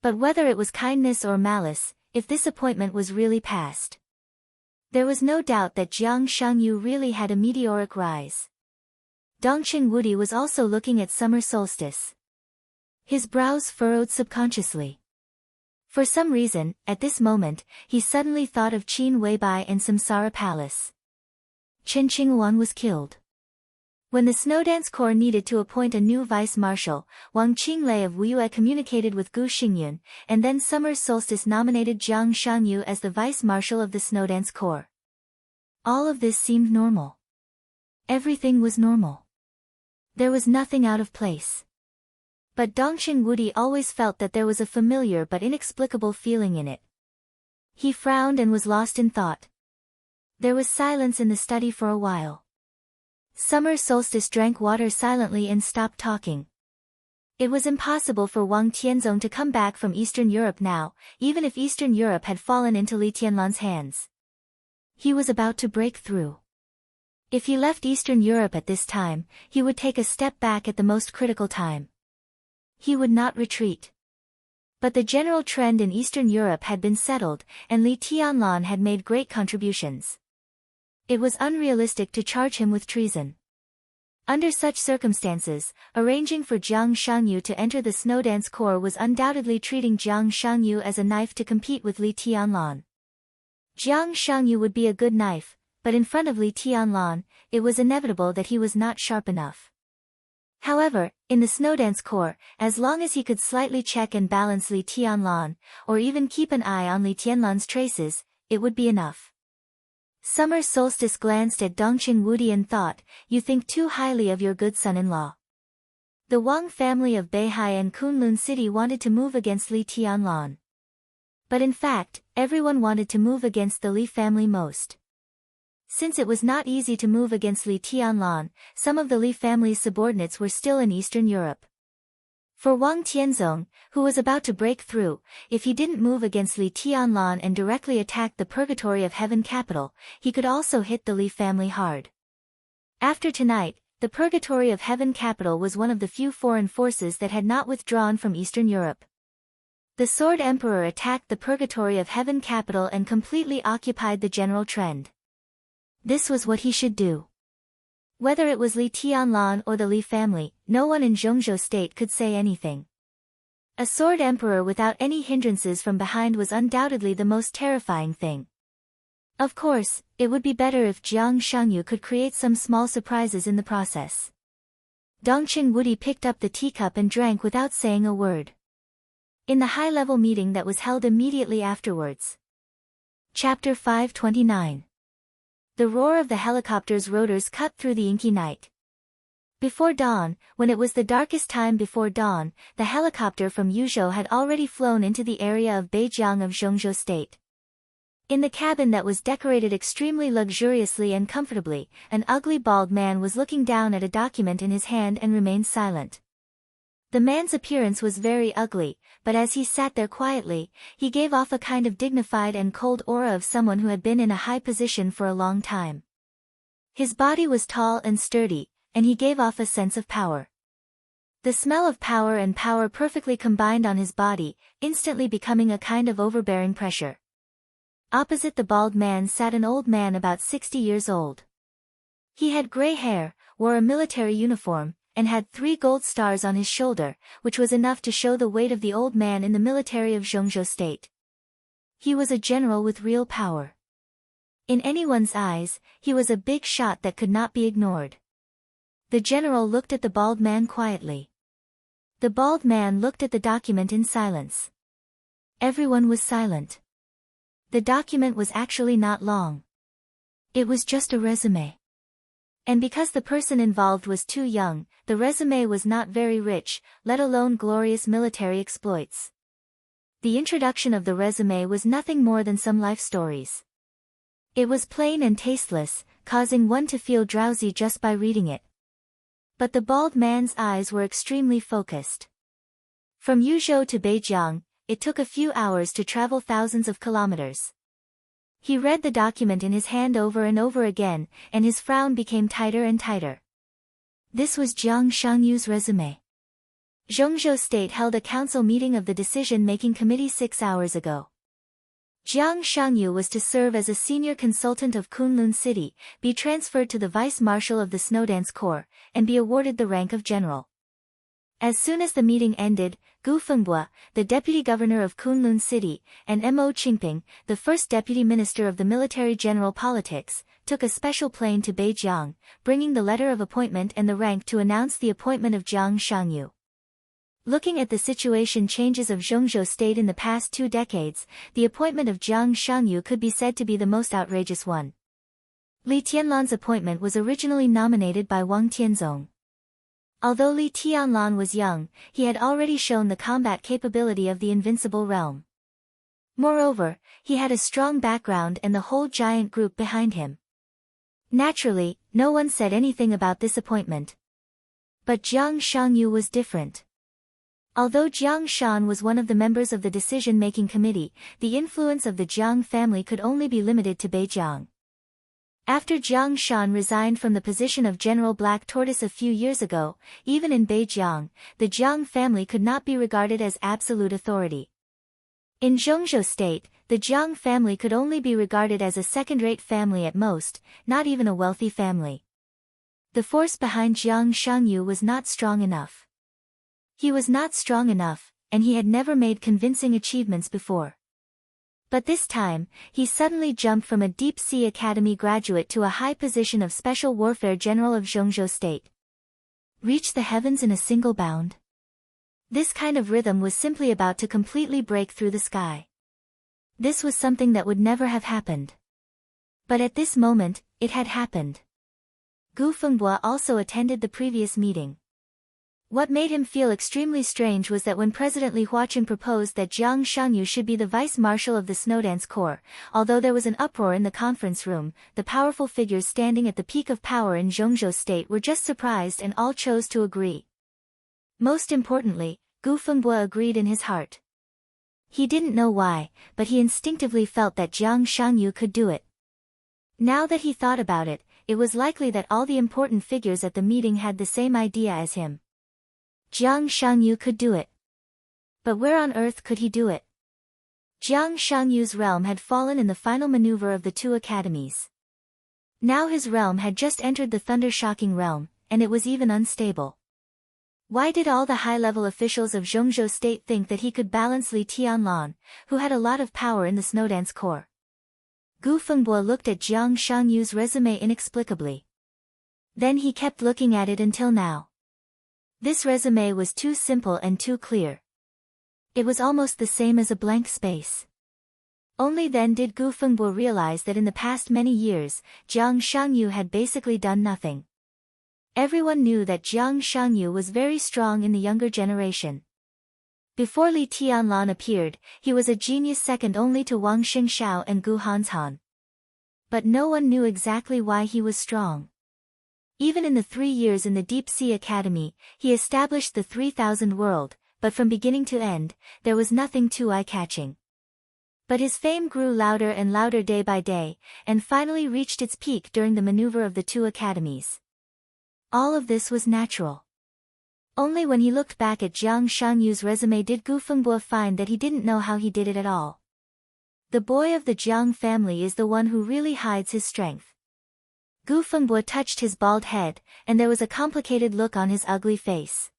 A: But whether it was kindness or malice, if this appointment was really passed, there was no doubt that Jiang Shangyu really had a meteoric rise. Dongqing Wudi was also looking at Summer Solstice. His brows furrowed subconsciously. For some reason, at this moment, he suddenly thought of Qin Weibai and Samsara Palace. Chen Qinghuan was killed. When the Snowdance Corps needed to appoint a new vice-marshal, Wang Qinglei of Wuyue communicated with Gu Xingyun, and then Summer Solstice nominated Jiang Shangyu as the vice-marshal of the Snowdance Corps. All of this seemed normal. Everything was normal. There was nothing out of place. But Dongqing Wudi always felt that there was a familiar but inexplicable feeling in it. He frowned and was lost in thought. There was silence in the study for a while. Summer Solstice drank water silently and stopped talking. It was impossible for Wang Tianzong to come back from Eastern Europe now, even if Eastern Europe had fallen into Li Tianlan's hands. He was about to break through. If he left Eastern Europe at this time, he would take a step back at the most critical time. He would not retreat. But the general trend in Eastern Europe had been settled, and Li Tianlan had made great contributions. It was unrealistic to charge him with treason. Under such circumstances, arranging for Jiang Shangyu to enter the Snowdance Corps was undoubtedly treating Jiang Shangyu as a knife to compete with Li Tianlan. Jiang Shangyu would be a good knife, but in front of Li Tianlan, it was inevitable that he was not sharp enough. However, in the Snowdance Corps, as long as he could slightly check and balance Li Tianlan, or even keep an eye on Li Tianlan's traces, it would be enough. Summer Solstice glanced at Dongqing Wudi and thought, "You think too highly of your good son-in-law." The Wang family of Beihai and Kunlun City wanted to move against Li Tianlan. But in fact, everyone wanted to move against the Li family most. Since it was not easy to move against Li Tianlan, some of the Li family's subordinates were still in Eastern Europe. For Wang Tianzong, who was about to break through, if he didn't move against Li Tianlan and directly attack the Purgatory of Heaven capital, he could also hit the Li family hard. After tonight, the Purgatory of Heaven capital was one of the few foreign forces that had not withdrawn from Eastern Europe. The Sword Emperor attacked the Purgatory of Heaven capital and completely occupied the general trend. This was what he should do. Whether it was Li Tianlan or the Li family, no one in Zhongzhou State could say anything. A Sword Emperor without any hindrances from behind was undoubtedly the most terrifying thing. Of course, it would be better if Jiang Shangyu could create some small surprises in the process. Dongqing Wudi picked up the teacup and drank without saying a word. In the high-level meeting that was held immediately afterwards. Chapter 529. The roar of the helicopter's rotors cut through the inky night. Before dawn, when it was the darkest time before dawn, the helicopter from Yuzhou had already flown into the area of Beijiang of Zhongzhou State. In the cabin that was decorated extremely luxuriously and comfortably, an ugly bald man was looking down at a document in his hand and remained silent. The man's appearance was very ugly, but as he sat there quietly, he gave off a kind of dignified and cold aura of someone who had been in a high position for a long time. His body was tall and sturdy, and he gave off a sense of power. The smell of power and power perfectly combined on his body, instantly becoming a kind of overbearing pressure. Opposite the bald man sat an old man about 60 years old. He had gray hair, wore a military uniform, and had 3 gold stars on his shoulder, which was enough to show the weight of the old man in the military of Zhongzhou State. He was a general with real power. In anyone's eyes, he was a big shot that could not be ignored. The general looked at the bald man quietly. The bald man looked at the document in silence. Everyone was silent. The document was actually not long. It was just a resume. And because the person involved was too young, the resume was not very rich, let alone glorious military exploits. The introduction of the resume was nothing more than some life stories. It was plain and tasteless, causing one to feel drowsy just by reading it. But the bald man's eyes were extremely focused. From Yuzhou to Beijiang, it took a few hours to travel thousands of kilometers. He read the document in his hand over and over again, and his frown became tighter and tighter. This was Jiang Shangyu's resume. Zhongzhou State held a council meeting of the decision-making committee 6 hours ago. Jiang Shangyu was to serve as a senior consultant of Kunlun City, be transferred to the vice-marshal of the Snowdance Corps, and be awarded the rank of general. As soon as the meeting ended, Gu Fengbua, the deputy governor of Kunlun City, and Mo Qingping, the first deputy minister of the military general politics, took a special plane to Beijiang, bringing the letter of appointment and the rank to announce the appointment of Jiang Shangyu. Looking at the situation changes of Zhongzhou State in the past 2 decades, the appointment of Jiang Shangyu could be said to be the most outrageous one. Li Tianlan's appointment was originally nominated by Wang Tianzong. Although Li Tianlan was young, he had already shown the combat capability of the invincible realm. Moreover, he had a strong background and the whole giant group behind him. Naturally, no one said anything about this appointment. But Jiang Shangyu was different. Although Jiang Shan was one of the members of the decision-making committee, the influence of the Jiang family could only be limited to Beijiang. After Jiang Shan resigned from the position of General Black Tortoise a few years ago, even in Beijiang, the Jiang family could not be regarded as absolute authority. In Zhongzhou State, the Jiang family could only be regarded as a second-rate family at most, not even a wealthy family. The force behind Jiang Shangyu was not strong enough. He was not strong enough, and he had never made convincing achievements before. But this time, he suddenly jumped from a deep-sea academy graduate to a high position of special warfare general of Zhongzhou State. Reach the heavens in a single bound. This kind of rhythm was simply about to completely break through the sky. This was something that would never have happened. But at this moment, it had happened. Gu Fengbua also attended the previous meeting. What made him feel extremely strange was that when President Li Huaqing proposed that Jiang Shangyu should be the vice-marshal of the Snowdance Corps, although there was an uproar in the conference room, the powerful figures standing at the peak of power in Zhongzhou State were just surprised and all chose to agree. Most importantly, Gu Fengbua agreed in his heart. He didn't know why, but he instinctively felt that Jiang Shangyu could do it. Now that he thought about it, it was likely that all the important figures at the meeting had the same idea as him. Jiang Shangyu could do it. But where on earth could he do it? Jiang Shangyu's realm had fallen in the final maneuver of the 2 academies. Now his realm had just entered the thunder-shocking realm, and it was even unstable. Why did all the high-level officials of Zhongzhou State think that he could balance Li Tianlan, who had a lot of power in the Snowdance Corps? Gu Fengbo looked at Jiang Shangyu's resume inexplicably. Then he kept looking at it until now. This resume was too simple and too clear. It was almost the same as a blank space. Only then did Gu Fengbo realize that in the past many years, Jiang Shangyu had basically done nothing. Everyone knew that Jiang Shangyu was very strong in the younger generation. Before Li Tianlan appeared, he was a genius second only to Wang Xingshao and Gu Hanshan. But no one knew exactly why he was strong. Even in the 3 years in the Deep Sea Academy, he established the 3000 world, but from beginning to end, there was nothing too eye-catching. But his fame grew louder and louder day by day, and finally reached its peak during the maneuver of the 2 academies. All of this was natural. Only when he looked back at Jiang Shangyu's resume did Gu Fengbo find that he didn't know how he did it at all. The boy of the Jiang family is the one who really hides his strength. Gu Fengbo touched his bald head, and there was a complicated look on his ugly face.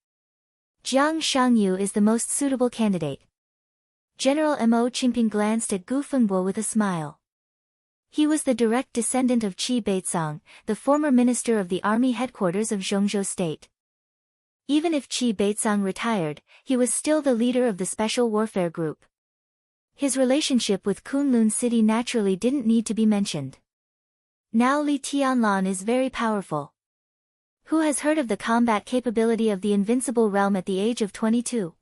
A: Jiang Shangyu is the most suitable candidate. General Mo Qingping glanced at Gu Fengbo with a smile. He was the direct descendant of Qi Beizong, the former minister of the army headquarters of Zhongzhou State. Even if Qi Beizong retired, he was still the leader of the Special Warfare Group. His relationship with Kunlun City naturally didn't need to be mentioned. Now Li Tianlan is very powerful. Who has heard of the combat capability of the invincible realm at the age of 22?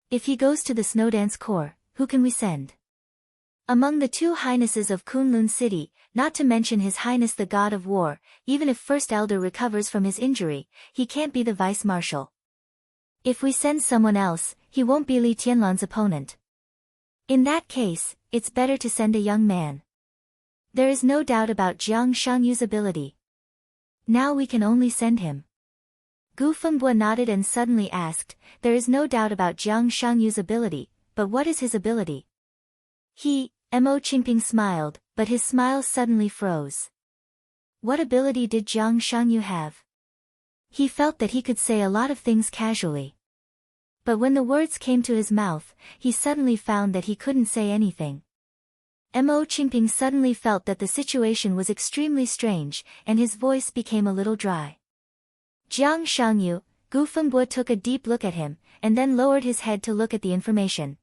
A: If he goes to the Snowdance Corps, who can we send? Among the 2 highnesses of Kunlun City, not to mention His Highness the God of War, even if First Elder recovers from his injury, he can't be the vice-marshal. If we send someone else, he won't be Li Tianlan's opponent. In that case, it's better to send a young man. There is no doubt about Jiang Shangyu's ability. Now we can only send him. Gu Fengbo nodded and suddenly asked, there is no doubt about Jiang Shangyu's ability, but what is his ability? Mo Qingping smiled, but his smile suddenly froze. What ability did Jiang Shangyu have? He felt that he could say a lot of things casually. But when the words came to his mouth, he suddenly found that he couldn't say anything. Mo Qingping suddenly felt that the situation was extremely strange, and his voice became a little dry. Jiang Shangyu, Gu Fengbo took a deep look at him, and then lowered his head to look at the information.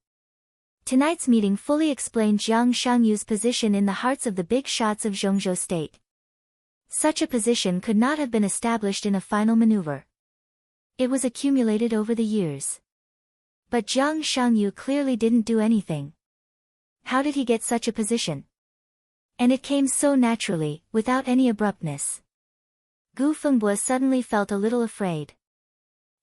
A: Tonight's meeting fully explained Jiang Shangyu's position in the hearts of the big shots of Zhongzhou State. Such a position could not have been established in a final maneuver. It was accumulated over the years. But Jiang Shangyu clearly didn't do anything. How did he get such a position? And it came so naturally, without any abruptness. Gu Fengbo suddenly felt a little afraid.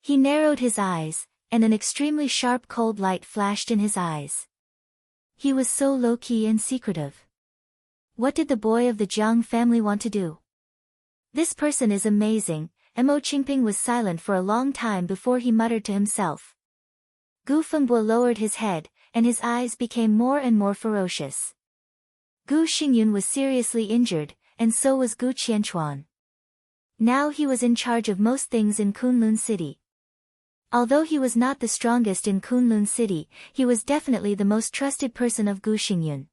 A: He narrowed his eyes, and an extremely sharp cold light flashed in his eyes. He was so low-key and secretive. What did the boy of the Jiang family want to do? This person is amazing. Mo Qingping was silent for a long time before he muttered to himself. Gu Fengbo lowered his head, and his eyes became more and more ferocious. Gu Xingyun was seriously injured, and so was Gu Qianchuan. Now he was in charge of most things in Kunlun City. Although he was not the strongest in Kunlun City, he was definitely the most trusted person of Gu Xingyun.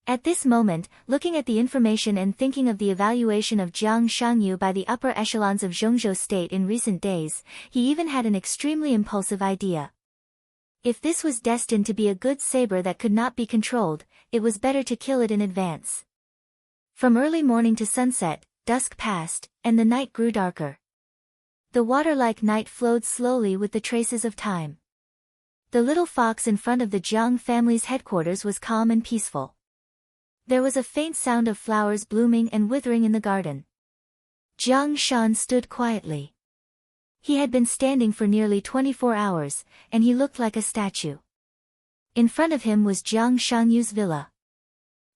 A: At this moment, looking at the information and thinking of the evaluation of Jiang Shangyu by the upper echelons of Zhongzhou State in recent days, he even had an extremely impulsive idea. If this was destined to be a good saber that could not be controlled, it was better to kill it in advance. From early morning to sunset, dusk passed, and the night grew darker. The water-like night flowed slowly with the traces of time. The little fox in front of the Jiang family's headquarters was calm and peaceful. There was a faint sound of flowers blooming and withering in the garden. Jiang Shan stood quietly. He had been standing for nearly 24 hours, and he looked like a statue. In front of him was Jiang Shangyu's villa.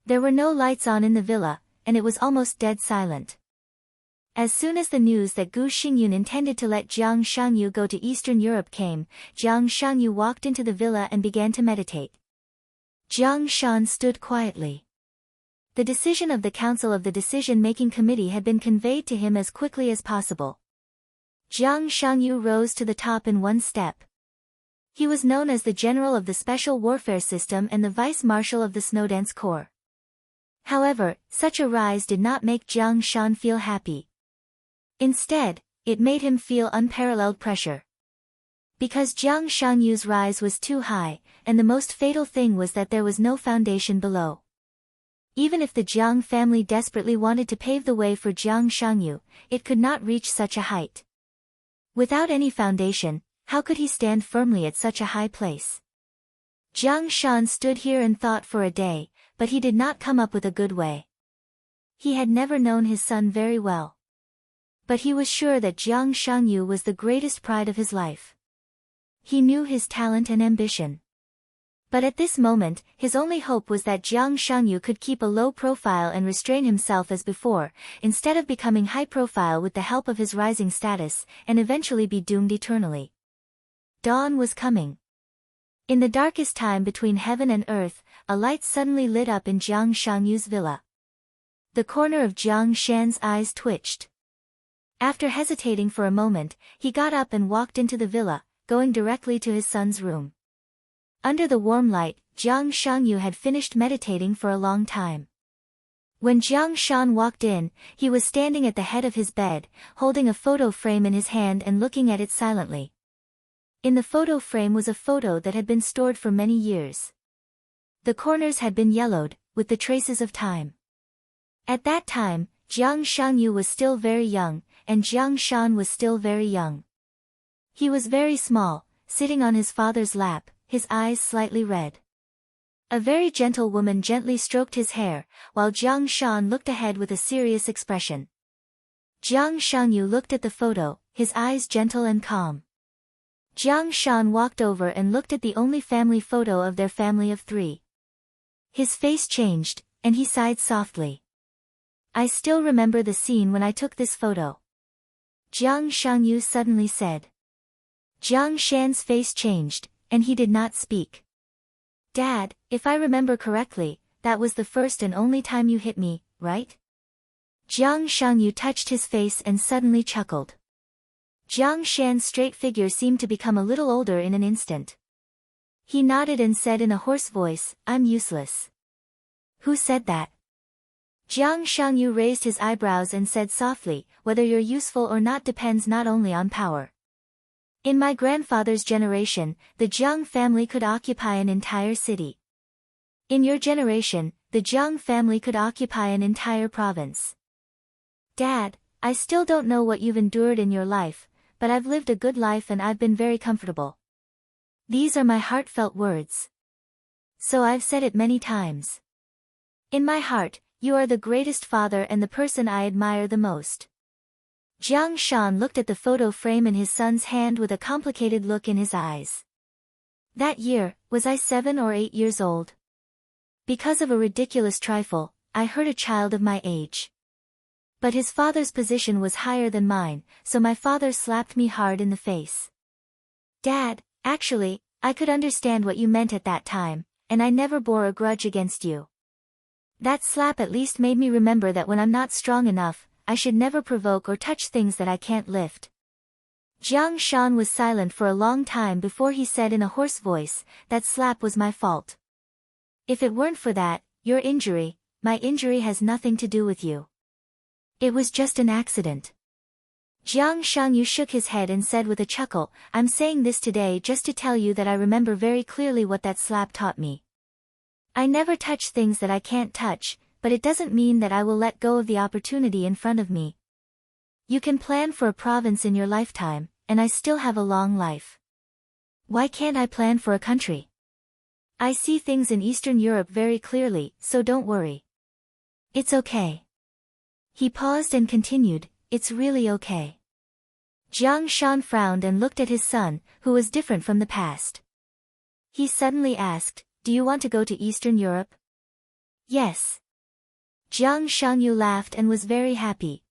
A: There were no lights on in the villa, and it was almost dead silent. As soon as the news that Gu Xingyun intended to let Jiang Shangyu go to Eastern Europe came, Jiang Shangyu walked into the villa and began to meditate. Jiang Shan stood quietly. The decision of the Council of the Decision-Making Committee had been conveyed to him as quickly as possible. Jiang Shangyu rose to the top in one step. He was known as the General of the Special Warfare System and the Vice-Marshal of the Snowdance Corps. However, such a rise did not make Jiang Shan feel happy. Instead, it made him feel unparalleled pressure. Because Jiang Shanyu's rise was too high, and the most fatal thing was that there was no foundation below. Even if the Jiang family desperately wanted to pave the way for Jiang Shangyu, it could not reach such a height. Without any foundation, how could he stand firmly at such a high place? Jiang Shan stood here and thought for a day, but he did not come up with a good way. He had never known his son very well. But he was sure that Jiang Shangyu was the greatest pride of his life. He knew his talent and ambition. But at this moment, his only hope was that Jiang Shangyu could keep a low profile and restrain himself as before, instead of becoming high profile with the help of his rising status, and eventually be doomed eternally. Dawn was coming. In the darkest time between heaven and earth, a light suddenly lit up in Jiang Shangyu's villa. The corner of Jiang Shan's eyes twitched. After hesitating for a moment, he got up and walked into the villa, going directly to his son's room. Under the warm light, Jiang Shangyu had finished meditating for a long time. When Jiang Shan walked in, he was standing at the head of his bed, holding a photo frame in his hand and looking at it silently. In the photo frame was a photo that had been stored for many years. The corners had been yellowed, with the traces of time. At that time, Jiang Shangyu was still very young, and Jiang Shan was still very young. He was very small, sitting on his father's lap, his eyes slightly red. A very gentle woman gently stroked his hair, while Jiang Shan looked ahead with a serious expression. Jiang Shangyu looked at the photo, his eyes gentle and calm. Jiang Shan walked over and looked at the only family photo of their family of 3. His face changed, and he sighed softly. I still remember the scene when I took this photo. Jiang Shangyu suddenly said. Jiang Shan's face changed, and he did not speak. Dad, if I remember correctly, that was the first and only time you hit me, right? Jiang Shangyu touched his face and suddenly chuckled. Jiang Shan's straight figure seemed to become a little older in an instant. He nodded and said in a hoarse voice, I'm useless. Who said that? Jiang Shangyu raised his eyebrows and said softly, whether you're useful or not depends not only on power. In my grandfather's generation, the Jiang family could occupy an entire city. In your generation, the Jiang family could occupy an entire province. Dad, I still don't know what you've endured in your life, but I've lived a good life and I've been very comfortable. These are my heartfelt words. So I've said it many times. In my heart, you are the greatest father and the person I admire the most. Jiang Shan looked at the photo frame in his son's hand with a complicated look in his eyes. That year, was I 7 or 8 years old? Because of a ridiculous trifle, I hurt a child of my age. But his father's position was higher than mine, so my father slapped me hard in the face. Dad, actually, I could understand what you meant at that time, and I never bore a grudge against you. That slap at least made me remember that when I'm not strong enough, I should never provoke or touch things that I can't lift. Jiang Shan was silent for a long time before he said in a hoarse voice, that slap was my fault. If it weren't for that, your injury, my injury has nothing to do with you. It was just an accident. Jiang Shangyu shook his head and said with a chuckle, I'm saying this today just to tell you that I remember very clearly what that slap taught me. I never touch things that I can't touch, but it doesn't mean that I will let go of the opportunity in front of me. You can plan for a province in your lifetime, and I still have a long life. Why can't I plan for a country? I see things in Eastern Europe very clearly, so don't worry. It's okay. He paused and continued, it's really okay. Jiang Shan frowned and looked at his son, who was different from the past. He suddenly asked, do you want to go to Eastern Europe? Yes. Jiang Shangyu laughed and was very happy.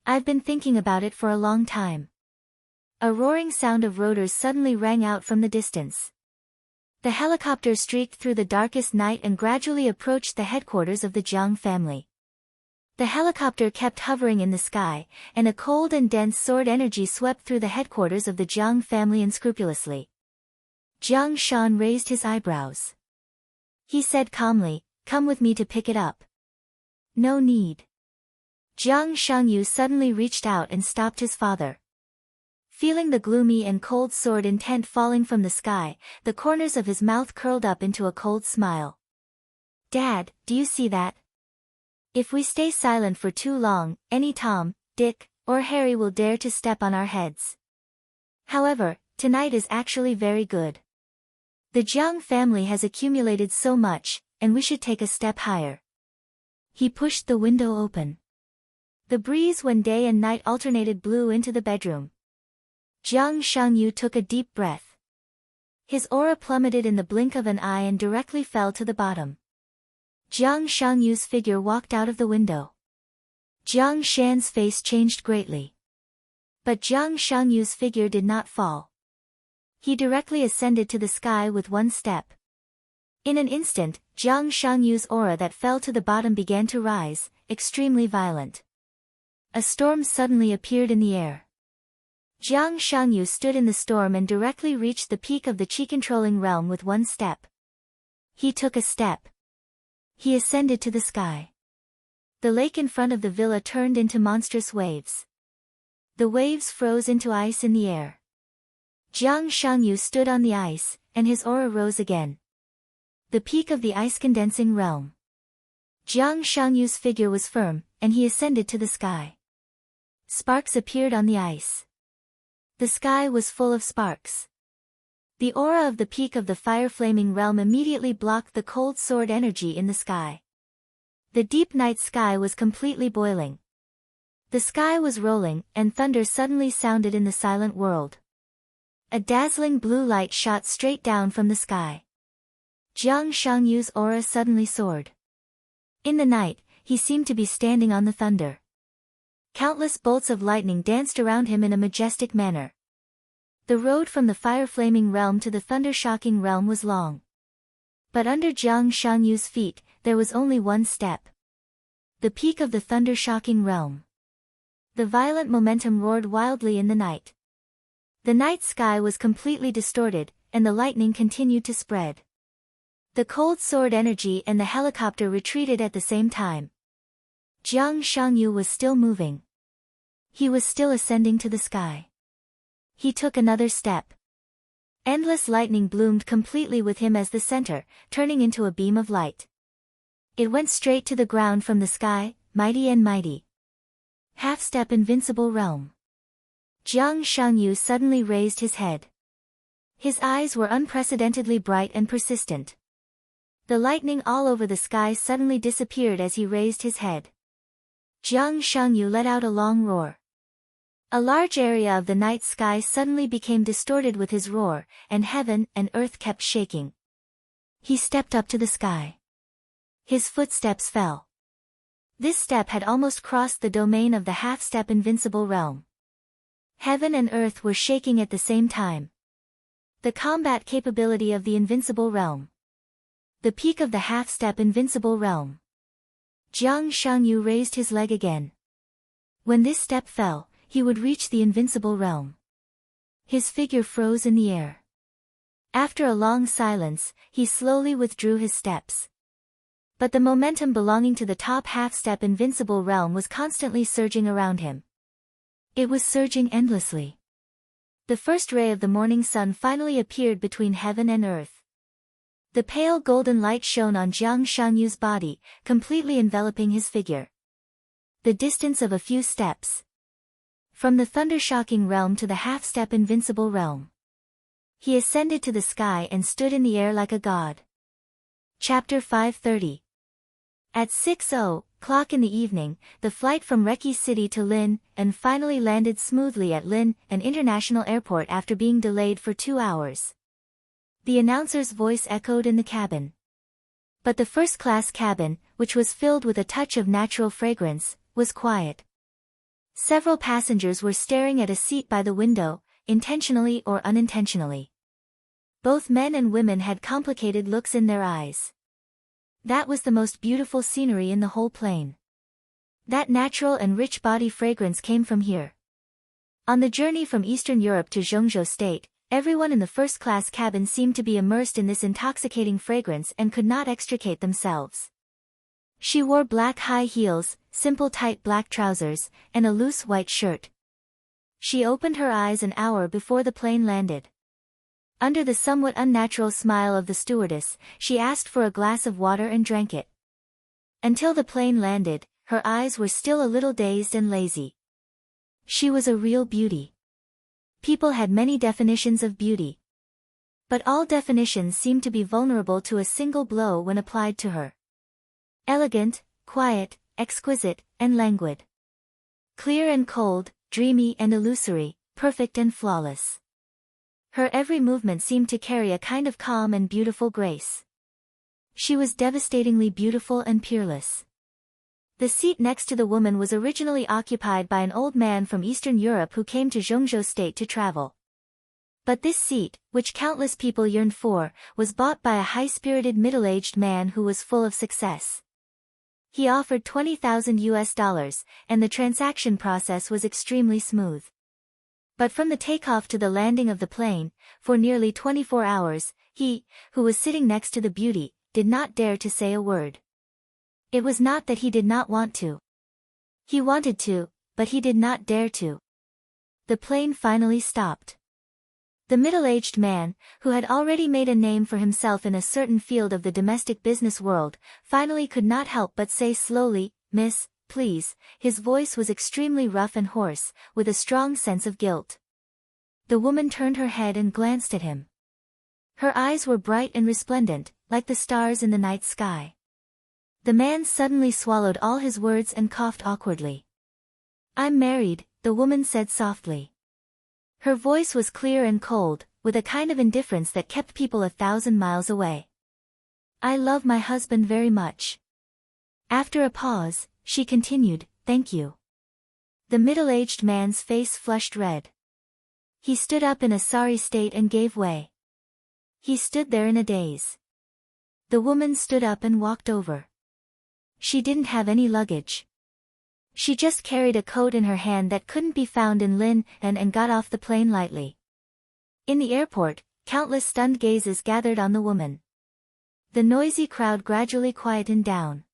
A: I've been thinking about it for a long time. A roaring sound of rotors suddenly rang out from the distance. The helicopter streaked through the darkest night and gradually approached the headquarters of the Jiang family. The helicopter kept hovering in the sky, and a cold and dense sword energy swept through the headquarters of the Jiang family unscrupulously. Jiang Shan raised his eyebrows. He said calmly, come with me to pick it up. No need. Jiang Shangyu suddenly reached out and stopped his father. Feeling the gloomy and cold sword intent falling from the sky, the corners of his mouth curled up into a cold smile. Dad, do you see that? If we stay silent for too long, any Tom, Dick, or Harry will dare to step on our heads. However, tonight is actually very good. The Jiang family has accumulated so much, and we should take a step higher. He pushed the window open. The breeze when day and night alternated blew into the bedroom. Jiang Shangyu took a deep breath. His aura plummeted in the blink of an eye and directly fell to the bottom. Jiang Shangyu's figure walked out of the window. Jiang Shan's face changed greatly. But Jiang Shangyu's figure did not fall. He directly ascended to the sky with one step. In an instant, Jiang Shangyu's aura that fell to the bottom began to rise, extremely violent. A storm suddenly appeared in the air. Jiang Shangyu stood in the storm and directly reached the peak of the chi-controlling realm with one step. He took a step. He ascended to the sky. The lake in front of the villa turned into monstrous waves. The waves froze into ice in the air. Jiang Shangyu stood on the ice, and his aura rose again. The peak of the ice-condensing realm. Jiang Shangyu's figure was firm, and he ascended to the sky. Sparks appeared on the ice. The sky was full of sparks. The aura of the peak of the fire-flaming realm immediately blocked the cold sword energy in the sky. The deep night sky was completely boiling. The sky was rolling, and thunder suddenly sounded in the silent world. A dazzling blue light shot straight down from the sky. Jiang Shangyu's aura suddenly soared. In the night, he seemed to be standing on the thunder. Countless bolts of lightning danced around him in a majestic manner. The road from the fire-flaming realm to the thunder-shocking realm was long. But under Jiang Shangyu's feet, there was only one step. The peak of the thunder-shocking realm. The violent momentum roared wildly in the night. The night sky was completely distorted, and the lightning continued to spread. The cold sword energy and the helicopter retreated at the same time. Jiang Shangyu was still moving. He was still ascending to the sky. He took another step. Endless lightning bloomed completely with him as the center, turning into a beam of light. It went straight to the ground from the sky, mighty and mighty. Half-step invincible realm. Jiang Shangyu suddenly raised his head. His eyes were unprecedentedly bright and persistent. The lightning all over the sky suddenly disappeared as he raised his head. Jiang Shangyu let out a long roar. A large area of the night sky suddenly became distorted with his roar, and heaven and earth kept shaking. He stepped up to the sky. His footsteps fell. This step had almost crossed the domain of the half-step invincible realm. Heaven and earth were shaking at the same time. The combat capability of the invincible realm. The peak of the half-step invincible realm. Jiang Shangyu raised his leg again. When this step fell, he would reach the invincible realm. His figure froze in the air. After a long silence, he slowly withdrew his steps. But the momentum belonging to the top half-step invincible realm was constantly surging around him. It was surging endlessly. The first ray of the morning sun finally appeared between heaven and earth. The pale golden light shone on Jiang Shangyu's body, completely enveloping his figure. The distance of a few steps. From the thunder-shocking realm to the half-step invincible realm. He ascended to the sky and stood in the air like a god. Chapter 530. At 6:00 in the evening, the flight from Reki City to Lin, and finally landed smoothly at Lin, an international airport after being delayed for 2 hours. The announcer's voice echoed in the cabin. But the first-class cabin, which was filled with a touch of natural fragrance, was quiet. Several passengers were staring at a seat by the window, intentionally or unintentionally. Both men and women had complicated looks in their eyes. That was the most beautiful scenery in the whole plane. That natural and rich body fragrance came from here. On the journey from Eastern Europe to Zhengzhou State, everyone in the first-class cabin seemed to be immersed in this intoxicating fragrance and could not extricate themselves. She wore black high heels, simple tight black trousers, and a loose white shirt. She opened her eyes an hour before the plane landed. Under the somewhat unnatural smile of the stewardess, she asked for a glass of water and drank it. Until the plane landed, her eyes were still a little dazed and lazy. She was a real beauty. People had many definitions of beauty. But all definitions seemed to be vulnerable to a single blow when applied to her. Elegant, quiet, exquisite, and languid. Clear and cold, dreamy and illusory, perfect and flawless. Her every movement seemed to carry a kind of calm and beautiful grace. She was devastatingly beautiful and peerless. The seat next to the woman was originally occupied by an old man from Eastern Europe who came to Zhengzhou State to travel. But this seat, which countless people yearned for, was bought by a high-spirited middle-aged man who was full of success. He offered $20,000, and the transaction process was extremely smooth. But from the takeoff to the landing of the plane, for nearly 24 hours, he, who was sitting next to the beauty, did not dare to say a word. It was not that he did not want to. He wanted to, but he did not dare to. The plane finally stopped. The middle-aged man, who had already made a name for himself in a certain field of the domestic business world, finally could not help but say slowly, "Miss, please." His voice was extremely rough and hoarse, with a strong sense of guilt. The woman turned her head and glanced at him. Her eyes were bright and resplendent, like the stars in the night sky. The man suddenly swallowed all his words and coughed awkwardly. "I'm married," the woman said softly. Her voice was clear and cold, with a kind of indifference that kept people 1,000 miles away. "I love my husband very much." After a pause, she continued, "Thank you." The middle-aged man's face flushed red. He stood up in a sorry state and gave way. He stood there in a daze. The woman stood up and walked over. She didn't have any luggage. She just carried a coat in her hand that couldn't be found in Lin and got off the plane lightly. In the airport, countless stunned gazes gathered on the woman. The noisy crowd gradually quietened down.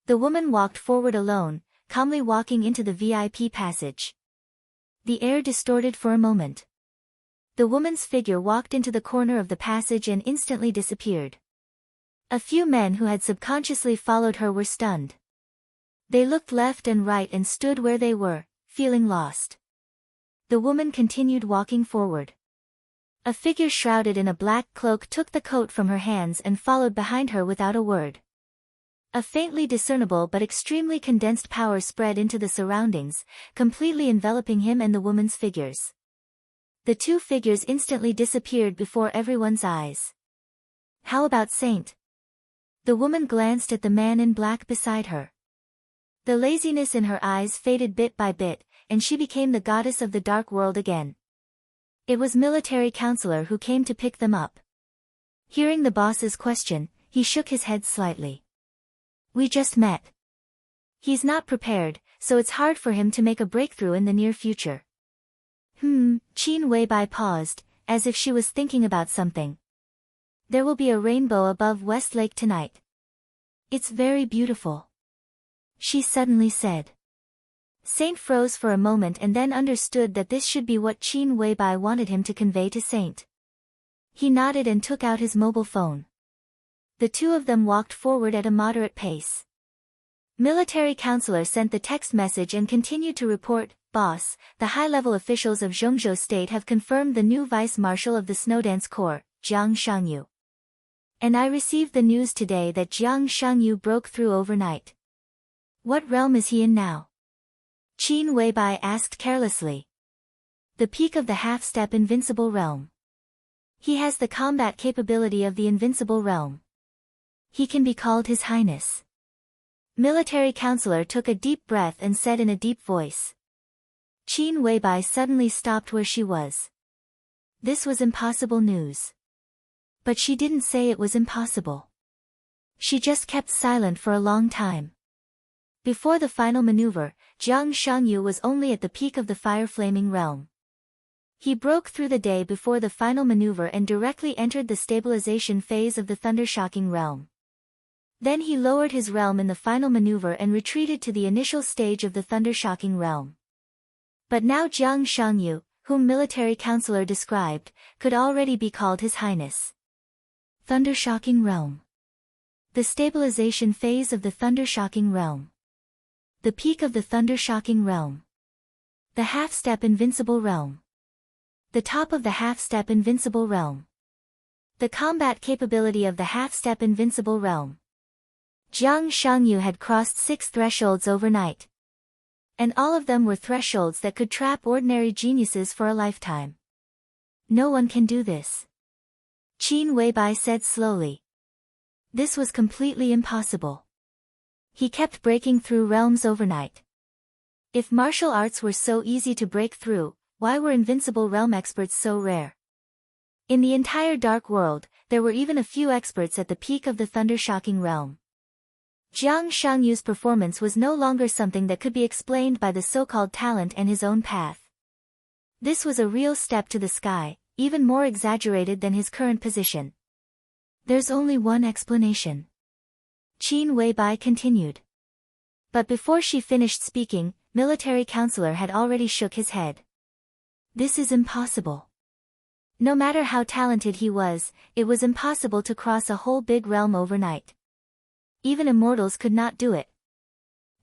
A: The woman walked forward alone, calmly walking into the VIP passage. The air distorted for a moment. The woman's figure walked into the corner of the passage and instantly disappeared. A few men who had subconsciously followed her were stunned. They looked left and right and stood where they were, feeling lost. The woman continued walking forward. A figure shrouded in a black cloak took the coat from her hands and followed behind her without a word. A faintly discernible but extremely condensed power spread into the surroundings, completely enveloping him and the woman's figures. The two figures instantly disappeared before everyone's eyes. "How about Saint?" The woman glanced at the man in black beside her. The laziness in her eyes faded bit by bit, and she became the goddess of the dark world again. It was military counselor who came to pick them up. Hearing the boss's question, he shook his head slightly. "We just met. He's not prepared, so it's hard for him to make a breakthrough in the near future." Qin Weibai paused, as if she was thinking about something. "There will be a rainbow above West Lake tonight. It's very beautiful," she suddenly said. Saint froze for a moment and then understood that this should be what Qin Weibai wanted him to convey to Saint. He nodded and took out his mobile phone. The two of them walked forward at a moderate pace. Military counselor sent the text message and continued to report, "Boss, the high-level officials of Zhengzhou State have confirmed the new vice-marshal of the Snowdance Corps, Jiang Shangyu. And I received the news today that Jiang Shangyu broke through overnight." "What realm is he in now?" Qin Weibai asked carelessly. "The peak of the half-step invincible realm. He has the combat capability of the invincible realm. He can be called His Highness." Military counselor took a deep breath and said in a deep voice. Qin Weibai suddenly stopped where she was. This was impossible news. But she didn't say it was impossible. She just kept silent for a long time. Before the final maneuver, Jiang Shangyu was only at the peak of the fire-flaming realm. He broke through the day before the final maneuver and directly entered the stabilization phase of the thunder-shocking realm. Then he lowered his realm in the final maneuver and retreated to the initial stage of the thunder-shocking realm. But now Jiang Shangyu, whom military counselor described, could already be called His Highness. Thunder-shocking realm. The stabilization phase of the thunder-shocking realm. The peak of the thunder-shocking realm. The half-step invincible realm. The top of the half-step invincible realm. The combat capability of the half-step invincible realm. Jiang Shangyu had crossed 6 thresholds overnight. And all of them were thresholds that could trap ordinary geniuses for a lifetime. No one can do this. Qin Weibai said slowly. This was completely impossible. He kept breaking through realms overnight. If martial arts were so easy to break through, why were invincible realm experts so rare? In the entire dark world, there were even a few experts at the peak of the thunder-shocking realm. Jiang Shangyu's performance was no longer something that could be explained by the so-called talent and his own path. This was a real step to the sky, even more exaggerated than his current position. There's only one explanation. Qin Weibai continued. But before she finished speaking, military counselor had already shook his head. This is impossible. No matter how talented he was, it was impossible to cross a whole big realm overnight. Even immortals could not do it.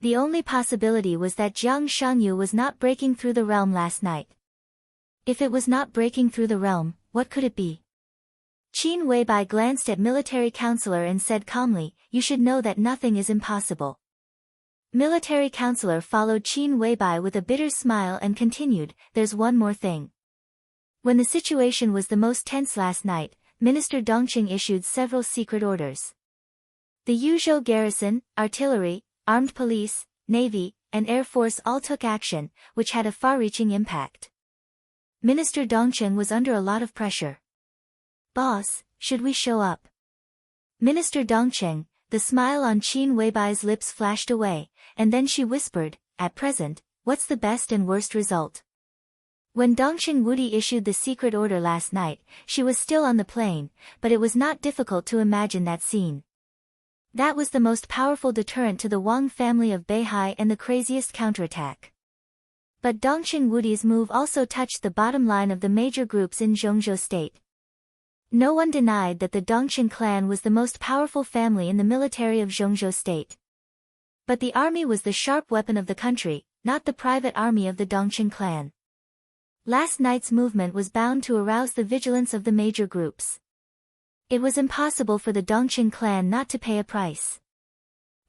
A: The only possibility was that Jiang Shangyu was not breaking through the realm last night. If it was not breaking through the realm, what could it be? Qin Weibai glanced at military counselor and said calmly, "You should know that nothing is impossible." Military counselor followed Qin Weibai with a bitter smile and continued, "There's one more thing. When the situation was the most tense last night, Minister Dongqing issued several secret orders. The Yuzhou garrison, artillery, armed police, navy, and air force all took action, which had a far-reaching impact. Minister Dongqing was under a lot of pressure. Boss, should we show up?" Minister Dongqing, the smile on Qin Weibai's lips flashed away, and then she whispered, "At present, what's the best and worst result?" When Dongqing Wudi issued the secret order last night, she was still on the plane, but it was not difficult to imagine that scene. That was the most powerful deterrent to the Wang family of Beihai and the craziest counterattack. But Dongqing Wudi's move also touched the bottom line of the major groups in Zhongzhou state. No one denied that the Dongqing clan was the most powerful family in the military of Zhongzhou state. But the army was the sharp weapon of the country, not the private army of the Dongqing clan. Last night's movement was bound to arouse the vigilance of the major groups. It was impossible for the Dongqing clan not to pay a price.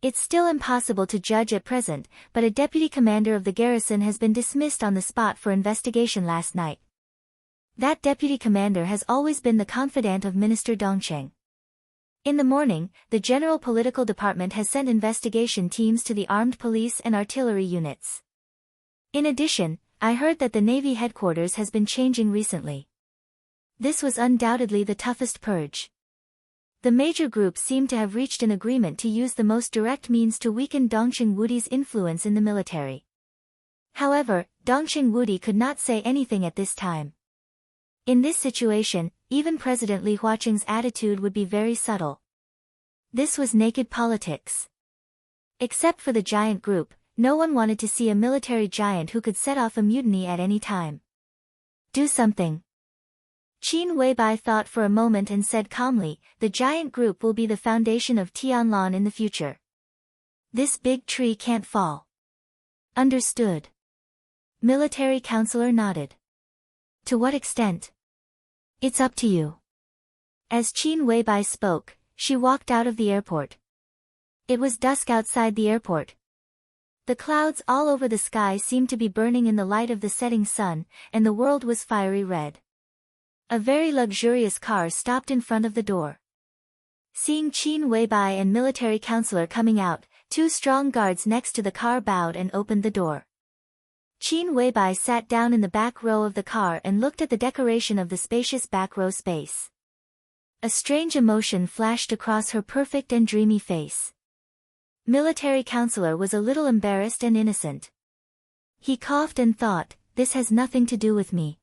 A: It's still impossible to judge at present, but a deputy commander of the garrison has been dismissed on the spot for investigation last night. That deputy commander has always been the confidant of Minister Dongqing. In the morning, the General Political Department has sent investigation teams to the armed police and artillery units. In addition, I heard that the Navy headquarters has been changing recently. This was undoubtedly the toughest purge. The major groups seem to have reached an agreement to use the most direct means to weaken Dongqing Wudi's influence in the military. However, Dongqing Wudi could not say anything at this time. In this situation, even President Li Huaqing's attitude would be very subtle. This was naked politics. Except for the giant group, no one wanted to see a military giant who could set off a mutiny at any time. Do something. Qin Weibai thought for a moment and said calmly, "The giant group will be the foundation of Tianlan in the future. This big tree can't fall." Understood. Military counselor nodded. To what extent? It's up to you. As Qin Weibai spoke, she walked out of the airport. It was dusk outside the airport. The clouds all over the sky seemed to be burning in the light of the setting sun, and the world was fiery red. A very luxurious car stopped in front of the door. Seeing Qin Weibai and military counselor coming out, 2 strong guards next to the car bowed and opened the door. Qin Weibai sat down in the back row of the car and looked at the decoration of the spacious back row space. A strange emotion flashed across her perfect and dreamy face. Military counselor was a little embarrassed and innocent. He coughed and thought, "This has nothing to do with me.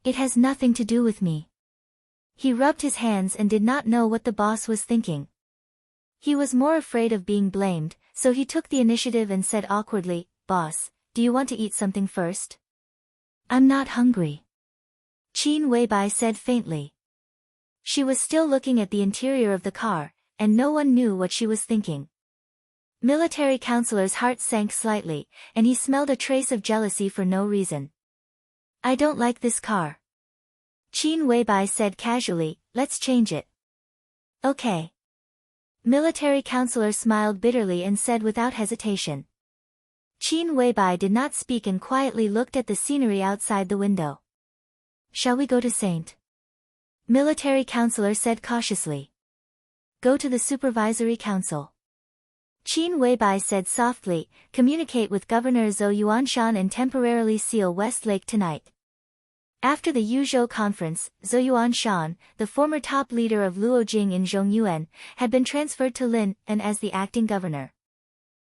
A: It has nothing to do with me." He rubbed his hands and did not know what the boss was thinking. He was more afraid of being blamed, so he took the initiative and said awkwardly, "Boss, do you want to eat something first?" "I'm not hungry," Qin Weibai said faintly. She was still looking at the interior of the car, and no one knew what she was thinking. Military counselor's heart sank slightly, and he smelled a trace of jealousy for no reason. "I don't like this car," Qin Weibai said casually, "let's change it." "Okay." Military counselor smiled bitterly and said without hesitation. Qin Weibai did not speak and quietly looked at the scenery outside the window. "Shall we go to St.?" Military counselor said cautiously. "Go to the supervisory council," Qin Weibai said softly, "communicate with Governor Zhou Yuanshan and temporarily seal West Lake tonight." After the Yuzhou conference, Zhou Yuanshan, the former top leader of Luojing in Zhongyuan, had been transferred to Lin'an as the acting governor.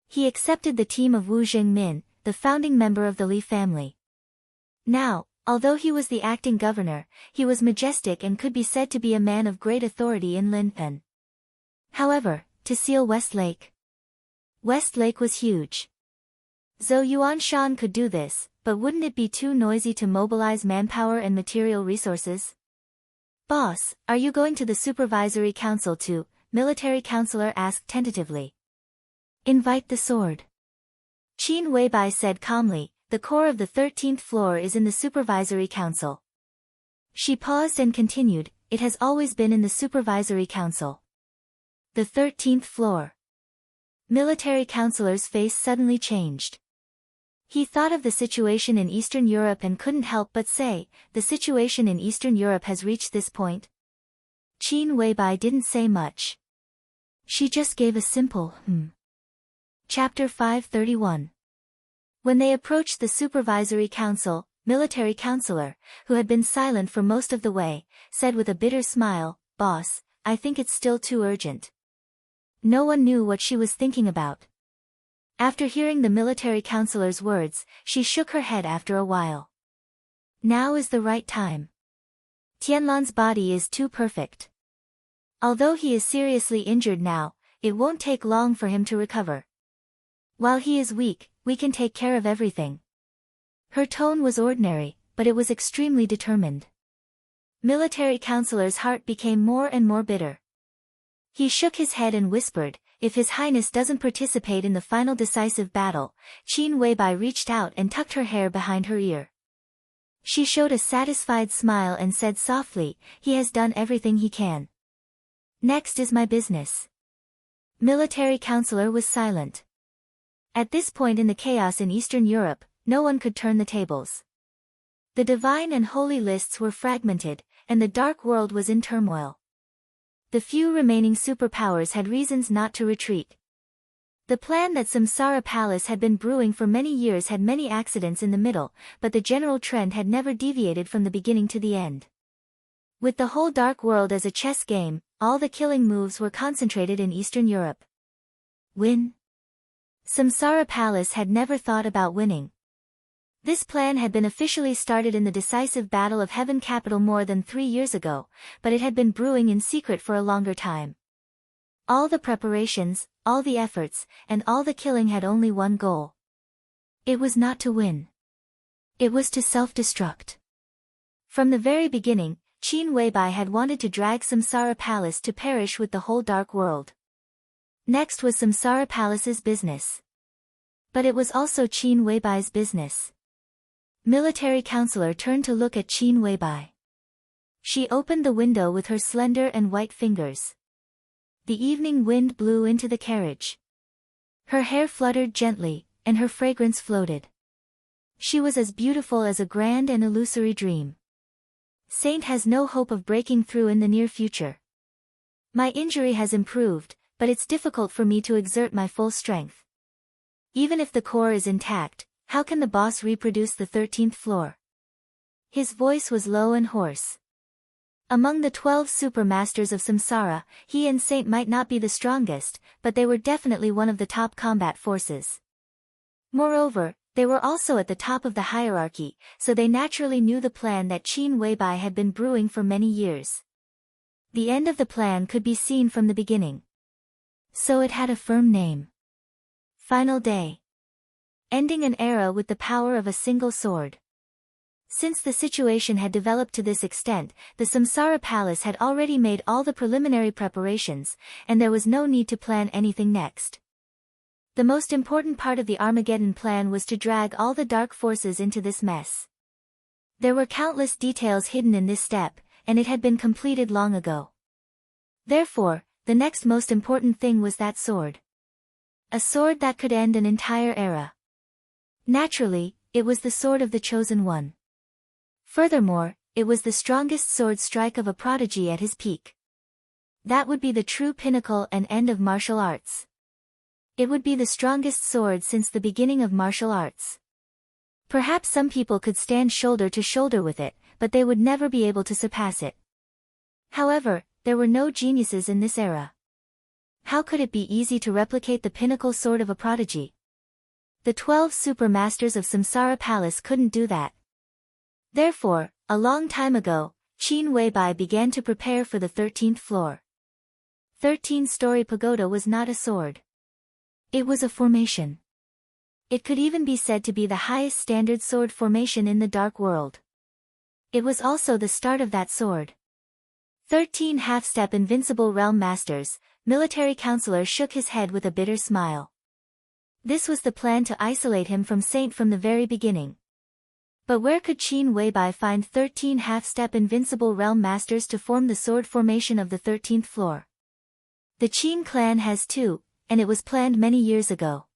A: He accepted the team of Wu Zhengmin, the founding member of the Li family. Now, although he was the acting governor, he was majestic and could be said to be a man of great authority in Lin'an. However, to seal West Lake was huge. Zhou Yuanshan could do this, but wouldn't it be too noisy to mobilize manpower and material resources? "Boss, are you going to the supervisory council too?" Military counselor asked tentatively. "Invite the sword," Qin Weibai said calmly. "The core of the 13th floor is in the supervisory council." She paused and continued, "It has always been in the supervisory council." The 13th floor. Military counselor's face suddenly changed. He thought of the situation in Eastern Europe and couldn't help but say, "The situation in Eastern Europe has reached this point." Qin Weibai didn't say much. She just gave a simple, Chapter 531. When they approached the supervisory council, military counselor, who had been silent for most of the way, said with a bitter smile, "Boss, I think it's still too urgent." No one knew what she was thinking about. After hearing the military counselor's words, she shook her head after a while. "Now is the right time. Tianlan's body is too perfect. Although he is seriously injured now, it won't take long for him to recover. While he is weak, we can take care of everything." Her tone was ordinary, but it was extremely determined. Military counselor's heart became more and more bitter. He shook his head and whispered, "If His Highness doesn't participate in the final decisive battle." Qin Weibai reached out and tucked her hair behind her ear. She showed a satisfied smile and said softly, "He has done everything he can. Next is my business." Military counselor was silent. At this point in the chaos in Eastern Europe, no one could turn the tables. The divine and holy lists were fragmented, and the dark world was in turmoil. The few remaining superpowers had reasons not to retreat. The plan that Samsara Palace had been brewing for many years had many accidents in the middle, but the general trend had never deviated from the beginning to the end. With the whole dark world as a chess game, all the killing moves were concentrated in Eastern Europe. Win? Samsara Palace had never thought about winning. This plan had been officially started in the decisive Battle of Heaven capital more than 3 years ago, but it had been brewing in secret for a longer time. All the preparations, all the efforts, and all the killing had only one goal. It was not to win. It was to self-destruct. From the very beginning, Qin Weibai had wanted to drag Samsara Palace to perish with the whole dark world. Next was Samsara Palace's business. But it was also Qin Weibai's business. Military counselor turned to look at Qin Weibai. She opened the window with her slender and white fingers. The evening wind blew into the carriage. Her hair fluttered gently, and her fragrance floated. She was as beautiful as a grand and illusory dream. Saint has no hope of breaking through in the near future. My injury has improved, but it's difficult for me to exert my full strength. Even if the core is intact, how can the boss reproduce the 13th floor? His voice was low and hoarse. Among the 12 super masters of Samsara, he and Saint might not be the strongest, but they were definitely one of the top combat forces. Moreover, they were also at the top of the hierarchy, so they naturally knew the plan that Qin Weibai had been brewing for many years. The end of the plan could be seen from the beginning. So it had a firm name. Final Day. Ending an era with the power of a single sword. Since the situation had developed to this extent, the Samsara Palace had already made all the preliminary preparations, and there was no need to plan anything next. The most important part of the Armageddon plan was to drag all the dark forces into this mess. There were countless details hidden in this step, and it had been completed long ago. Therefore, the next most important thing was that sword. A sword that could end an entire era. Naturally, it was the sword of the Chosen One. Furthermore, it was the strongest sword strike of a prodigy at his peak. That would be the true pinnacle and end of martial arts. It would be the strongest sword since the beginning of martial arts. Perhaps some people could stand shoulder to shoulder with it, but they would never be able to surpass it. However, there were no geniuses in this era. How could it be easy to replicate the pinnacle sword of a prodigy? The 12 super masters of Samsara Palace couldn't do that. Therefore, a long time ago, Qin Weibai began to prepare for the 13th floor. 13-story pagoda was not a sword. It was a formation. It could even be said to be the highest standard sword formation in the Dark World. It was also the start of that sword. 13 half-step invincible realm masters. Military counselor shook his head with a bitter smile. This was the plan to isolate him from Saint from the very beginning. But where could Qin Weibai find 13 half-step invincible realm masters to form the sword formation of the 13th floor? The Qin clan has 2, and it was planned many years ago.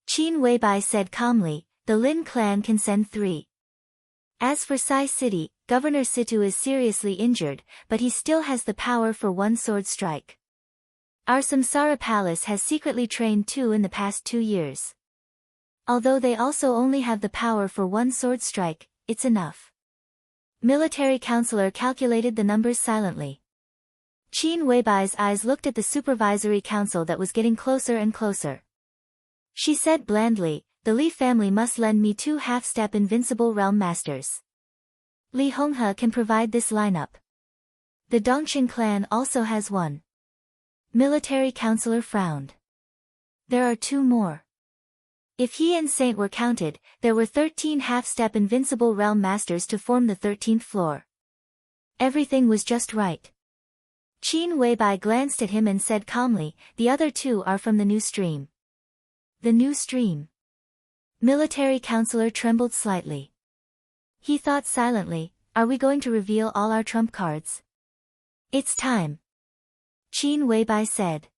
A: Qin Weibai said calmly, the Lin clan can send 3. As for Sai City, Governor Situ is seriously injured, but he still has the power for 1 sword strike. Our Samsara Palace has secretly trained 2 in the past 2 years. Although they also only have the power for 1 sword strike, it's enough. Military counselor calculated the numbers silently. Qin Weibai's eyes looked at the supervisory council that was getting closer and closer. She said blandly, the Li family must lend me 2 half-step invincible realm masters. Li Honghe can provide this lineup. The Dongqing clan also has 1. Military counselor frowned. There are 2 more. If he and Saint were counted, there were 13 half-step invincible realm masters to form the 13th floor. Everything was just right. Qin Weibai glanced at him and said calmly, the other 2 are from the new stream. The new stream. Military counselor trembled slightly. He thought silently, are we going to reveal all our trump cards? It's time. Qin Weibai said.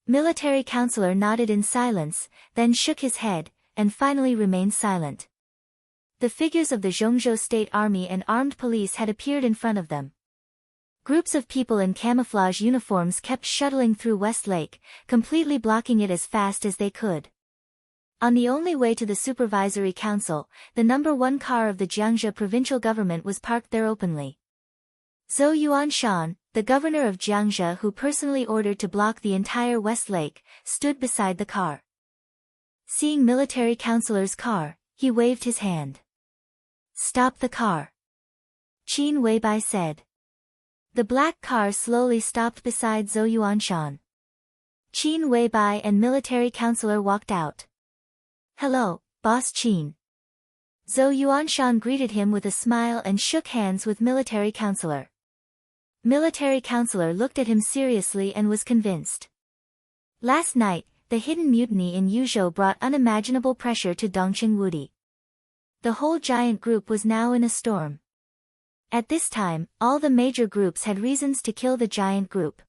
A: Military counselor nodded in silence, then shook his head, and finally remained silent. The figures of the Zhongzhou State Army and armed police had appeared in front of them. Groups of people in camouflage uniforms kept shuttling through West Lake, completely blocking it as fast as they could. On the only way to the supervisory council, the number 1 car of the Jiangxia provincial government was parked there openly. Zhou Yuanshan, the governor of Jiangxia who personally ordered to block the entire West Lake, stood beside the car. Seeing military counselor's car, he waved his hand. Stop the car. Qin Weibai said. The black car slowly stopped beside Zhou Yuanshan. Qin Weibai and military counselor walked out. Hello, Boss Qin. Zhou Yuanshan greeted him with a smile and shook hands with military counselor. Military counselor looked at him seriously and was convinced. Last night, the hidden mutiny in Yuzhou brought unimaginable pressure to Dongqing Wudi. The whole giant group was now in a storm. At this time, all the major groups had reasons to kill the giant group.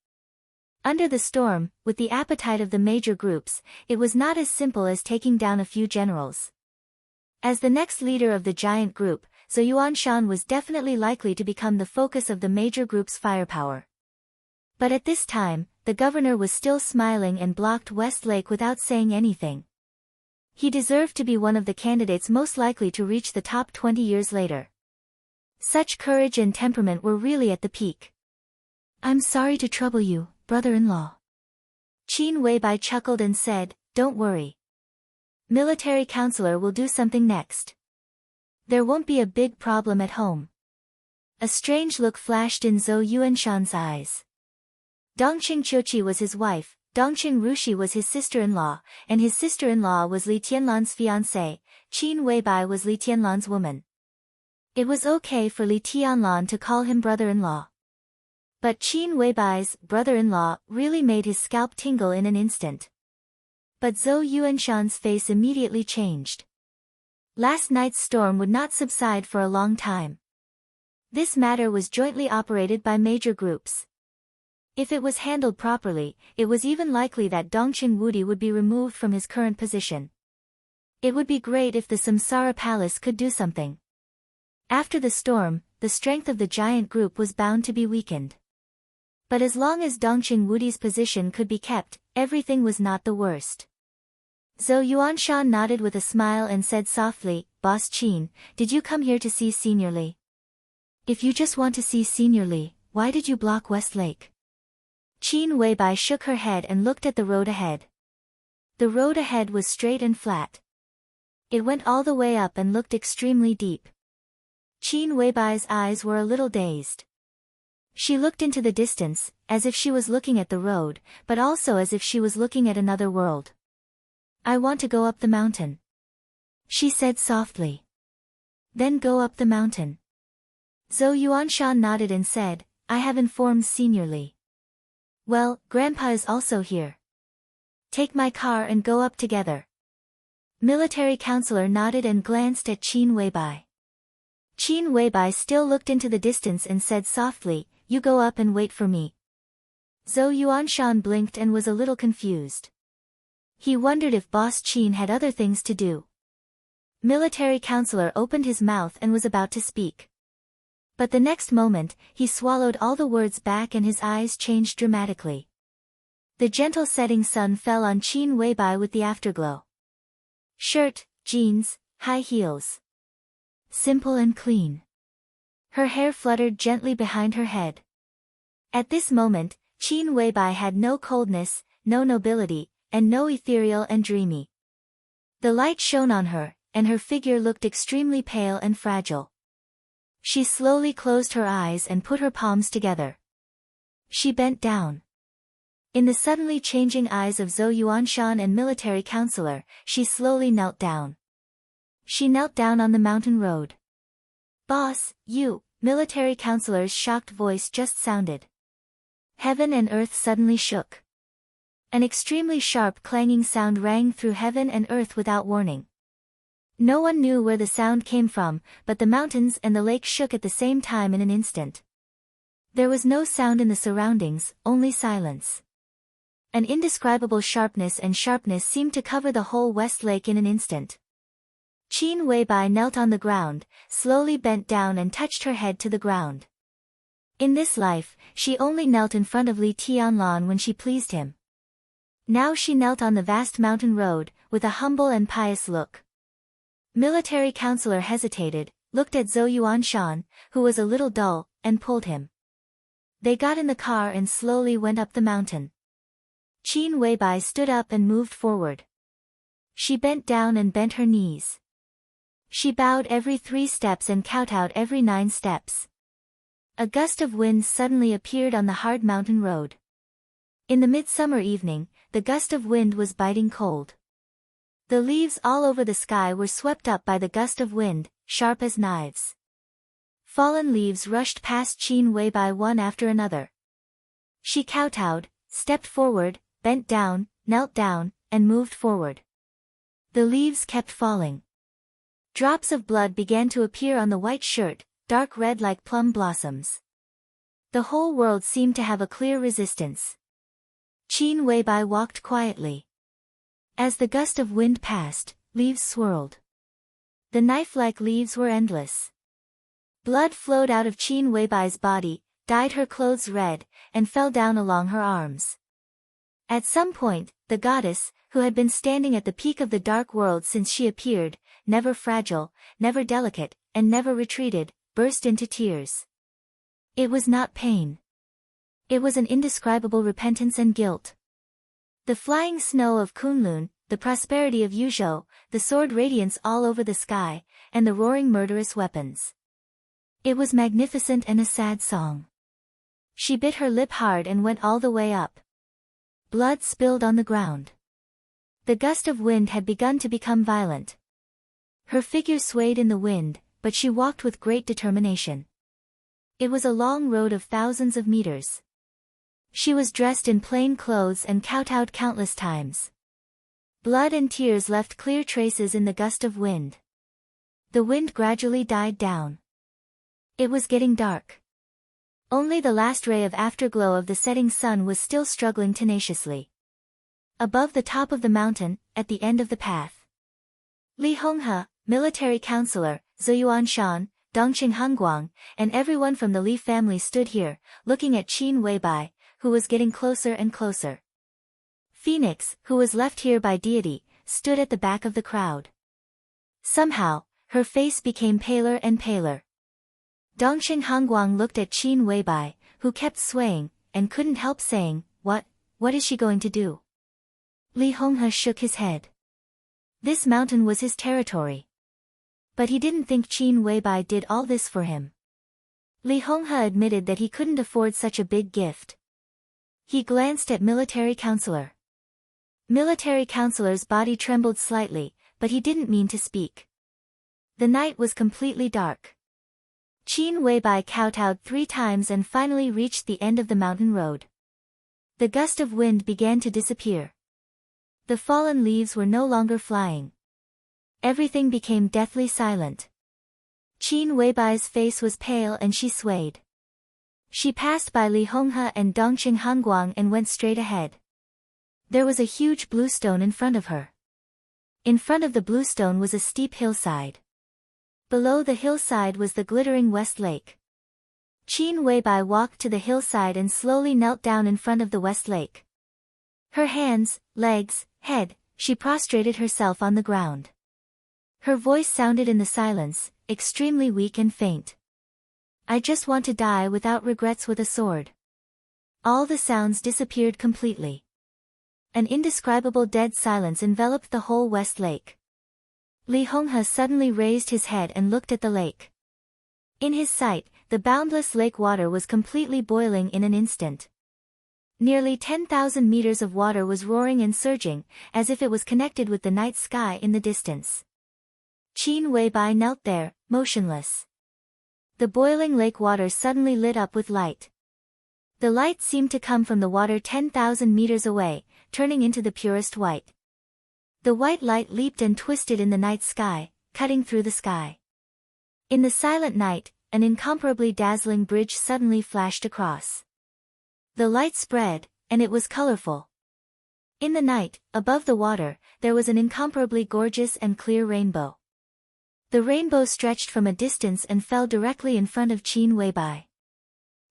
A: Under the storm, with the appetite of the major groups, it was not as simple as taking down a few generals. As the next leader of the giant group, Zhou Yuanshan was definitely likely to become the focus of the major group's firepower. But at this time, the governor was still smiling and blocked West Lake without saying anything. He deserved to be one of the candidates most likely to reach the top 20 years later. Such courage and temperament were really at the peak. I'm sorry to trouble you, brother-in-law. Qin Weibai chuckled and said, don't worry. Military counselor will do something next. There won't be a big problem at home. A strange look flashed in Zhou Yuanshan's eyes. Dongqing Qiuqi was his wife, Dongqing Rushi was his sister-in-law, and his sister-in-law was Li Tianlan's fiancée. Qin Weibai was Li Tianlan's woman. It was okay for Li Tianlan to call him brother-in-law. But Qin Weibai's brother-in-law really made his scalp tingle in an instant. But Zhou Yuanshan's face immediately changed. Last night's storm would not subside for a long time. This matter was jointly operated by major groups. If it was handled properly, it was even likely that Dongqing Wudi would be removed from his current position. It would be great if the Samsara Palace could do something. After the storm, the strength of the giant group was bound to be weakened. But as long as Dongqing Wudi's position could be kept, everything was not the worst. Zhou Yuanshan nodded with a smile and said softly, "Boss Qin, did you come here to see Senior Li? If you just want to see Senior Li, why did you block West Lake?" Qin Weibai shook her head and looked at the road ahead. The road ahead was straight and flat. It went all the way up and looked extremely deep. Qin Weibai's eyes were a little dazed. She looked into the distance, as if she was looking at the road, but also as if she was looking at another world. "I want to go up the mountain," she said softly. "Then go up the mountain." Zhou Yuanshan nodded and said, "I have informed Senior Li. Well, Grandpa is also here. Take my car and go up together." Military counselor nodded and glanced at Qin Weibai. Qin Weibai still looked into the distance and said softly, "You go up and wait for me." Zhou Yuanshan blinked and was a little confused. He wondered if Boss Qin had other things to do. Military counselor opened his mouth and was about to speak. But the next moment, he swallowed all the words back and his eyes changed dramatically. The gentle setting sun fell on Qin Weibai with the afterglow. Shirt, jeans, high heels. Simple and clean. Her hair fluttered gently behind her head. At this moment, Qin Weibai had no coldness, no nobility, and no ethereal and dreamy. The light shone on her, and her figure looked extremely pale and fragile. She slowly closed her eyes and put her palms together. She bent down. In the suddenly changing eyes of Zhou Yuanshan and military counselor, she slowly knelt down. She knelt down on the mountain road. "Boss, you," military counselor's shocked voice just sounded. Heaven and earth suddenly shook. An extremely sharp clanging sound rang through heaven and earth without warning. No one knew where the sound came from, but the mountains and the lake shook at the same time in an instant. There was no sound in the surroundings, only silence. An indescribable sharpness seemed to cover the whole West Lake in an instant. Qin Weibai knelt on the ground, slowly bent down and touched her head to the ground. In this life, she only knelt in front of Li Tianlan when she pleased him. Now she knelt on the vast mountain road, with a humble and pious look. Military counselor hesitated, looked at Zhou Yuanshan, who was a little dull, and pulled him. They got in the car and slowly went up the mountain. Qin Weibai stood up and moved forward. She bent down and bent her knees. She bowed every 3 steps and kowtowed every 9 steps. A gust of wind suddenly appeared on the hard mountain road. In the midsummer evening, the gust of wind was biting cold. The leaves all over the sky were swept up by the gust of wind, sharp as knives. Fallen leaves rushed past Qin Weibai one after another. She kowtowed, stepped forward, bent down, knelt down, and moved forward. The leaves kept falling. Drops of blood began to appear on the white shirt, dark red like plum blossoms. The whole world seemed to have a clear resistance. Qin Weibai walked quietly. As the gust of wind passed, leaves swirled. The knife-like leaves were endless. Blood flowed out of Qin Weibai's body, dyed her clothes red, and fell down along her arms. At some point, the goddess, who had been standing at the peak of the dark world since she appeared, never fragile, never delicate, and never retreated, burst into tears. It was not pain. It was an indescribable repentance and guilt. The flying snow of Kunlun, the prosperity of Yuzhou, the sword radiance all over the sky, and the roaring murderous weapons. It was magnificent and a sad song. She bit her lip hard and went all the way up. Blood spilled on the ground. The gust of wind had begun to become violent. Her figure swayed in the wind, but she walked with great determination. It was a long road of thousands of meters. She was dressed in plain clothes and kowtowed countless times. Blood and tears left clear traces in the gust of wind. The wind gradually died down. It was getting dark. Only the last ray of afterglow of the setting sun was still struggling tenaciously. Above the top of the mountain, at the end of the path, Li Honghe, military counselor, Zhou Yuanshan, Dongqing Hangguang, and everyone from the Li family stood here, looking at Qin Weibai, who was getting closer and closer. Phoenix, who was left here by deity, stood at the back of the crowd. Somehow, her face became paler and paler. Dongqing Hangguang looked at Qin Weibai, who kept swaying, and couldn't help saying, What is she going to do? Li Honghe shook his head. This mountain was his territory. But he didn't think Qin Weibai did all this for him. Li Honghe admitted that he couldn't afford such a big gift. He glanced at military counselor. Military counselor's body trembled slightly, but he didn't mean to speak. The night was completely dark. Qin Weibai kowtowed 3 times and finally reached the end of the mountain road. The gust of wind began to disappear. The fallen leaves were no longer flying. Everything became deathly silent. Qin Weibai's face was pale and she swayed. She passed by Li Honghe and Dongqing Hangguang and went straight ahead. There was a huge blue stone in front of her. In front of the blue stone was a steep hillside. Below the hillside was the glittering West Lake. Qin Weibai walked to the hillside and slowly knelt down in front of the West Lake. Her hands, legs, head, she prostrated herself on the ground. Her voice sounded in the silence, extremely weak and faint. I just want to die without regrets with a sword. All the sounds disappeared completely. An indescribable dead silence enveloped the whole West Lake. Li Honghe suddenly raised his head and looked at the lake. In his sight, the boundless lake water was completely boiling in an instant. Nearly 10,000 meters of water was roaring and surging, as if it was connected with the night sky in the distance. Qin Weibai knelt there, motionless. The boiling lake water suddenly lit up with light. The light seemed to come from the water 10,000 meters away, turning into the purest white. The white light leaped and twisted in the night sky, cutting through the sky. In the silent night, an incomparably dazzling bridge suddenly flashed across. The light spread, and it was colorful. In the night, above the water, there was an incomparably gorgeous and clear rainbow. The rainbow stretched from a distance and fell directly in front of Qin Weibai.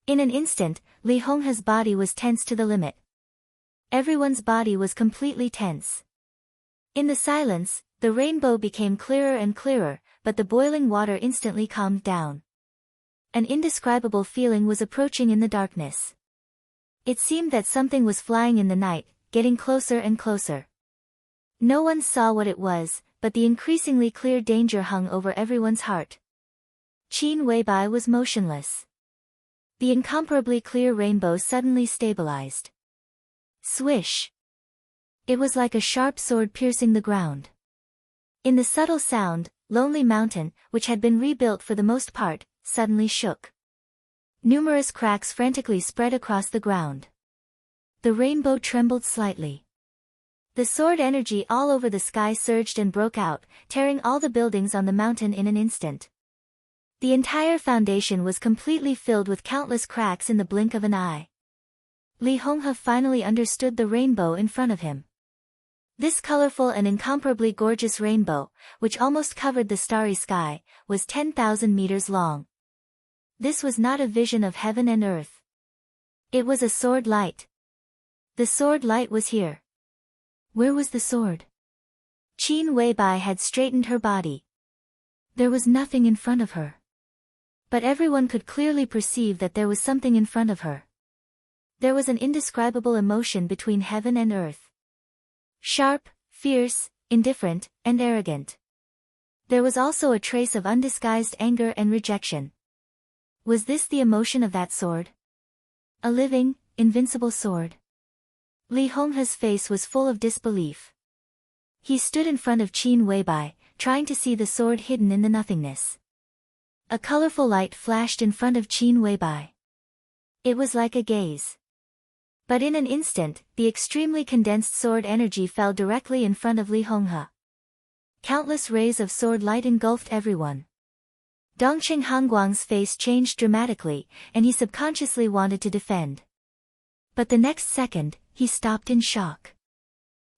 A: In an instant, Li Honghe's body was tense to the limit. Everyone's body was completely tense. In the silence, the rainbow became clearer and clearer, but the boiling water instantly calmed down. An indescribable feeling was approaching in the darkness. It seemed that something was flying in the night, getting closer and closer. No one saw what it was, but the increasingly clear danger hung over everyone's heart. Qin Weibai was motionless. The incomparably clear rainbow suddenly stabilized. Swish! It was like a sharp sword piercing the ground. In the subtle sound, Lonely Mountain, which had been rebuilt for the most part, suddenly shook. Numerous cracks frantically spread across the ground. The rainbow trembled slightly. The sword energy all over the sky surged and broke out, tearing all the buildings on the mountain in an instant. The entire foundation was completely filled with countless cracks in the blink of an eye. Li Honghe finally understood the rainbow in front of him. This colorful and incomparably gorgeous rainbow, which almost covered the starry sky, was 10,000 meters long. This was not a vision of heaven and earth. It was a sword light. The sword light was here. Where was the sword? Qin Weibai had straightened her body. There was nothing in front of her. But everyone could clearly perceive that there was something in front of her. There was an indescribable emotion between heaven and earth. Sharp, fierce, indifferent, and arrogant. There was also a trace of undisguised anger and rejection. Was this the emotion of that sword? A living, invincible sword. Li Honghe's face was full of disbelief. He stood in front of Qin Weibai, trying to see the sword hidden in the nothingness. A colorful light flashed in front of Qin Weibai. It was like a gaze. But in an instant, the extremely condensed sword energy fell directly in front of Li Honghe. Countless rays of sword light engulfed everyone. Dongqing Hanguang's face changed dramatically, and he subconsciously wanted to defend. But the next second, he stopped in shock.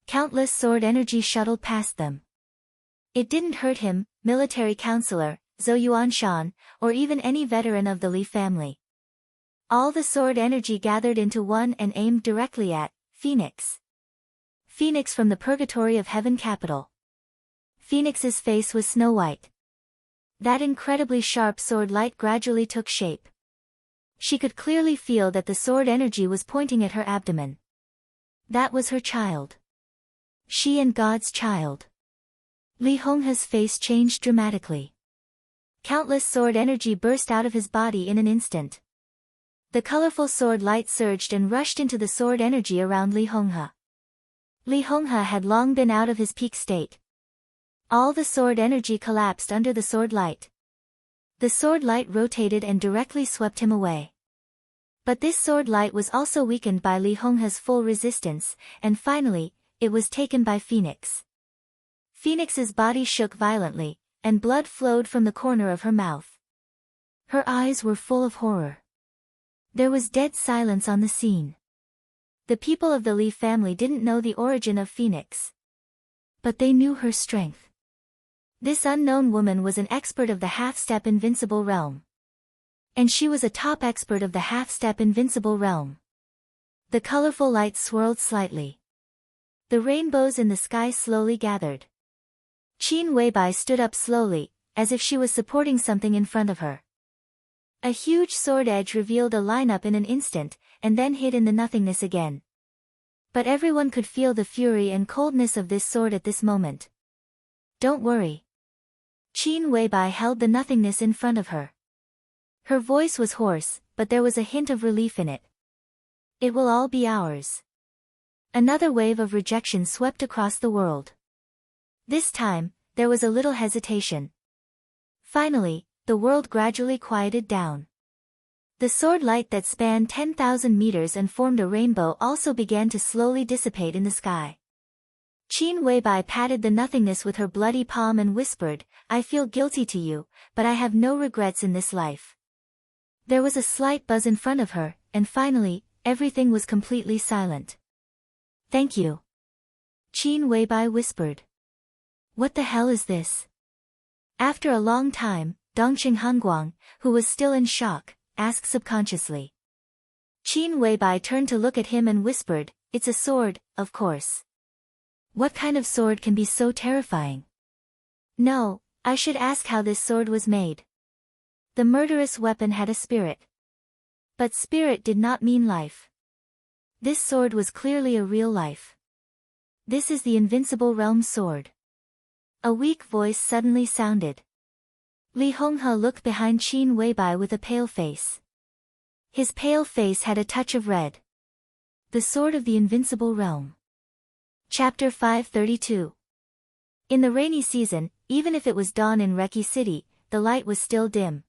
A: Countless sword energy shuttled past them. It didn't hurt him, military counselor, Zhou Yuanshan, or even any veteran of the Li family. All the sword energy gathered into one and aimed directly at Phoenix. Phoenix from the purgatory of heaven capital. Phoenix's face was snow-white. That incredibly sharp sword light gradually took shape. She could clearly feel that the sword energy was pointing at her abdomen. That was her child. She and God's child. Li Honghe's face changed dramatically. Countless sword energy burst out of his body in an instant. The colorful sword light surged and rushed into the sword energy around Li Honghe. Li Honghe had long been out of his peak state. All the sword energy collapsed under the sword light. The sword light rotated and directly swept him away. But this sword light was also weakened by Li Honghe's full resistance, and finally, it was taken by Phoenix. Phoenix's body shook violently, and blood flowed from the corner of her mouth. Her eyes were full of horror. There was dead silence on the scene. The people of the Li family didn't know the origin of Phoenix. But they knew her strength. This unknown woman was an expert of the half-step invincible realm. And she was a top expert of the half-step invincible realm. The colorful light swirled slightly. The rainbows in the sky slowly gathered. Qin Weibai stood up slowly, as if she was supporting something in front of her. A huge sword edge revealed a lineup in an instant, and then hid in the nothingness again. But everyone could feel the fury and coldness of this sword at this moment. Don't worry. Qin Weibai held the nothingness in front of her. Her voice was hoarse, but there was a hint of relief in it. It will all be ours. Another wave of rejection swept across the world. This time, there was a little hesitation. Finally, the world gradually quieted down. The sword light that spanned 10,000 meters and formed a rainbow also began to slowly dissipate in the sky. Qin Weibai patted the nothingness with her bloody palm and whispered, "I feel guilty to you, but I have no regrets in this life." There was a slight buzz in front of her, and finally, everything was completely silent. "Thank you." Qin Weibai whispered. "What the hell is this?" After a long time, Dongqing Hanguang, who was still in shock, asked subconsciously. Qin Weibai turned to look at him and whispered, "It's a sword, of course." "What kind of sword can be so terrifying?" "No, I should ask how this sword was made." The murderous weapon had a spirit. But spirit did not mean life. This sword was clearly a real life. "This is the invincible realm sword." A weak voice suddenly sounded. Li Honghe looked behind Qin Weibai with a pale face. His pale face had a touch of red. The sword of the invincible realm. Chapter 532. In the rainy season, even if it was dawn in Reki City, the light was still dim.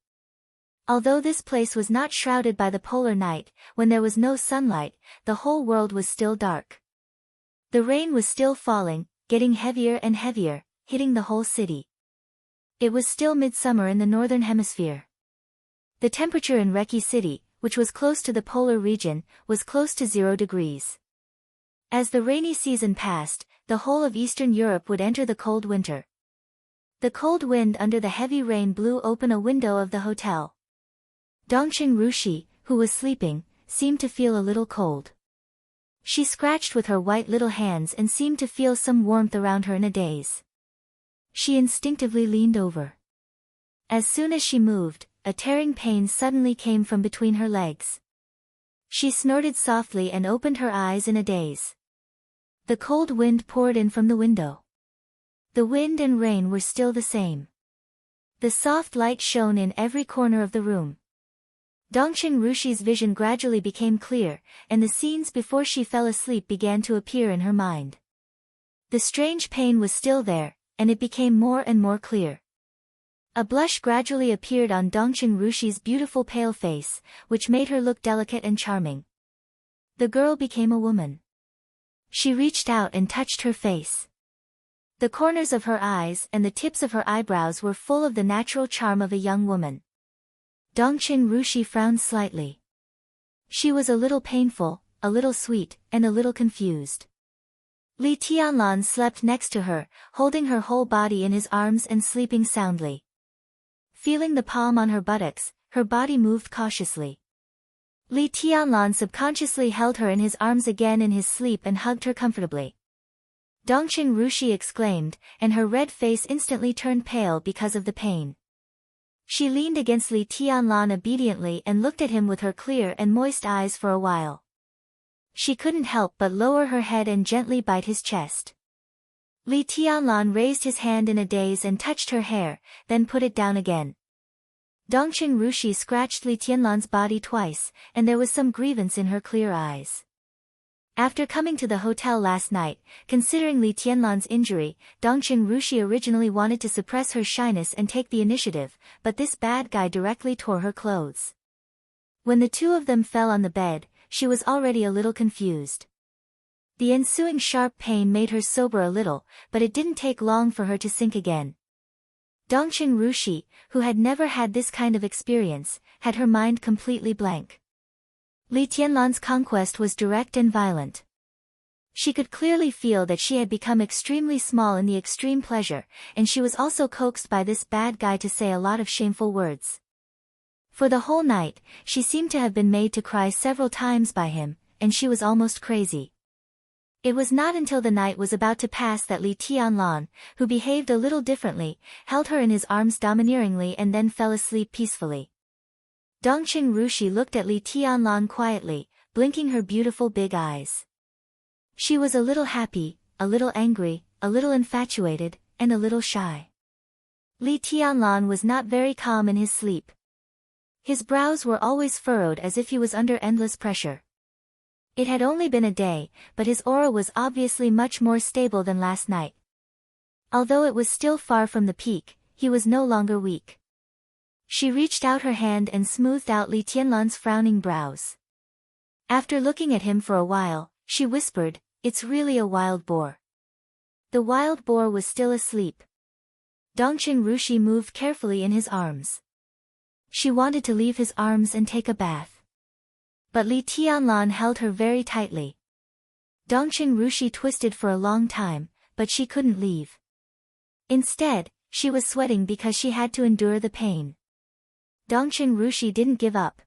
A: Although this place was not shrouded by the polar night, when there was no sunlight, the whole world was still dark. The rain was still falling, getting heavier and heavier, hitting the whole city. It was still midsummer in the northern hemisphere. The temperature in Reki City, which was close to the polar region, was close to 0 degrees. As the rainy season passed, the whole of Eastern Europe would enter the cold winter. The cold wind under the heavy rain blew open a window of the hotel. Dongqing Rushi, who was sleeping, seemed to feel a little cold. She scratched with her white little hands and seemed to feel some warmth around her in a daze. She instinctively leaned over. As soon as she moved, a tearing pain suddenly came from between her legs. She snorted softly and opened her eyes in a daze. The cold wind poured in from the window. The wind and rain were still the same. The soft light shone in every corner of the room. Dongqing Rushi's vision gradually became clear, and the scenes before she fell asleep began to appear in her mind. The strange pain was still there, and it became more and more clear. A blush gradually appeared on Dongqing Rushi's beautiful pale face, which made her look delicate and charming. The girl became a woman. She reached out and touched her face. The corners of her eyes and the tips of her eyebrows were full of the natural charm of a young woman. Dongqing Rushi frowned slightly. She was a little painful, a little sweet, and a little confused. Li Tianlan slept next to her, holding her whole body in his arms and sleeping soundly. Feeling the palm on her buttocks, her body moved cautiously. Li Tianlan subconsciously held her in his arms again in his sleep and hugged her comfortably. Dongqing Rushi exclaimed, and her red face instantly turned pale because of the pain. She leaned against Li Tianlan obediently and looked at him with her clear and moist eyes for a while. She couldn't help but lower her head and gently bite his chest. Li Tianlan raised his hand in a daze and touched her hair, then put it down again. Dongqing Rushi scratched Li Tianlan's body twice, and there was some grievance in her clear eyes. After coming to the hotel last night, considering Li Tianlan's injury, Dongqing Rushi originally wanted to suppress her shyness and take the initiative, but this bad guy directly tore her clothes. When the two of them fell on the bed, she was already a little confused. The ensuing sharp pain made her sober a little, but it didn't take long for her to sink again. Dongqing Rushi, who had never had this kind of experience, had her mind completely blank. Li Tianlan's conquest was direct and violent. She could clearly feel that she had become extremely small in the extreme pleasure, and she was also coaxed by this bad guy to say a lot of shameful words. For the whole night, she seemed to have been made to cry several times by him, and she was almost crazy. It was not until the night was about to pass that Li Tianlan, who behaved a little differently, held her in his arms domineeringly and then fell asleep peacefully. Dongqing Rushi looked at Li Tianlan quietly, blinking her beautiful big eyes. She was a little happy, a little angry, a little infatuated, and a little shy. Li Tianlan was not very calm in his sleep. His brows were always furrowed as if he was under endless pressure. It had only been a day, but his aura was obviously much more stable than last night. Although it was still far from the peak, he was no longer weak. She reached out her hand and smoothed out Li Tianlan's frowning brows. After looking at him for a while, she whispered, "It's really a wild boar." The wild boar was still asleep. Dongqing Rushi moved carefully in his arms. She wanted to leave his arms and take a bath. But Li Tianlan held her very tightly. Dongqing Rushi twisted for a long time, but she couldn't leave. Instead, she was sweating because she had to endure the pain. Dongqing Rushi didn't give up.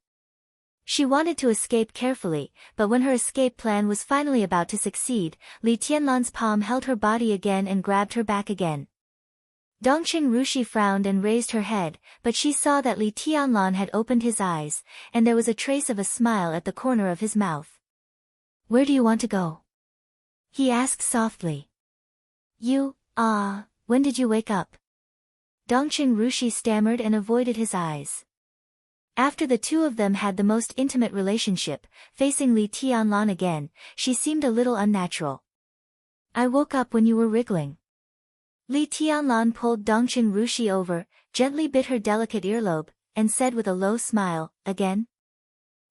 A: She wanted to escape carefully, but when her escape plan was finally about to succeed, Li Tianlan's palm held her body again and grabbed her back again. Dongqing Rushi frowned and raised her head, but she saw that Li Tianlan had opened his eyes, and there was a trace of a smile at the corner of his mouth. "Where do you want to go?" he asked softly. When did you wake up?" Dongqing Rushi stammered and avoided his eyes. After the two of them had the most intimate relationship, facing Li Tianlan again, she seemed a little unnatural. "I woke up when you were wriggling." Li Tianlan pulled Dongqing Rushi over, gently bit her delicate earlobe, and said with a low smile, "Again?"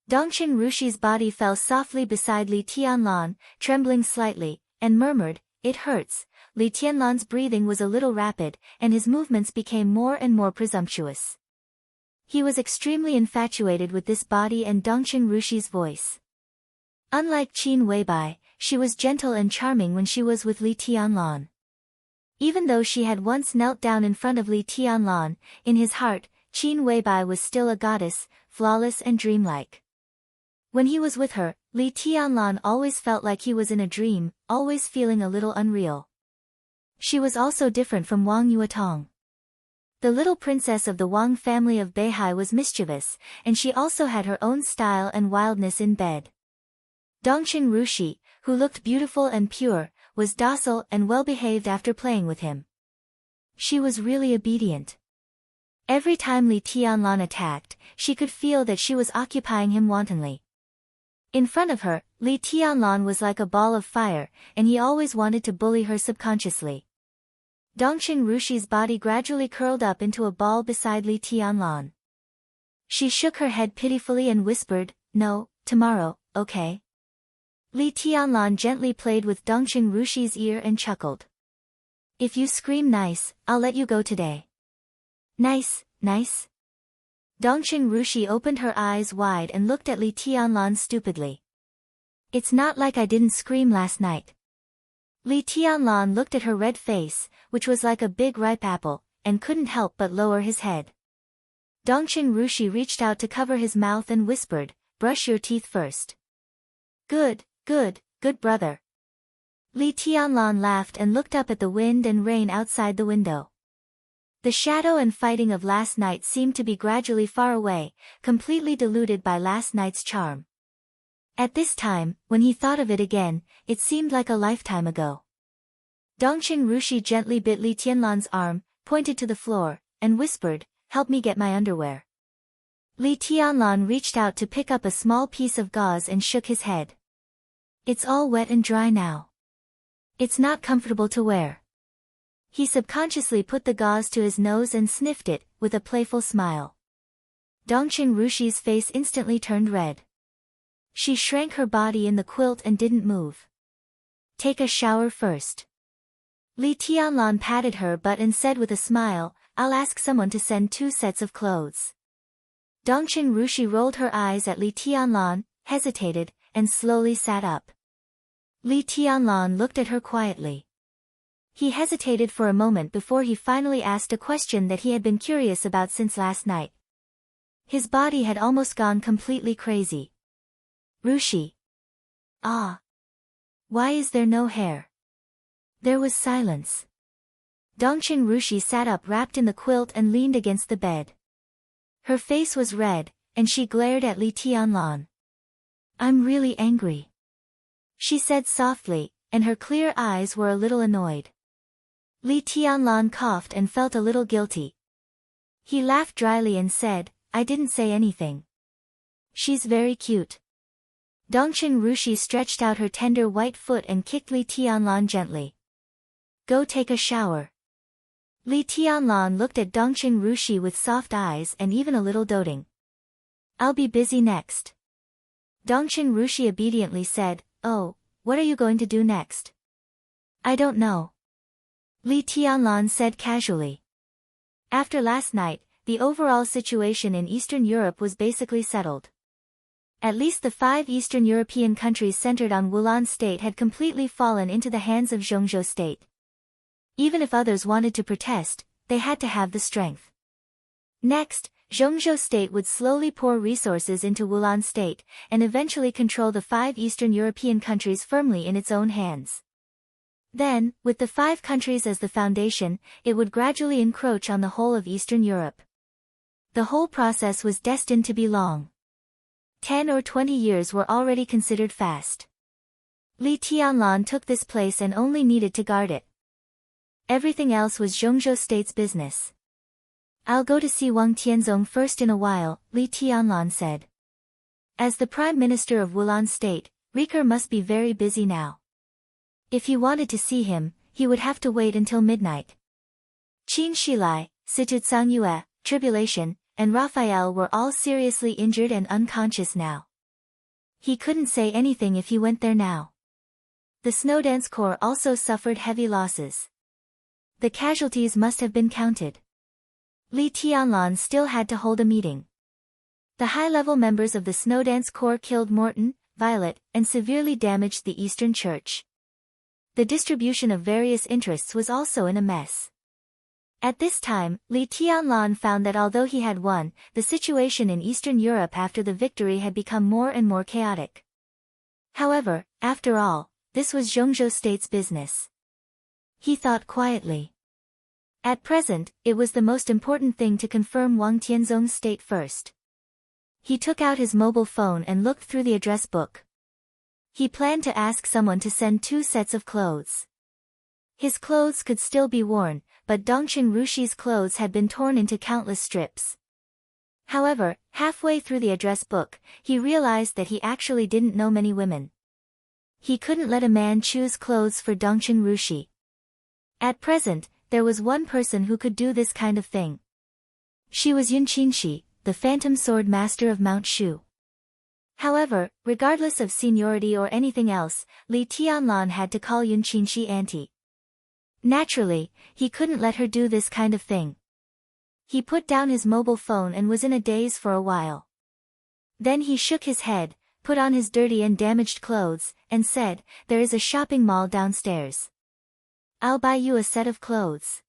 A: Dongqing Rushi's body fell softly beside Li Tianlan, trembling slightly, and murmured, "It hurts." Li Tianlan's breathing was a little rapid, and his movements became more and more presumptuous. He was extremely infatuated with this body and Dongqing Rushi's voice. Unlike Qin Weibai, she was gentle and charming when she was with Li Tianlan. Even though she had once knelt down in front of Li Tianlan, in his heart, Qin Weibai was still a goddess, flawless and dreamlike. When he was with her, Li Tianlan always felt like he was in a dream, always feeling a little unreal. She was also different from Wang Yuetong. The little princess of the Wang family of Beihai was mischievous, and she also had her own style and wildness in bed. Dongqing Rushi, who looked beautiful and pure, was docile and well-behaved after playing with him. She was really obedient. Every time Li Tianlan attacked, she could feel that she was occupying him wantonly. In front of her, Li Tianlan was like a ball of fire, and he always wanted to bully her subconsciously. Dongqing Rushi's body gradually curled up into a ball beside Li Tianlan. She shook her head pitifully and whispered, "No, tomorrow, okay?" Li Tianlan gently played with Dongqing Rushi's ear and chuckled. "If you scream nice, I'll let you go today." "Nice, nice?" Dongqing Rushi opened her eyes wide and looked at Li Tianlan stupidly. "It's not like I didn't scream last night." Li Tianlan looked at her red face, which was like a big ripe apple, and couldn't help but lower his head. Dongqing Rushi reached out to cover his mouth and whispered, "Brush your teeth first." Good brother." Li Tianlan laughed and looked up at the wind and rain outside the window. The shadow and fighting of last night seemed to be gradually far away, completely diluted by last night's charm. At this time, when he thought of it again, it seemed like a lifetime ago. Dongqing Rushi gently bit Li Tianlan's arm, pointed to the floor, and whispered, "Help me get my underwear." Li Tianlan reached out to pick up a small piece of gauze and shook his head. "It's all wet and dry now. It's not comfortable to wear." He subconsciously put the gauze to his nose and sniffed it, with a playful smile. Dongqing Rushi's face instantly turned red. She shrank her body in the quilt and didn't move. "Take a shower first." Li Tianlan patted her butt and said with a smile, "I'll ask someone to send 2 sets of clothes." Dongqing Rushi rolled her eyes at Li Tianlan, hesitated, and slowly sat up. Li Tianlan looked at her quietly. He hesitated for a moment before he finally asked a question that he had been curious about since last night. His body had almost gone completely crazy. "Rushi. Ah. Why is there no hair?" There was silence. Dongqing Rushi sat up wrapped in the quilt and leaned against the bed. Her face was red, and she glared at Li Tianlan. "I'm really angry," she said softly, and her clear eyes were a little annoyed. Li Tianlan coughed and felt a little guilty. He laughed dryly and said, "I didn't say anything. She's very cute." Dongqing Rushi stretched out her tender white foot and kicked Li Tianlan gently. "Go take a shower." Li Tianlan looked at Dongqing Rushi with soft eyes and even a little doting. "I'll be busy next." Dongqing Rushi obediently said, "Oh, what are you going to do next?" "I don't know." Li Tianlan said casually. After last night, the overall situation in Eastern Europe was basically settled. At least the 5 Eastern European countries centered on Wulan State had completely fallen into the hands of Zhongzhou State. Even if others wanted to protest, they had to have the strength. Next, Zhongzhou State would slowly pour resources into Wulan State, and eventually control the 5 Eastern European countries firmly in its own hands. Then, with the 5 countries as the foundation, it would gradually encroach on the whole of Eastern Europe. The whole process was destined to be long. 10 or 20 years were already considered fast. Li Tianlan took this place and only needed to guard it. Everything else was Zhongzhou State's business. "I'll go to see Wang Tianzong first in a while," Li Tianlan said. As the Prime Minister of Wulan State, Riker must be very busy now. If he wanted to see him, he would have to wait until midnight. Qin Shilai, Situtsang Yue, Tribulation, and Raphael were all seriously injured and unconscious now. He couldn't say anything if he went there now. The Snowdance Corps also suffered heavy losses. The casualties must have been counted. Li Tianlan still had to hold a meeting. The high-level members of the Snowdance Corps killed Morton, Violet, and severely damaged the Eastern Church. The distribution of various interests was also in a mess. At this time, Li Tianlan found that although he had won, the situation in Eastern Europe after the victory had become more and more chaotic. However, after all, this was Zhongzhou State's business. He thought quietly. At present, it was the most important thing to confirm Wang Tianzong's state first. He took out his mobile phone and looked through the address book. He planned to ask someone to send 2 sets of clothes. His clothes could still be worn, but Dongqing Rushi's clothes had been torn into countless strips. However, halfway through the address book, he realized that he actually didn't know many women. He couldn't let a man choose clothes for Dongqing Rushi. At present, there was one person who could do this kind of thing. She was Yun Qingshi, the phantom sword master of Mount Shu. However, regardless of seniority or anything else, Li Tianlan had to call Yun Qingshi auntie. Naturally, he couldn't let her do this kind of thing. He put down his mobile phone and was in a daze for a while. Then he shook his head, put on his dirty and damaged clothes, and said, "There is a shopping mall downstairs. I'll buy you a set of clothes.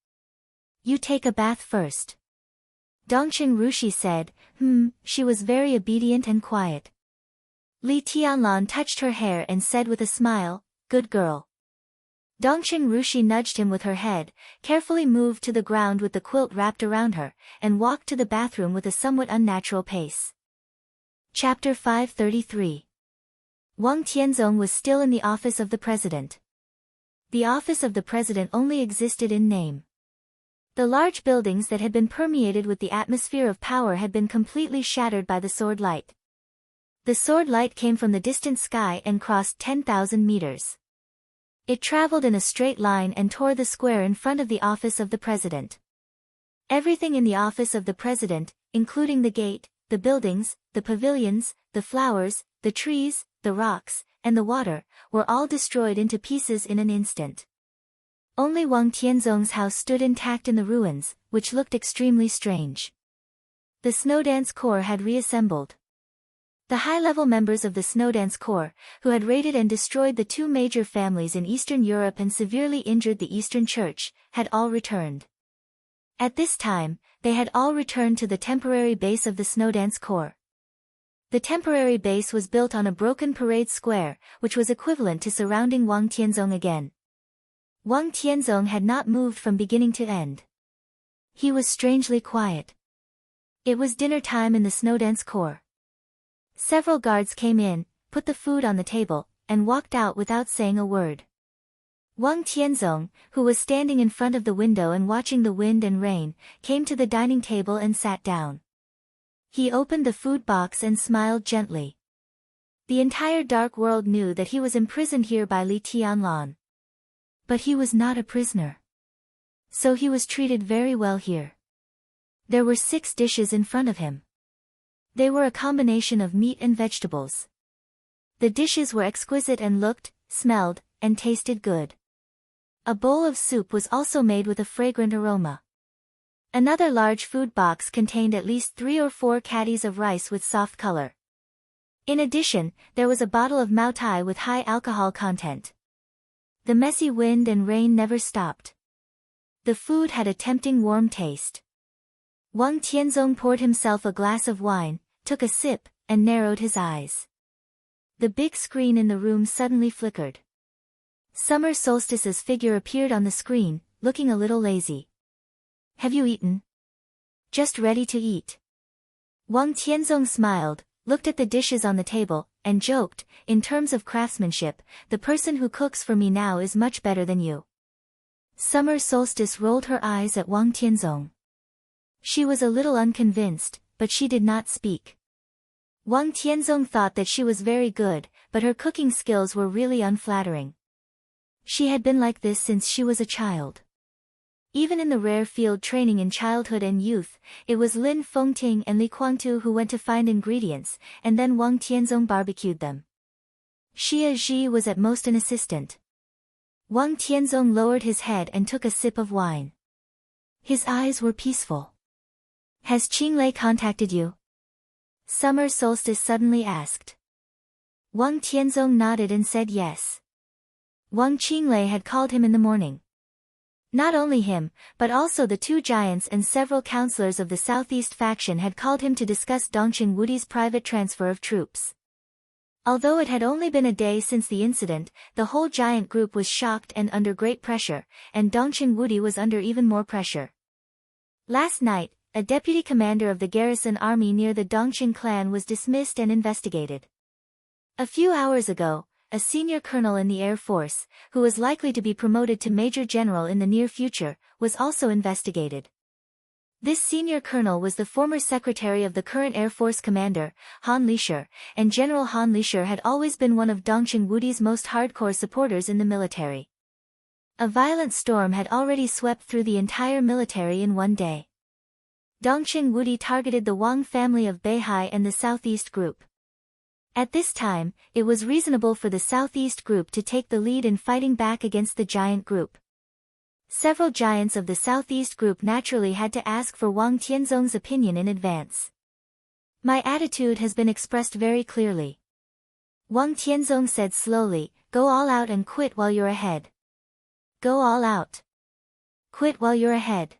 A: You take a bath first." Dongqing Rushi said, She was very obedient and quiet. Li Tianlan touched her hair and said with a smile, "Good girl." Dongqing Rushi nudged him with her head, carefully moved to the ground with the quilt wrapped around her, and walked to the bathroom with a somewhat unnatural pace. Chapter 533. Wang Tianzong was still in the office of the president. The office of the president only existed in name. The large buildings that had been permeated with the atmosphere of power had been completely shattered by the sword light. The sword light came from the distant sky and crossed 10,000 meters. It traveled in a straight line and tore the square in front of the office of the president. Everything in the office of the president, including the gate, the buildings, the pavilions, the flowers, the trees, the rocks, and the water, were all destroyed into pieces in an instant. Only Wang Tianzong's house stood intact in the ruins, which looked extremely strange. The Snowdance Corps had reassembled. The high-level members of the Snowdance Corps, who had raided and destroyed the two major families in Eastern Europe and severely injured the Eastern Church, had all returned. At this time, they had all returned to the temporary base of the Snowdance Corps. The temporary base was built on a broken parade square, which was equivalent to surrounding Wang Tianzong again. Wang Tianzong had not moved from beginning to end. He was strangely quiet. It was dinner time in the Snowdance Corps. Several guards came in, put the food on the table, and walked out without saying a word. Wang Tianzong, who was standing in front of the window and watching the wind and rain, came to the dining table and sat down. He opened the food box and smiled gently. The entire dark world knew that he was imprisoned here by Li Tianlan. But he was not a prisoner. So he was treated very well here. There were 6 dishes in front of him. They were a combination of meat and vegetables. The dishes were exquisite and looked, smelled, and tasted good. A bowl of soup was also made with a fragrant aroma. Another large food box contained at least 3 or 4 caddies of rice with soft color. In addition, there was a bottle of Maotai with high alcohol content. The messy wind and rain never stopped. The food had a tempting warm taste. Wang Tianzong poured himself a glass of wine, took a sip, and narrowed his eyes. The big screen in the room suddenly flickered. Summer Solstice's figure appeared on the screen, looking a little lazy. "Have you eaten?" "Just ready to eat." Wang Tianzong smiled, looked at the dishes on the table, and joked, "In terms of craftsmanship, the person who cooks for me now is much better than you." Summer Solstice rolled her eyes at Wang Tianzong. She was a little unconvinced, but she did not speak. Wang Tianzong thought that she was very good, but her cooking skills were really unflattering. She had been like this since she was a child. Even in the rare field training in childhood and youth, it was Lin Fengting and Li Guangtu who went to find ingredients, and then Wang Tianzong barbecued them. Xia Zhi was at most an assistant. Wang Tianzong lowered his head and took a sip of wine. His eyes were peaceful. "Has Qinglei contacted you?" Summer Solstice suddenly asked. Wang Tianzong nodded and said yes. Wang Qinglei had called him in the morning. Not only him, but also the 2 giants and several counselors of the Southeast faction had called him to discuss Dongqing Wudi's private transfer of troops. Although it had only been a day since the incident, the whole giant group was shocked and under great pressure, and Dongqing Wudi was under even more pressure. Last night, a deputy commander of the garrison army near the Dongqing clan was dismissed and investigated. A few hours ago, a senior colonel in the Air Force, who was likely to be promoted to Major General in the near future, was also investigated. This senior colonel was the former secretary of the current Air Force commander, Han Lisher, and General Han Lisher had always been one of Dongqing Wudi's most hardcore supporters in the military. A violent storm had already swept through the entire military in one day. Dongqing Wudi targeted the Wang family of Beihai and the Southeast Group. At this time, it was reasonable for the Southeast Group to take the lead in fighting back against the Giant Group. Several giants of the Southeast Group naturally had to ask for Wang Tianzong's opinion in advance. My attitude has been expressed very clearly. Wang Tianzong said slowly, go all out and quit while you're ahead. Go all out. Quit while you're ahead.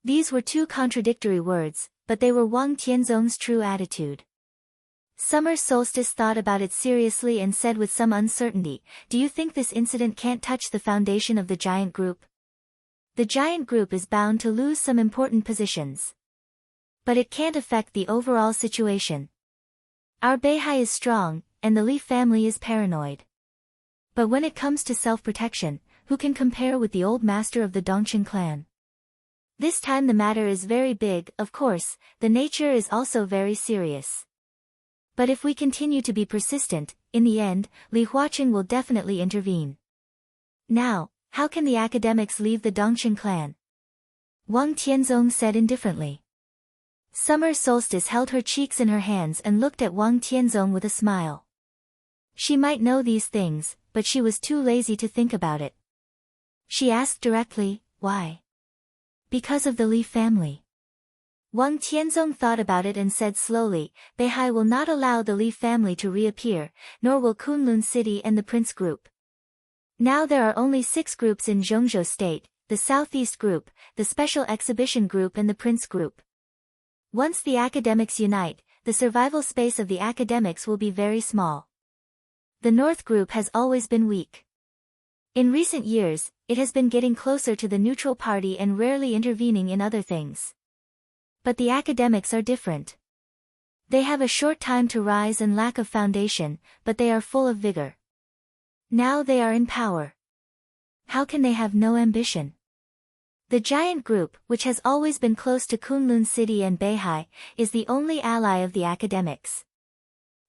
A: These were two contradictory words, but they were Wang Tianzong's true attitude. Summer Solstice thought about it seriously and said with some uncertainty, do you think this incident can't touch the foundation of the Giant Group? The Giant Group is bound to lose some important positions. But it can't affect the overall situation. Our Beihai is strong, and the Li family is paranoid. But when it comes to self-protection, who can compare with the old master of the Dongqing clan? This time the matter is very big, of course, the nature is also very serious. But if we continue to be persistent, in the end, Li Huaqing will definitely intervene. Now, how can the academics leave the Dongqing clan? Wang Tianzong said indifferently. Summer Solstice held her cheeks in her hands and looked at Wang Tianzong with a smile. She might know these things, but she was too lazy to think about it. She asked directly, why? Because of the Li family. Wang Tianzong thought about it and said slowly, Beihai will not allow the Li family to reappear, nor will Kunlun City and the Prince Group. Now there are only 6 groups in Zhongzhou State, the Southeast Group, the Special Exhibition Group and the Prince Group. Once the academics unite, the survival space of the academics will be very small. The North Group has always been weak. In recent years, it has been getting closer to the neutral party and rarely intervening in other things. But the academics are different. They have a short time to rise and lack of foundation, but they are full of vigor. Now they are in power. How can they have no ambition? The Giant Group, which has always been close to Kunlun City and Beihai, is the only ally of the academics.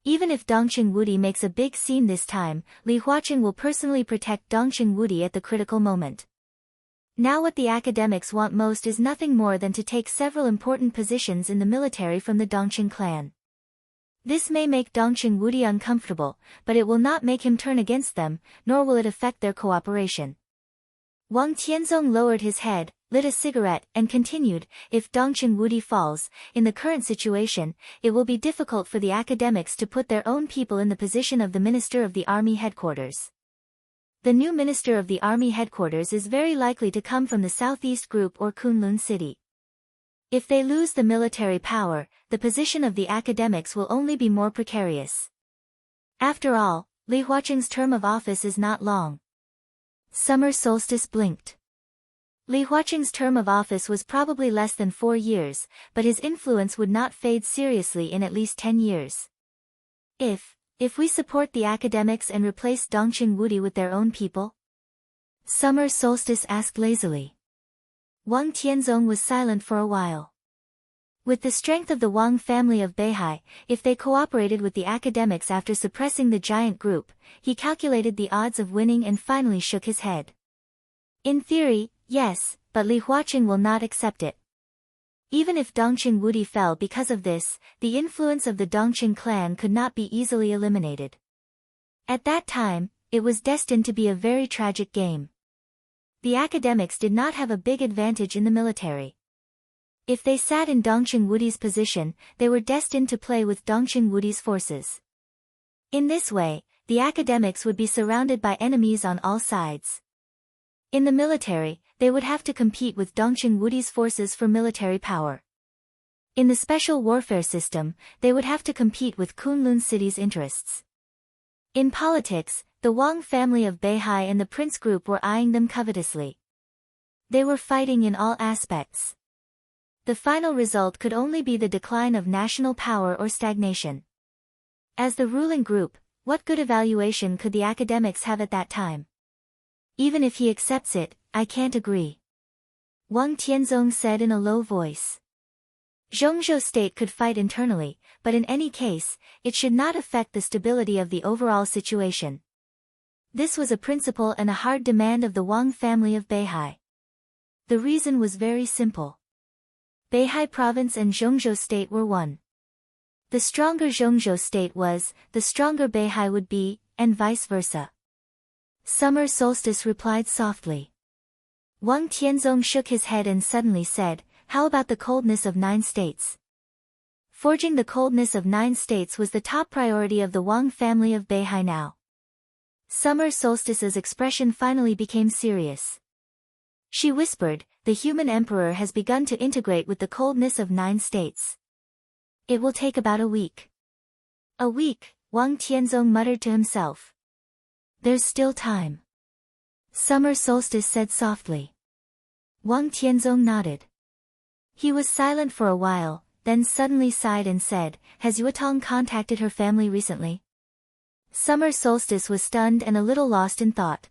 A: Even if Dongqing Wudi makes a big scene this time, Li Huaqing will personally protect Dongqing Wudi at the critical moment. Now what the academics want most is nothing more than to take several important positions in the military from the Dongqing clan. This may make Dongqing Wudi uncomfortable, but it will not make him turn against them, nor will it affect their cooperation. Wang Tianzong lowered his head, lit a cigarette, and continued, if Dongqing Wudi falls, in the current situation, it will be difficult for the academics to put their own people in the position of the Minister of the Army Headquarters. The new Minister of the Army Headquarters is very likely to come from the Southeast Group or Kunlun City. If they lose the military power, the position of the academics will only be more precarious. After all, Li Huaqing's term of office is not long. Summer Solstice blinked. Li Huaqing's term of office was probably less than 4 years, but his influence would not fade seriously in at least 10 years. If we support the academics and replace Dongqing Wudi with their own people? Summer Solstice asked lazily. Wang Tianzong was silent for a while. With the strength of the Wang family of Beihai, if they cooperated with the academics after suppressing the Giant Group, he calculated the odds of winning and finally shook his head. In theory, yes, but Li Huaqing will not accept it. Even if Dongqing Wudi fell because of this, the influence of the Dongqing clan could not be easily eliminated. At that time, it was destined to be a very tragic game. The academics did not have a big advantage in the military. If they sat in Dongqing Wudi's position, they were destined to play with Dongqing Wudi's forces. In this way, the academics would be surrounded by enemies on all sides. In the military, they would have to compete with Dongqing Wudi's forces for military power. In the special warfare system, they would have to compete with Kunlun City's interests. In politics, the Wang family of Beihai and the Prince Group were eyeing them covetously. They were fighting in all aspects. The final result could only be the decline of national power or stagnation. As the ruling group, What good evaluation could the academics have at that time? Even if he accepts it, I can't agree. Wang Tianzong said in a low voice. Zhongzhou state could fight internally, but in any case, it should not affect the stability of the overall situation. This was a principle and a hard demand of the Wang family of Beihai. The reason was very simple. Beihai province and Zhongzhou state were one. The stronger Zhongzhou state was, the stronger Beihai would be, and vice versa. Summer Solstice replied softly. Wang Tianzong shook his head and suddenly said, how about the coldness of 9 states? Forging the coldness of 9 states was the top priority of the Wang family of Beihai now. Summer Solstice's expression finally became serious. She whispered, the human emperor has begun to integrate with the coldness of 9 states. It will take about a week. A week, Wang Tianzong muttered to himself. There's still time. Summer Solstice said softly. Wang Tianzong nodded. He was silent for a while, then suddenly sighed and said, has Yuetong contacted her family recently? Summer Solstice was stunned and a little lost in thought.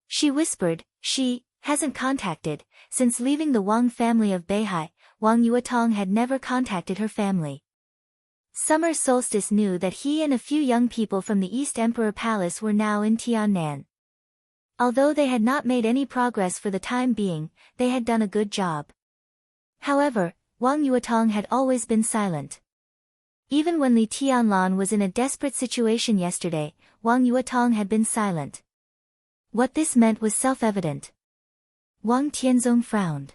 A: She whispered, she hasn't contacted. Since leaving the Wang family of Beihai, Wang Yuetong had never contacted her family. Summer Solstice knew that he and a few young people from the East Emperor Palace were now in Tiannan. Although they had not made any progress for the time being, they had done a good job. However, Wang Yuetong had always been silent. Even when Li Tianlan was in a desperate situation yesterday, Wang Yuetong had been silent. What this meant was self-evident. Wang Tianzong frowned.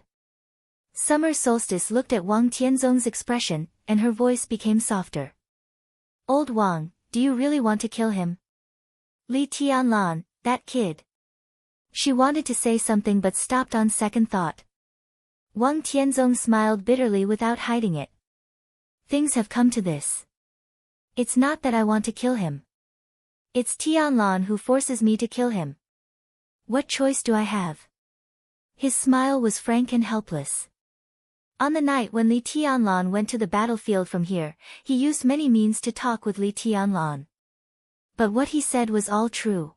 A: Summer Solstice looked at Wang Tianzong's expression, and her voice became softer. Old Wang, do you really want to kill him? Li Tianlan, that kid. She wanted to say something but stopped on second thought. Wang Tianzong smiled bitterly without hiding it. Things have come to this. It's not that I want to kill him. It's Tianlan who forces me to kill him. What choice do I have? His smile was frank and helpless. On the night when Li Tianlan went to the battlefield from here, he used many means to talk with Li Tianlan. But what he said was all true.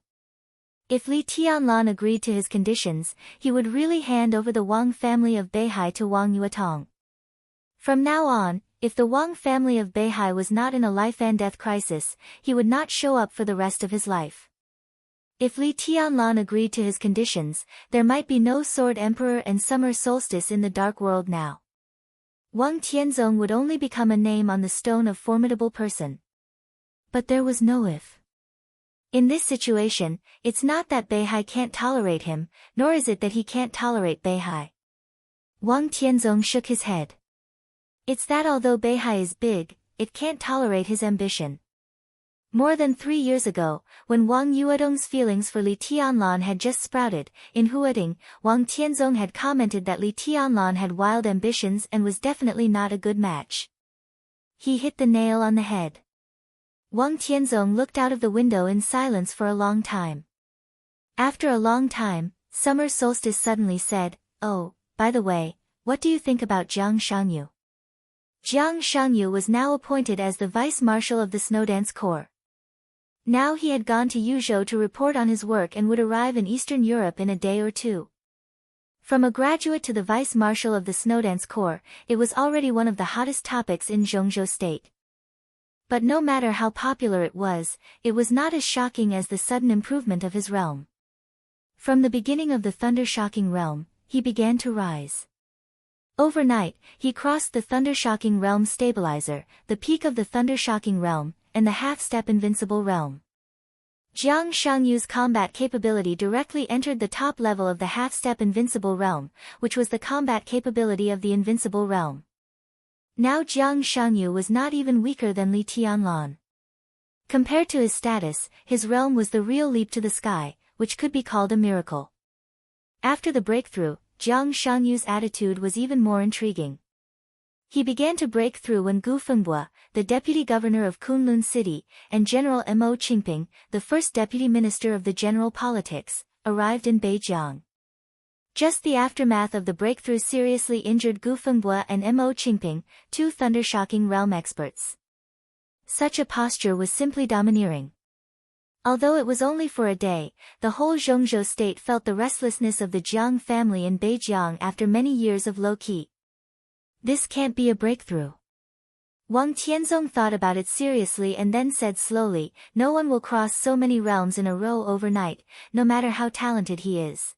A: If Li Tianlan agreed to his conditions, he would really hand over the Wang family of Beihai to Wang Yuetong. From now on, if the Wang family of Beihai was not in a life-and-death crisis, he would not show up for the rest of his life. If Li Tianlan agreed to his conditions, there might be no Sword Emperor and Summer Solstice in the Dark World now. Wang Tianzong would only become a name on the stone of formidable person. But there was no if. In this situation, it's not that Beihai can't tolerate him, nor is it that he can't tolerate Beihai. Wang Tianzong shook his head. It's that although Beihai is big, it can't tolerate his ambition. More than 3 years ago, when Wang Yuedong's feelings for Li Tianlan had just sprouted, in Huading, Wang Tianzong had commented that Li Tianlan had wild ambitions and was definitely not a good match. He hit the nail on the head. Wang Tianzong looked out of the window in silence for a long time. After a long time, Summer Solstice suddenly said, oh, by the way, what do you think about Jiang Shangyu? Jiang Shangyu was now appointed as the vice-marshal of the Snowdance Corps. Now he had gone to Yuzhou to report on his work and would arrive in Eastern Europe in a day or two. From a graduate to the vice-marshal of the Snowdance Corps, it was already one of the hottest topics in Zhongzhou state. But no matter how popular it was not as shocking as the sudden improvement of his realm. From the beginning of the thunder-shocking realm, he began to rise. Overnight, he crossed the thunder-shocking realm stabilizer, the peak of the thunder-shocking realm, and the half-step invincible realm. Jiang Shangyu's combat capability directly entered the top level of the half-step invincible realm, which was the combat capability of the invincible realm. Now Jiang Shangyu was not even weaker than Li Tianlan. Compared to his status, his realm was the real leap to the sky, which could be called a miracle. After the breakthrough, Jiang Shangyu's attitude was even more intriguing. He began to break through when Gu Fengbua, the deputy governor of Kunlun City, and General Mo Qingping, the first deputy minister of the general politics, arrived in Beijiang. Just the aftermath of the breakthrough seriously injured Gu Fengbua and Mo Qingping, 2 thunder-shocking realm experts. Such a posture was simply domineering. Although it was only for a day, the whole Zhongzhou state felt the restlessness of the Jiang family in Beijiang after many years of low-key. This can't be a breakthrough. Wang Tianzong thought about it seriously and then said slowly, no one will cross so many realms in a row overnight, no matter how talented he is.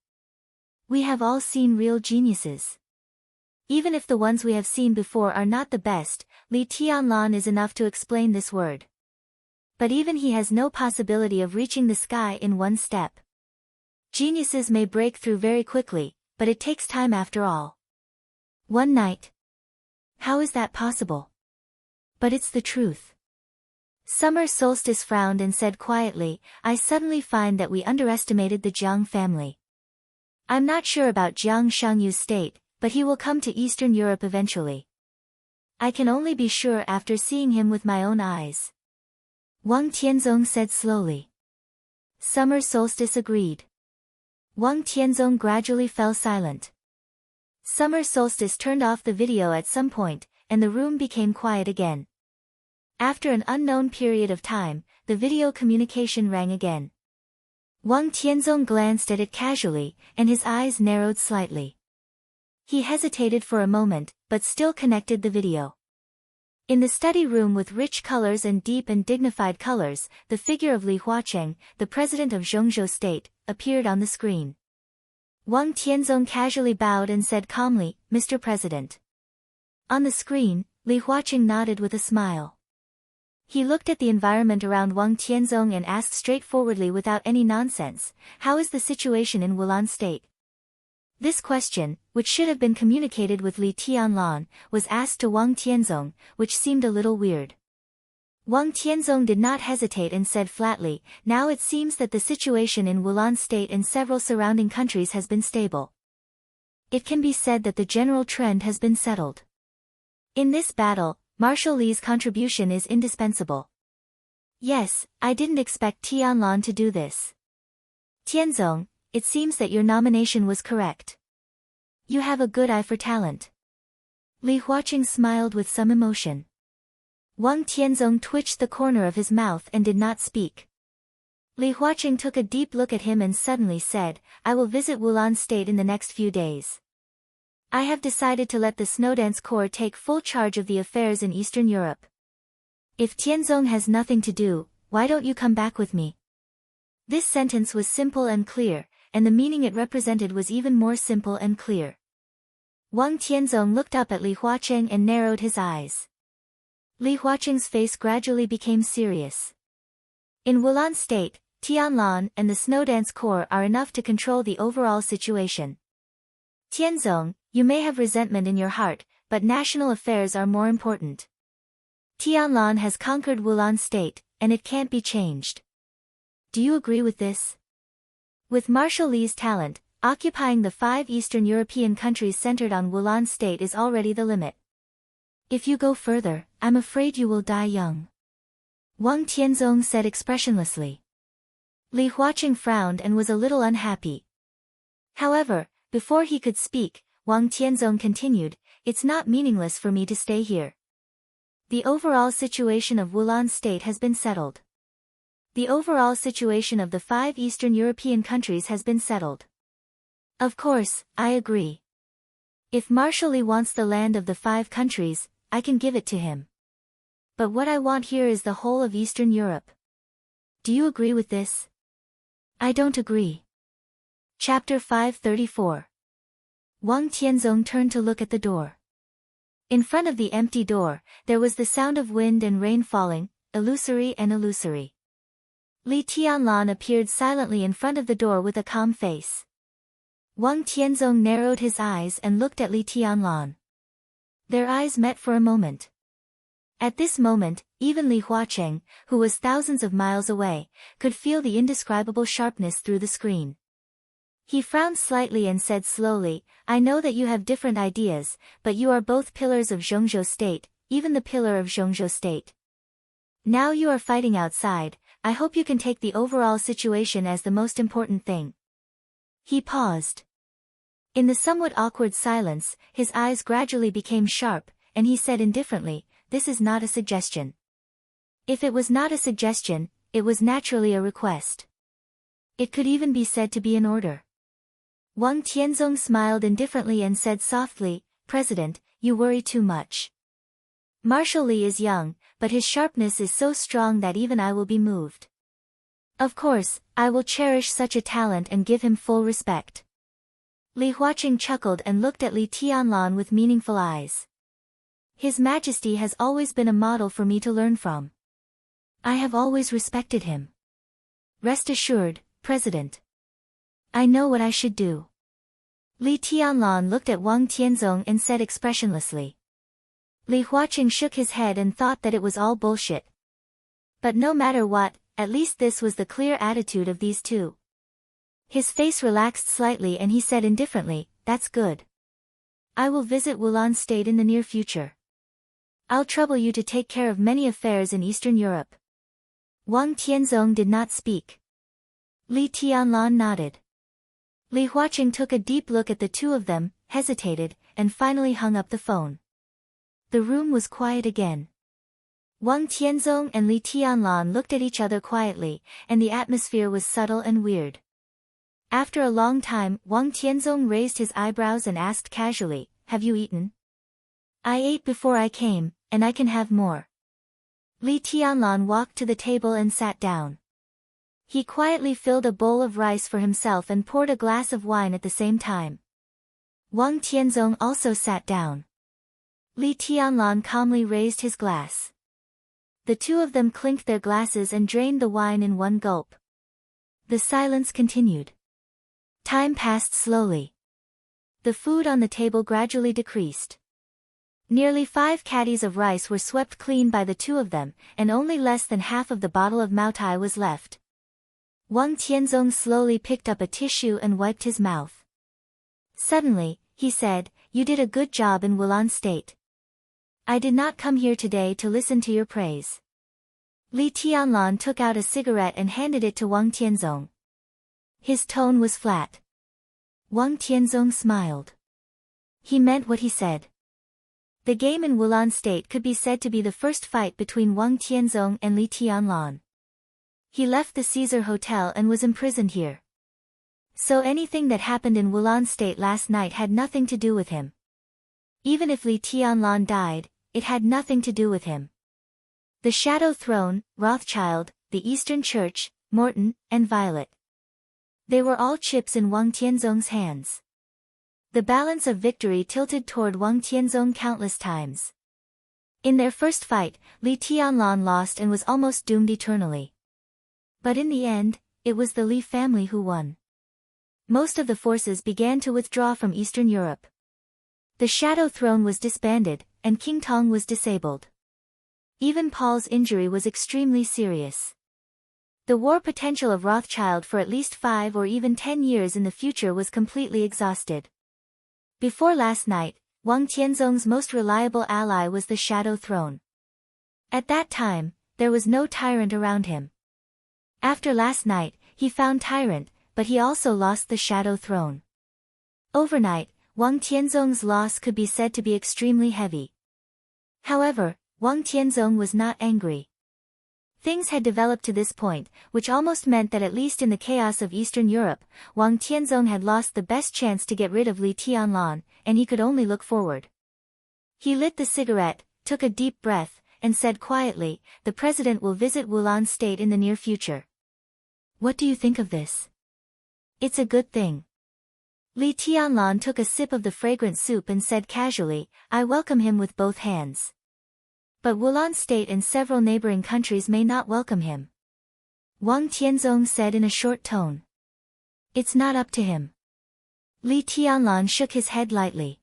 A: We have all seen real geniuses. Even if the ones we have seen before are not the best, Li Tianlan is enough to explain this word. But even he has no possibility of reaching the sky in one step. Geniuses may break through very quickly, but it takes time after all. One night. How is that possible? But it's the truth. Summer Solstice frowned and said quietly, I suddenly find that we underestimated the Jiang family. I'm not sure about Jiang Shangyu's state, but he will come to Eastern Europe eventually. I can only be sure after seeing him with my own eyes. Wang Tianzong said slowly. Summer Solstice agreed. Wang Tianzong gradually fell silent. Summer Solstice turned off the video at some point, and the room became quiet again. After an unknown period of time, the video communication rang again. Wang Tianzong glanced at it casually, and his eyes narrowed slightly. He hesitated for a moment, but still connected the video. In the study room with rich colors and deep and dignified colors, the figure of Li Huacheng, the president of Zhongzhou State, appeared on the screen. Wang Tianzong casually bowed and said calmly, Mr. President. On the screen, Li Huacheng nodded with a smile. He looked at the environment around Wang Tianzong and asked straightforwardly without any nonsense, how is the situation in Wulan State? This question, which should have been communicated with Li Tianlan, was asked to Wang Tianzong, which seemed a little weird. Wang Tianzong did not hesitate and said flatly, now it seems that the situation in Wulan State and several surrounding countries has been stable. It can be said that the general trend has been settled. In this battle, Marshal Li's contribution is indispensable. Yes, I didn't expect Tianlan to do this. Tianzong, it seems that your nomination was correct. You have a good eye for talent. Li Huacheng smiled with some emotion. Wang Tianzong twitched the corner of his mouth and did not speak. Li Huacheng took a deep look at him and suddenly said, I will visit Wulan State in the next few days. I have decided to let the Snowdance Corps take full charge of the affairs in Eastern Europe. If Tianzong has nothing to do, why don't you come back with me? This sentence was simple and clear, and the meaning it represented was even more simple and clear. Wang Tianzong looked up at Li Huacheng and narrowed his eyes. Li Huacheng's face gradually became serious. In Wulan State, Tianlan and the Snowdance Corps are enough to control the overall situation. Tianzong, you may have resentment in your heart, but national affairs are more important. Tianlan has conquered Wulan State, and it can't be changed. Do you agree with this? With Marshal Li's talent, occupying the 5 Eastern European countries centered on Wulan State is already the limit. If you go further, I'm afraid you will die young. Wang Tianzong said expressionlessly. Li Huacheng frowned and was a little unhappy. However, before he could speak, Wang Tianzong continued, it's not meaningless for me to stay here. The overall situation of Wulan State has been settled. The overall situation of the 5 Eastern European countries has been settled. Of course, I agree. If Marshal Li wants the land of the 5 countries, I can give it to him. But what I want here is the whole of Eastern Europe. Do you agree with this? I don't agree. Chapter 534. Wang Tianzong turned to look at the door. In front of the empty door, there was the sound of wind and rain falling, illusory and illusory. Li Tianlan appeared silently in front of the door with a calm face. Wang Tianzong narrowed his eyes and looked at Li Tianlan. Their eyes met for a moment. At this moment, even Li Huacheng, who was thousands of miles away, could feel the indescribable sharpness through the screen. He frowned slightly and said slowly, I know that you have different ideas, but you are both pillars of Zhongzhou State, even the pillar of Zhongzhou State. Now you are fighting outside, I hope you can take the overall situation as the most important thing. He paused. In the somewhat awkward silence, his eyes gradually became sharp, and he said indifferently, this is not a suggestion. If it was not a suggestion, it was naturally a request. It could even be said to be an order. Wang Tianzong smiled indifferently and said softly, "President, you worry too much. Marshal Li is young, but his sharpness is so strong that even I will be moved. Of course, I will cherish such a talent and give him full respect." Li Huaqing chuckled and looked at Li Tianlan with meaningful eyes. "His Majesty has always been a model for me to learn from. I have always respected him. Rest assured, President. I know what I should do." Li Tianlan looked at Wang Tianzong and said expressionlessly. Li Huaqing shook his head and thought that it was all bullshit. But no matter what, at least this was the clear attitude of these two. His face relaxed slightly and he said indifferently, "That's good. I will visit Wulan State in the near future. I'll trouble you to take care of many affairs in Eastern Europe." Wang Tianzong did not speak. Li Tianlan nodded. Li Huaqing took a deep look at the two of them, hesitated, and finally hung up the phone. The room was quiet again. Wang Tianzong and Li Tianlan looked at each other quietly, and the atmosphere was subtle and weird. After a long time, Wang Tianzong raised his eyebrows and asked casually, "Have you eaten?" "I ate before I came, and I can have more." Li Tianlan walked to the table and sat down. He quietly filled a bowl of rice for himself and poured a glass of wine at the same time. Wang Tianzong also sat down. Li Tianlan calmly raised his glass. The two of them clinked their glasses and drained the wine in one gulp. The silence continued. Time passed slowly. The food on the table gradually decreased. Nearly 5 caddies of rice were swept clean by the two of them, and only less than half of the bottle of Maotai was left. Wang Tianzong slowly picked up a tissue and wiped his mouth. Suddenly, he said, "You did a good job in Wulan State. I did not come here today to listen to your praise." Li Tianlan took out a cigarette and handed it to Wang Tianzong. His tone was flat. Wang Tianzong smiled. He meant what he said. The game in Wulan State could be said to be the first fight between Wang Tianzong and Li Tianlan. He left the Caesar Hotel and was imprisoned here. So anything that happened in Wulan State last night had nothing to do with him. Even if Li Tianlan died, it had nothing to do with him. The Shadow Throne, Rothschild, the Eastern Church, Morton, and Violet. They were all chips in Wang Tianzong's hands. The balance of victory tilted toward Wang Tianzong countless times. In their first fight, Li Tianlan lost and was almost doomed eternally. But in the end, it was the Li family who won. Most of the forces began to withdraw from Eastern Europe. The Shadow Throne was disbanded, and King Tong was disabled. Even Paul's injury was extremely serious. The war potential of Rothschild for at least 5 or even 10 years in the future was completely exhausted. Before last night, Wang Tianzong's most reliable ally was the Shadow Throne. At that time, there was no tyrant around him. After last night, he found tyrant, but he also lost the Shadow Throne. Overnight, Wang Tianzong's loss could be said to be extremely heavy. However, Wang Tianzong was not angry. Things had developed to this point, which almost meant that at least in the chaos of Eastern Europe, Wang Tianzong had lost the best chance to get rid of Li Tianlan, and he could only look forward. He lit the cigarette, took a deep breath, and said quietly, "The president will visit Wulan State in the near future. What do you think of this?" "It's a good thing." Li Tianlan took a sip of the fragrant soup and said casually, "I welcome him with both hands. But Wulan State and several neighboring countries may not welcome him." Wang Tianzong said in a short tone. "It's not up to him." Li Tianlan shook his head lightly.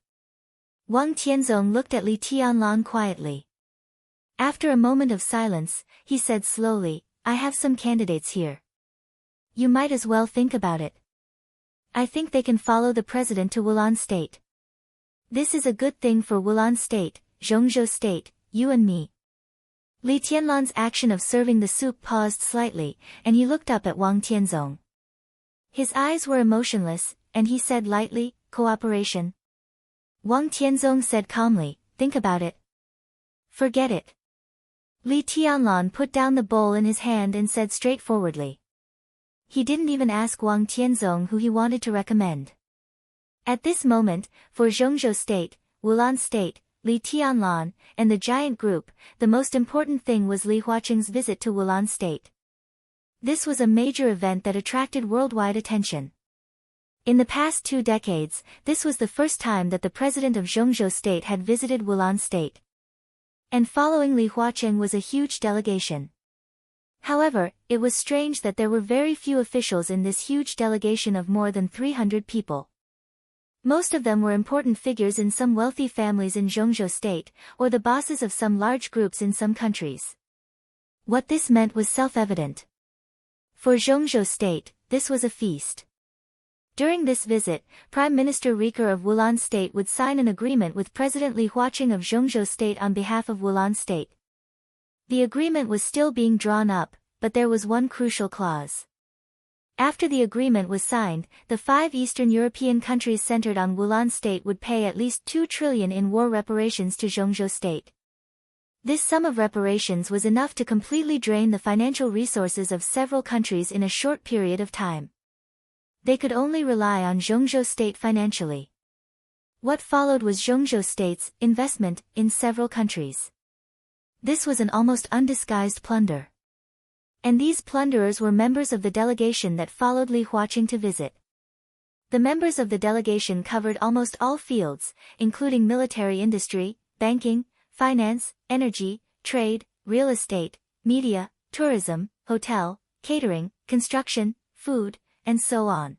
A: Wang Tianzong looked at Li Tianlan quietly. After a moment of silence, he said slowly, "I have some candidates here. You might as well think about it. I think they can follow the president to Wulan State. This is a good thing for Wulan State, Zhongzhou State, you and me." Li Tianlan's action of serving the soup paused slightly, and he looked up at Wang Tianzong. His eyes were emotionless, and he said lightly, "Cooperation." Wang Tianzong said calmly, "Think about it. Forget it." Li Tianlan put down the bowl in his hand and said straightforwardly. He didn't even ask Wang Tianzong who he wanted to recommend. At this moment, for Zhongzhou State, Wulan State, Li Tianlan, and the giant group, the most important thing was Li Huaqing's visit to Wulan State. This was a major event that attracted worldwide attention. In the past 2 decades, this was the first time that the president of Zhongzhou State had visited Wulan State. And following Li Huaqing was a huge delegation. However, it was strange that there were very few officials in this huge delegation of more than 300 people. Most of them were important figures in some wealthy families in Zhongzhou State, or the bosses of some large groups in some countries. What this meant was self-evident. For Zhongzhou State, this was a feast. During this visit, Prime Minister Riker of Wulan State would sign an agreement with President Li Huaqing of Zhongzhou State on behalf of Wulan State. The agreement was still being drawn up, but there was one crucial clause. After the agreement was signed, the 5 Eastern European countries centered on Wulan State would pay at least 2 trillion in war reparations to Zhongzhou State. This sum of reparations was enough to completely drain the financial resources of several countries in a short period of time. They could only rely on Zhongzhou State financially. What followed was Zhongzhou State's investment in several countries. This was an almost undisguised plunder. And these plunderers were members of the delegation that followed Li Huaqing to visit. The members of the delegation covered almost all fields, including military industry, banking, finance, energy, trade, real estate, media, tourism, hotel, catering, construction, food, and so on.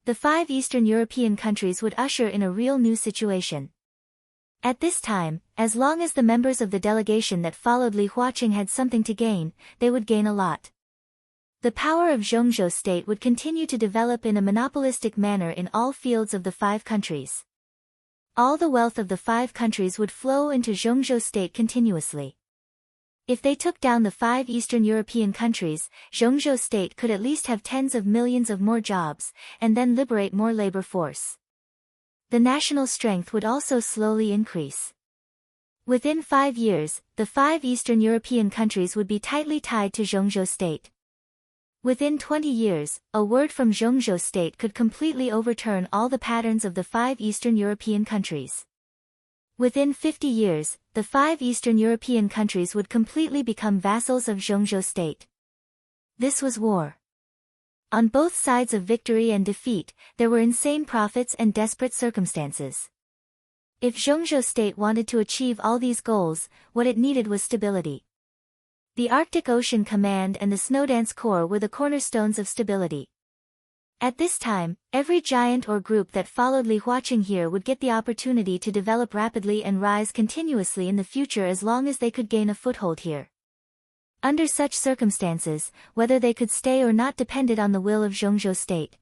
A: The 5 Eastern European countries would usher in a real new situation. At this time, as long as the members of the delegation that followed Li Huaqing had something to gain, they would gain a lot. The power of Zhongzhou State would continue to develop in a monopolistic manner in all fields of the 5 countries. All the wealth of the 5 countries would flow into Zhongzhou State continuously. If they took down the 5 Eastern European countries, Zhongzhou State could at least have tens of millions of more jobs, and then liberate more labor force. The national strength would also slowly increase. Within 5 years, the 5 Eastern European countries would be tightly tied to Zhongzhou State. Within 20 years, a word from Zhongzhou State could completely overturn all the patterns of the 5 Eastern European countries. Within 50 years, the 5 Eastern European countries would completely become vassals of Zhongzhou State. This was war. On both sides of victory and defeat, there were insane profits and desperate circumstances. If Zhongzhou State wanted to achieve all these goals, what it needed was stability. The Arctic Ocean Command and the Snowdance Corps were the cornerstones of stability. At this time, every giant or group that followed Li Huaqing here would get the opportunity to develop rapidly and rise continuously in the future as long as they could gain a foothold here. Under such circumstances, whether they could stay or not depended on the will of Zhongzhou State.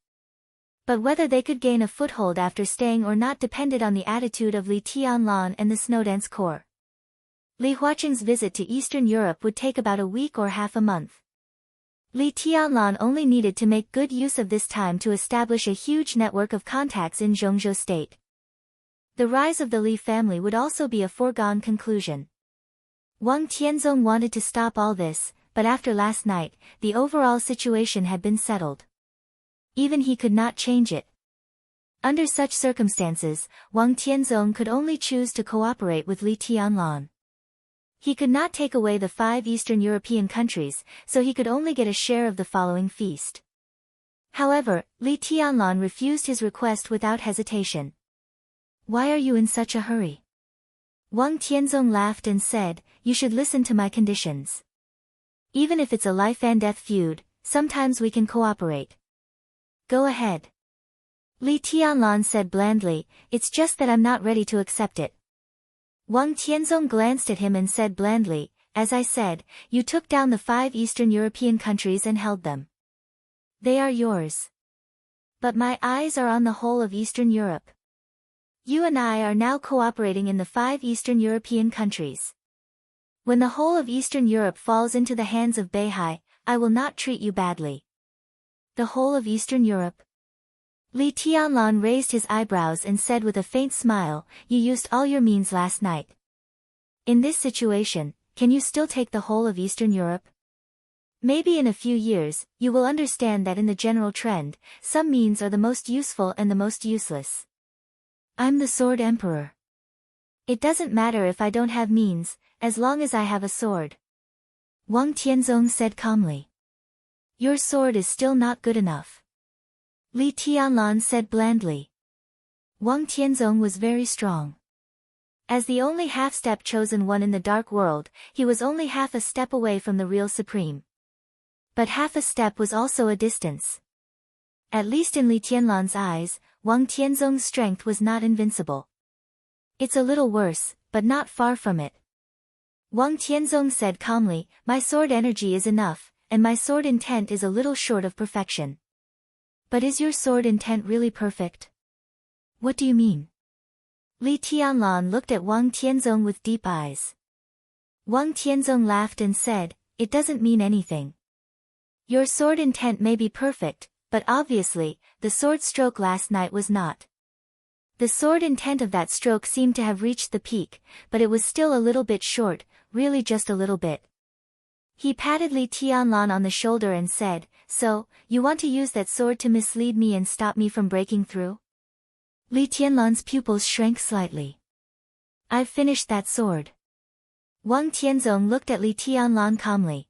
A: But whether they could gain a foothold after staying or not depended on the attitude of Li Tianlan and the Snowdance Corps. Li Huaqing's visit to Eastern Europe would take about a week or half a month. Li Tianlan only needed to make good use of this time to establish a huge network of contacts in Zhongzhou State. The rise of the Li family would also be a foregone conclusion. Wang Tianzong wanted to stop all this, but after last night, the overall situation had been settled. Even he could not change it. Under such circumstances, Wang Tianzong could only choose to cooperate with Li Tianlan. He could not take away the 5 Eastern European countries, so he could only get a share of the following feast. However, Li Tianlan refused his request without hesitation. "Why are you in such a hurry?" Wang Tianzong laughed and said, "You should listen to my conditions. Even if it's a life-and-death feud, sometimes we can cooperate. Go ahead." Li Tianlan said blandly, "It's just that I'm not ready to accept it." Wang Tianzong glanced at him and said blandly, "As I said, you took down the 5 Eastern European countries and held them. They are yours. But my eyes are on the whole of Eastern Europe. You and I are now cooperating in the 5 Eastern European countries. When the whole of Eastern Europe falls into the hands of Beihai, I will not treat you badly." "The whole of Eastern Europe?" Li Tianlan raised his eyebrows and said with a faint smile, "You used all your means last night. In this situation, can you still take the whole of Eastern Europe? Maybe in a few years, you will understand that in the general trend, some means are the most useful and the most useless. I'm the Sword Emperor. It doesn't matter if I don't have means, as long as I have a sword. Wang Tianzong said calmly. Your sword is still not good enough. Li Tianlan said blandly. Wang Tianzong was very strong. As the only half-step chosen one in the dark world, he was only half a step away from the real supreme. But half a step was also a distance. At least in Li Tianlan's eyes, Wang Tianzong's strength was not invincible. It's a little worse, but not far from it. Wang Tianzong said calmly, my sword energy is enough, and my sword intent is a little short of perfection. But is your sword intent really perfect? What do you mean? Li Tianlan looked at Wang Tianzong with deep eyes. Wang Tianzong laughed and said, it doesn't mean anything. Your sword intent may be perfect, but obviously, the sword stroke last night was not. The sword intent of that stroke seemed to have reached the peak, but it was still a little bit short, really just a little bit. He patted Li Tianlan on the shoulder and said, so, you want to use that sword to mislead me and stop me from breaking through? Li Tianlan's pupils shrank slightly. I've finished that sword. Wang Tianzong looked at Li Tianlan calmly.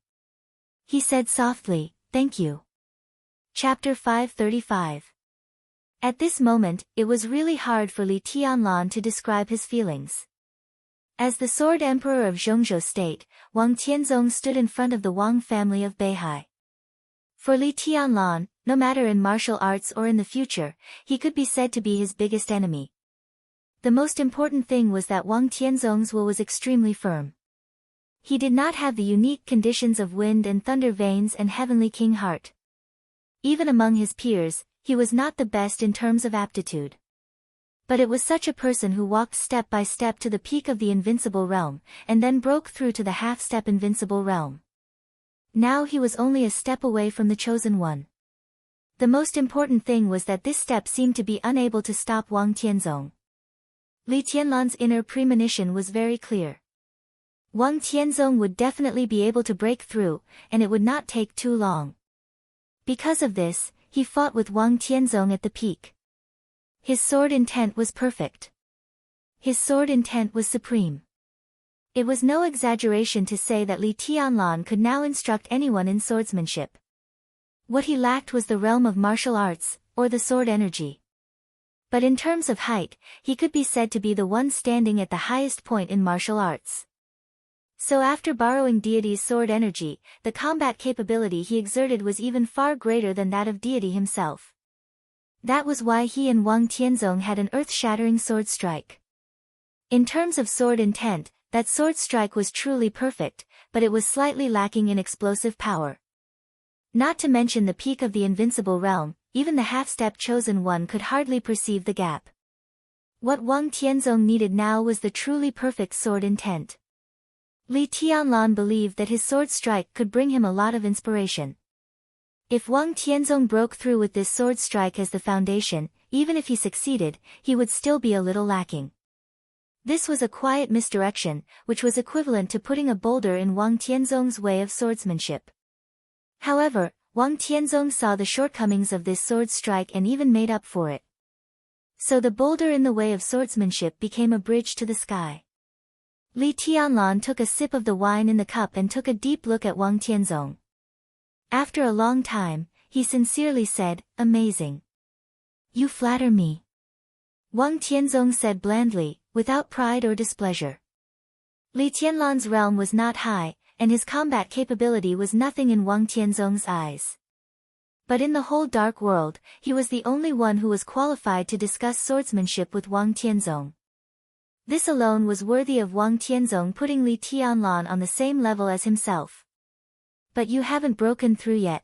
A: He said softly, thank you. Chapter 535. At this moment, it was really hard for Li Tianlan to describe his feelings. As the Sword Emperor of Zhongzhou State, Wang Tianzong stood in front of the Wang family of Beihai. For Li Tianlan, no matter in martial arts or in the future, he could be said to be his biggest enemy. The most important thing was that Wang Tianzong's will was extremely firm. He did not have the unique conditions of wind and thunder veins and heavenly king heart. Even among his peers, he was not the best in terms of aptitude. But it was such a person who walked step by step to the peak of the invincible realm, and then broke through to the half-step invincible realm. Now he was only a step away from the chosen one. The most important thing was that this step seemed to be unable to stop Wang Tianzong. Li Tianlan's inner premonition was very clear. Wang Tianzong would definitely be able to break through, and it would not take too long. Because of this, he fought with Wang Tianzong at the peak. His sword intent was perfect. His sword intent was supreme. It was no exaggeration to say that Li Tianlan could now instruct anyone in swordsmanship. What he lacked was the realm of martial arts, or the sword energy. But in terms of height, he could be said to be the one standing at the highest point in martial arts. So after borrowing deity's sword energy, the combat capability he exerted was even far greater than that of deity himself. That was why he and Wang Tianzong had an earth-shattering sword strike. In terms of sword intent, that sword strike was truly perfect, but it was slightly lacking in explosive power. Not to mention the peak of the invincible realm, even the half-step chosen one could hardly perceive the gap. What Wang Tianzong needed now was the truly perfect sword intent. Li Tianlan believed that his sword strike could bring him a lot of inspiration. If Wang Tianzong broke through with this sword strike as the foundation, even if he succeeded, he would still be a little lacking. This was a quiet misdirection, which was equivalent to putting a boulder in Wang Tianzong's way of swordsmanship. However, Wang Tianzong saw the shortcomings of this sword strike and even made up for it. So the boulder in the way of swordsmanship became a bridge to the sky. Li Tianlan took a sip of the wine in the cup and took a deep look at Wang Tianzong. After a long time, he sincerely said, amazing. You flatter me. Wang Tianzong said blandly, without pride or displeasure. Li Tianlan's realm was not high, and his combat capability was nothing in Wang Tianzong's eyes. But in the whole dark world, he was the only one who was qualified to discuss swordsmanship with Wang Tianzong. This alone was worthy of Wang Tianzong putting Li Tianlan on the same level as himself. But you haven't broken through yet.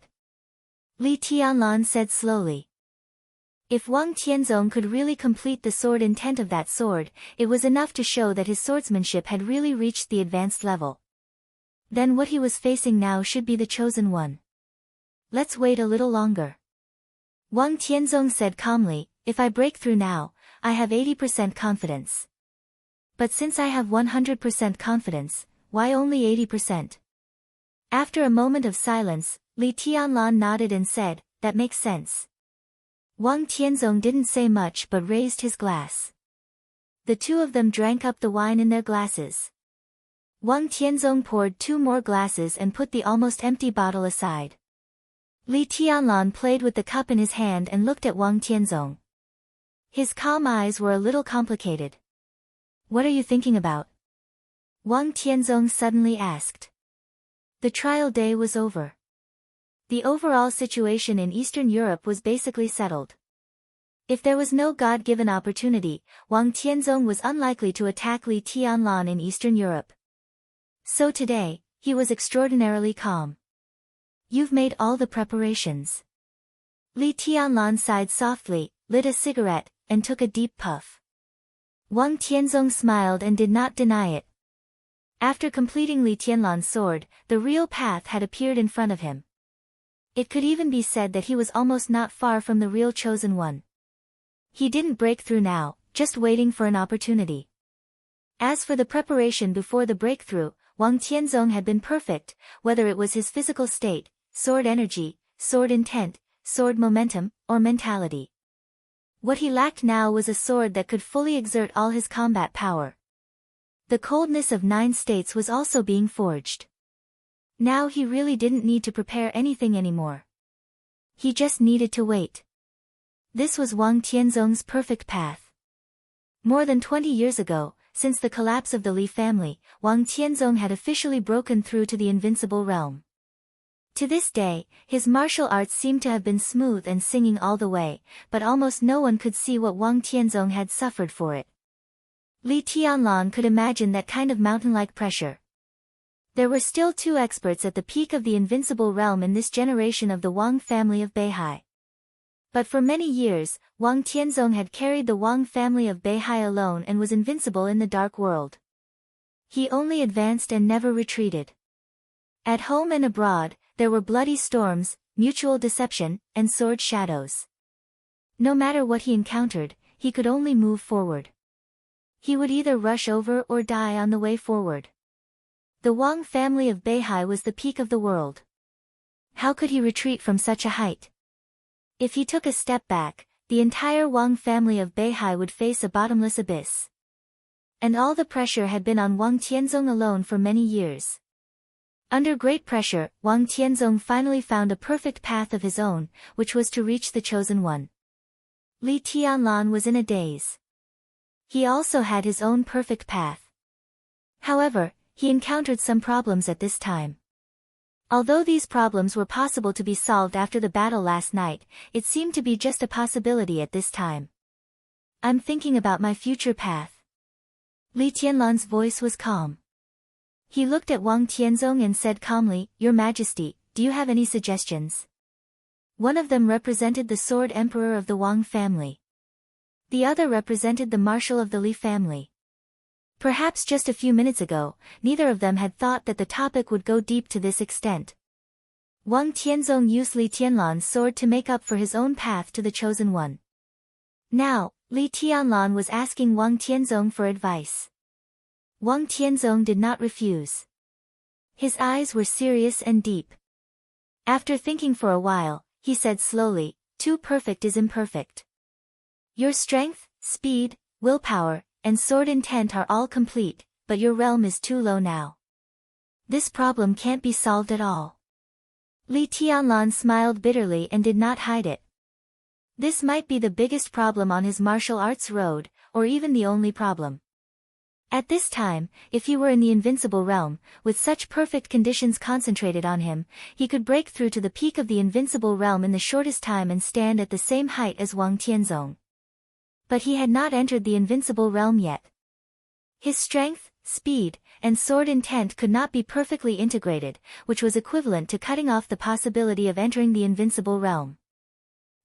A: Li Tianlan said slowly. If Wang Tianzong could really complete the sword intent of that sword, it was enough to show that his swordsmanship had really reached the advanced level. Then what he was facing now should be the chosen one. Let's wait a little longer. Wang Tianzong said calmly, if I break through now, I have 80% confidence. But since I have 100% confidence, why only 80%? After a moment of silence, Li Tianlan nodded and said, that makes sense. Wang Tianzong didn't say much but raised his glass. The two of them drank up the wine in their glasses. Wang Tianzong poured 2 more glasses and put the almost empty bottle aside. Li Tianlan played with the cup in his hand and looked at Wang Tianzong. His calm eyes were a little complicated. What are you thinking about? Wang Tianzong suddenly asked. The trial day was over. The overall situation in Eastern Europe was basically settled. If there was no God-given opportunity, Wang Tianzong was unlikely to attack Li Tianlan in Eastern Europe. So today, he was extraordinarily calm. You've made all the preparations. Li Tianlan sighed softly, lit a cigarette, and took a deep puff. Wang Tianzong smiled and did not deny it. After completing Li Tianlan's sword, the real path had appeared in front of him. It could even be said that he was almost not far from the real chosen one. He didn't break through now, just waiting for an opportunity. As for the preparation before the breakthrough, Wang Tianzong had been perfect, whether it was his physical state, sword energy, sword intent, sword momentum, or mentality. What he lacked now was a sword that could fully exert all his combat power. The coldness of 9 states was also being forged. Now he really didn't need to prepare anything anymore. He just needed to wait. This was Wang Tianzong's perfect path. More than 20 years ago, since the collapse of the Li family, Wang Tianzong had officially broken through to the invincible realm. To this day, his martial arts seemed to have been smooth and singing all the way, but almost no one could see what Wang Tianzong had suffered for it. Li Tianlan could imagine that kind of mountain-like pressure. There were still 2 experts at the peak of the invincible realm in this generation of the Wang family of Beihai. But for many years, Wang Tianzong had carried the Wang family of Beihai alone and was invincible in the dark world. He only advanced and never retreated. At home and abroad, there were bloody storms, mutual deception, and sword shadows. No matter what he encountered, he could only move forward. He would either rush over or die on the way forward. The Wang family of Beihai was the peak of the world. How could he retreat from such a height? If he took a step back, the entire Wang family of Beihai would face a bottomless abyss. And all the pressure had been on Wang Tianzong alone for many years. Under great pressure, Wang Tianzong finally found a perfect path of his own, which was to reach the chosen one. Li Tianlan was in a daze. He also had his own perfect path. However, he encountered some problems at this time. Although these problems were possible to be solved after the battle last night, it seemed to be just a possibility at this time. I'm thinking about my future path. Li Tianlan's voice was calm. He looked at Wang Tianzong and said calmly, Your Majesty, do you have any suggestions? One of them represented the Sword Emperor of the Wang family. The other represented the Marshal of the Li family. Perhaps just a few minutes ago, neither of them had thought that the topic would go deep to this extent. Wang Tianzong used Li Tianlan's sword to make up for his own path to the chosen one. Now, Li Tianlan was asking Wang Tianzong for advice. Wang Tianzong did not refuse. His eyes were serious and deep. After thinking for a while, he said slowly, Too perfect is imperfect. Your strength, speed, willpower, and sword intent are all complete, but your realm is too low now. This problem can't be solved at all. Li Tianlan smiled bitterly and did not hide it. This might be the biggest problem on his martial arts road, or even the only problem. At this time, if he were in the invincible realm, with such perfect conditions concentrated on him, he could break through to the peak of the invincible realm in the shortest time and stand at the same height as Wang Tianzong. But he had not entered the invincible realm yet. His strength, speed, and sword intent could not be perfectly integrated, which was equivalent to cutting off the possibility of entering the invincible realm.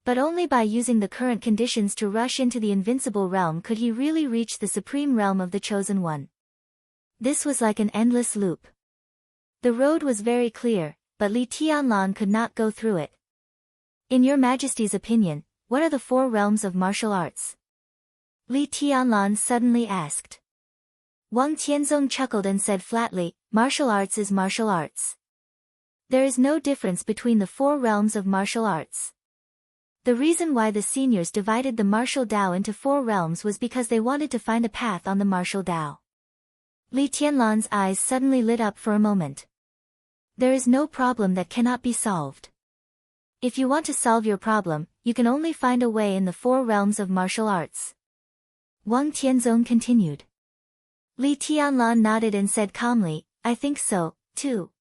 A: But only by using the current conditions to rush into the invincible realm could he really reach the supreme realm of the chosen one. This was like an endless loop. The road was very clear, but Li Tianlan could not go through it. In Your Majesty's opinion, what are the 4 realms of martial arts? Li Tianlan suddenly asked. Wang Tianzong chuckled and said flatly, martial arts is martial arts. There is no difference between the four realms of martial arts. The reason why the seniors divided the martial Tao into four realms was because they wanted to find a path on the martial Tao. Li Tianlan's eyes suddenly lit up for a moment. There is no problem that cannot be solved. If you want to solve your problem, you can only find a way in the four realms of martial arts. Wang Tianzong continued. Li Tianlan nodded and said calmly, I think so, too.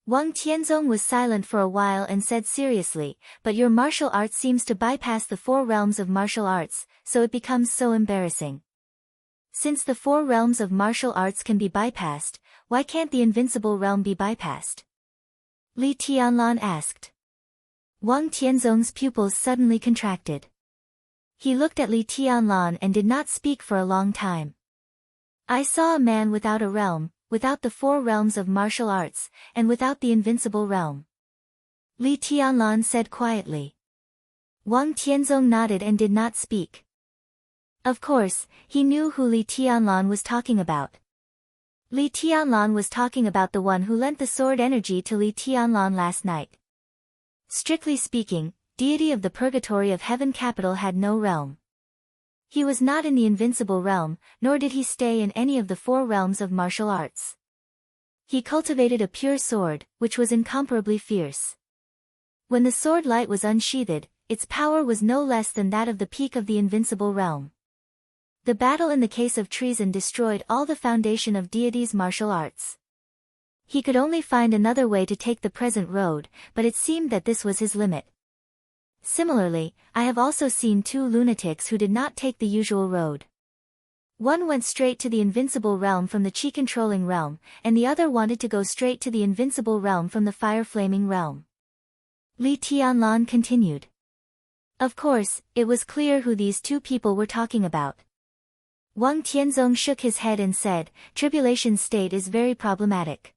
A: Wang Tianzong was silent for a while and said seriously, but your martial arts seems to bypass the four realms of martial arts, so it becomes so embarrassing. Since the four realms of martial arts can be bypassed, why can't the invincible realm be bypassed? Li Tianlan asked. Wang Tianzong's pupils suddenly contracted. He looked at Li Tianlan and did not speak for a long time. I saw a man without a realm, without the four realms of martial arts, and without the invincible realm. Li Tianlan said quietly. Wang Tianzong nodded and did not speak. Of course, he knew who Li Tianlan was talking about. Li Tianlan was talking about the one who lent the sword energy to Li Tianlan last night. Strictly speaking, deity of the purgatory of heaven capital had no realm. He was not in the invincible realm, nor did he stay in any of the four realms of martial arts. He cultivated a pure sword, which was incomparably fierce. When the sword light was unsheathed, its power was no less than that of the peak of the invincible realm. The battle in the case of treason destroyed all the foundation of deity's martial arts. He could only find another way to take the present road, but it seemed that this was his limit. Similarly, I have also seen two lunatics who did not take the usual road. One went straight to the invincible realm from the chi-controlling realm, and the other wanted to go straight to the invincible realm from the fire-flaming realm. Li Tianlan continued. Of course, it was clear who these two people were talking about. Wang Tianzong shook his head and said, Tribulation's state is very problematic.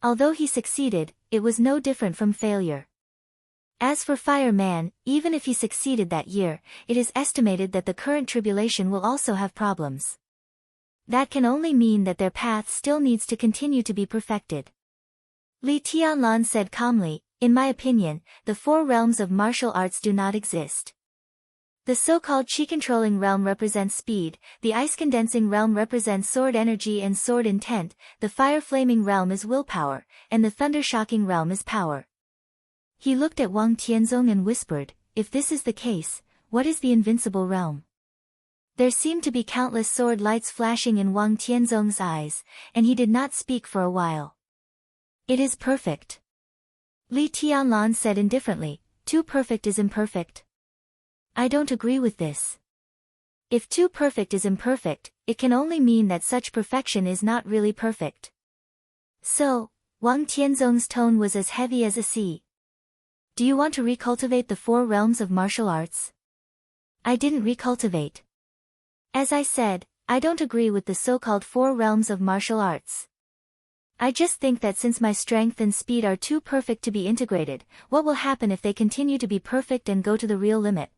A: Although he succeeded, it was no different from failure. As for Fire Man, even if he succeeded that year, it is estimated that the current tribulation will also have problems. That can only mean that their path still needs to continue to be perfected. Li Tianlan said calmly, in my opinion, the four realms of martial arts do not exist. The so-called chi-controlling realm represents speed, the ice-condensing realm represents sword energy and sword intent, the fire-flaming realm is willpower, and the thunder-shocking realm is power. He looked at Wang Tianzong and whispered, if this is the case, what is the invincible realm? There seemed to be countless sword lights flashing in Wang Tianzong's eyes, and he did not speak for a while. It is perfect. Li Tianlan said indifferently, too perfect is imperfect. I don't agree with this. If too perfect is imperfect, it can only mean that such perfection is not really perfect. So, Wang Tianzong's tone was as heavy as a sea. Do you want to recultivate the four realms of martial arts? I didn't recultivate. As I said, I don't agree with the so-called four realms of martial arts. I just think that since my strength and speed are too perfect to be integrated, what will happen if they continue to be perfect and go to the real limit?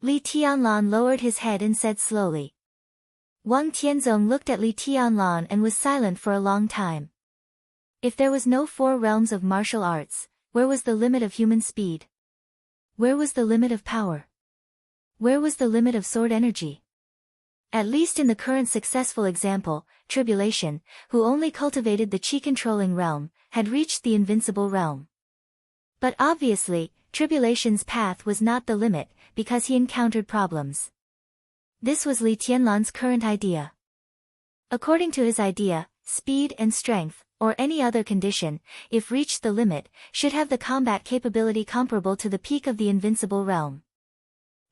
A: Li Tianlan lowered his head and said slowly. Wang Tianzong looked at Li Tianlan and was silent for a long time. If there was no four realms of martial arts, where was the limit of human speed? Where was the limit of power? Where was the limit of sword energy? At least in the current successful example, Tribulation, who only cultivated the chi-controlling realm, had reached the invincible realm. But obviously, Tribulation's path was not the limit, because he encountered problems. This was Li Tianlan's current idea. According to his idea, speed and strength, or any other condition, if reached the limit, should have the combat capability comparable to the peak of the invincible realm.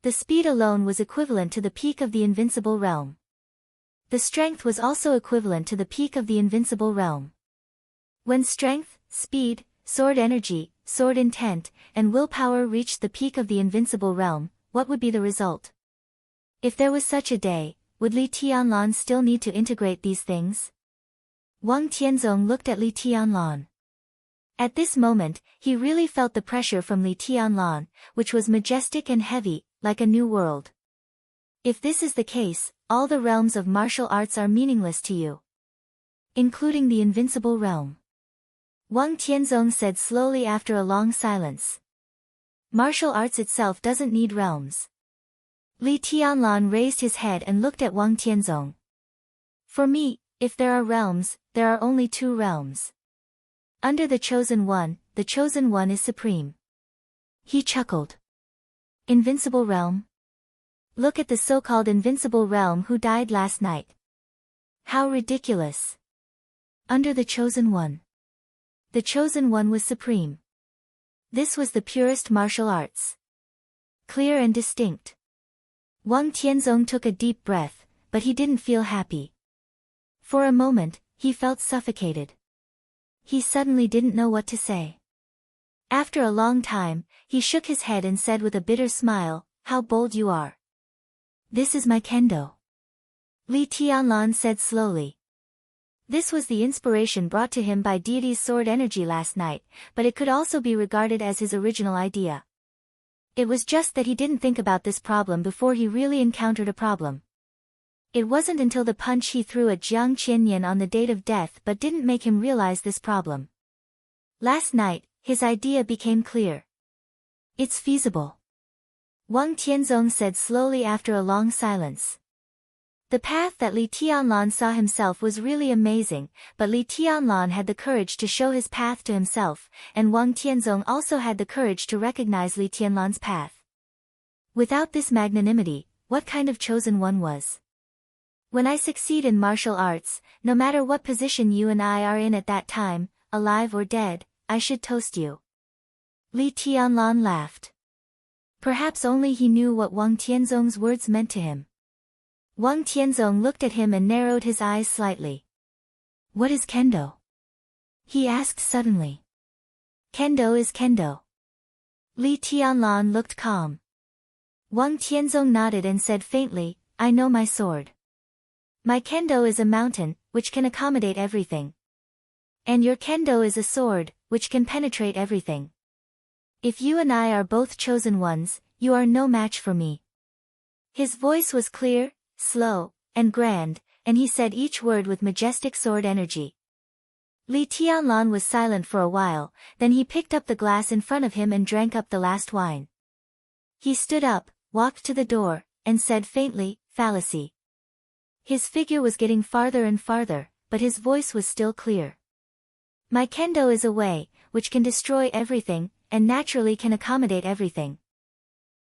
A: The speed alone was equivalent to the peak of the invincible realm. The strength was also equivalent to the peak of the invincible realm. When strength, speed, sword energy, sword intent, and willpower reached the peak of the invincible realm, what would be the result? If there was such a day, would Li Tianlan still need to integrate these things? Wang Tianzong looked at Li Tianlan. At this moment, he really felt the pressure from Li Tianlan, which was majestic and heavy, like a new world. If this is the case, all the realms of martial arts are meaningless to you. including the invincible realm. Wang Tianzong said slowly after a long silence. Martial arts itself doesn't need realms. Li Tianlan raised his head and looked at Wang Tianzong. For me, if there are realms, there are only two realms. Under the Chosen One is supreme. He chuckled. Invincible realm? Look at the so-called invincible realm who died last night. How ridiculous. Under the Chosen One. The Chosen One was supreme. This was the purest martial arts. Clear and distinct. Wang Tianzong took a deep breath, but he didn't feel happy. For a moment, he felt suffocated. He suddenly didn't know what to say. After a long time, he shook his head and said with a bitter smile, "How bold you are." "This is my kendo," Li Tianlan said slowly. This was the inspiration brought to him by deity's sword energy last night, but it could also be regarded as his original idea. It was just that he didn't think about this problem before he really encountered a problem. It wasn't until the punch he threw at Jiang Qianyan on the date of death but didn't make him realize this problem. Last night, his idea became clear. It's feasible. Wang Tianzong said slowly after a long silence. The path that Li Tianlan saw himself was really amazing, but Li Tianlan had the courage to show his path to himself, and Wang Tianzong also had the courage to recognize Li Tianlan's path. Without this magnanimity, what kind of chosen one was? When I succeed in martial arts, no matter what position you and I are in at that time, alive or dead, I should toast you. Li Tianlan laughed. Perhaps only he knew what Wang Tianzong's words meant to him. Wang Tianzong looked at him and narrowed his eyes slightly. What is kendo? He asked suddenly. Kendo is kendo. Li Tianlan looked calm. Wang Tianzong nodded and said faintly, I know my sword. My kendo is a mountain, which can accommodate everything. And your kendo is a sword, which can penetrate everything. If you and I are both chosen ones, you are no match for me. His voice was clear, slow, and grand, and he said each word with majestic sword energy. Li Tianlan was silent for a while, then he picked up the glass in front of him and drank up the last wine. He stood up, walked to the door, and said faintly, fallacy. His figure was getting farther and farther, but his voice was still clear. My kendo is a way, which can destroy everything, and naturally can accommodate everything.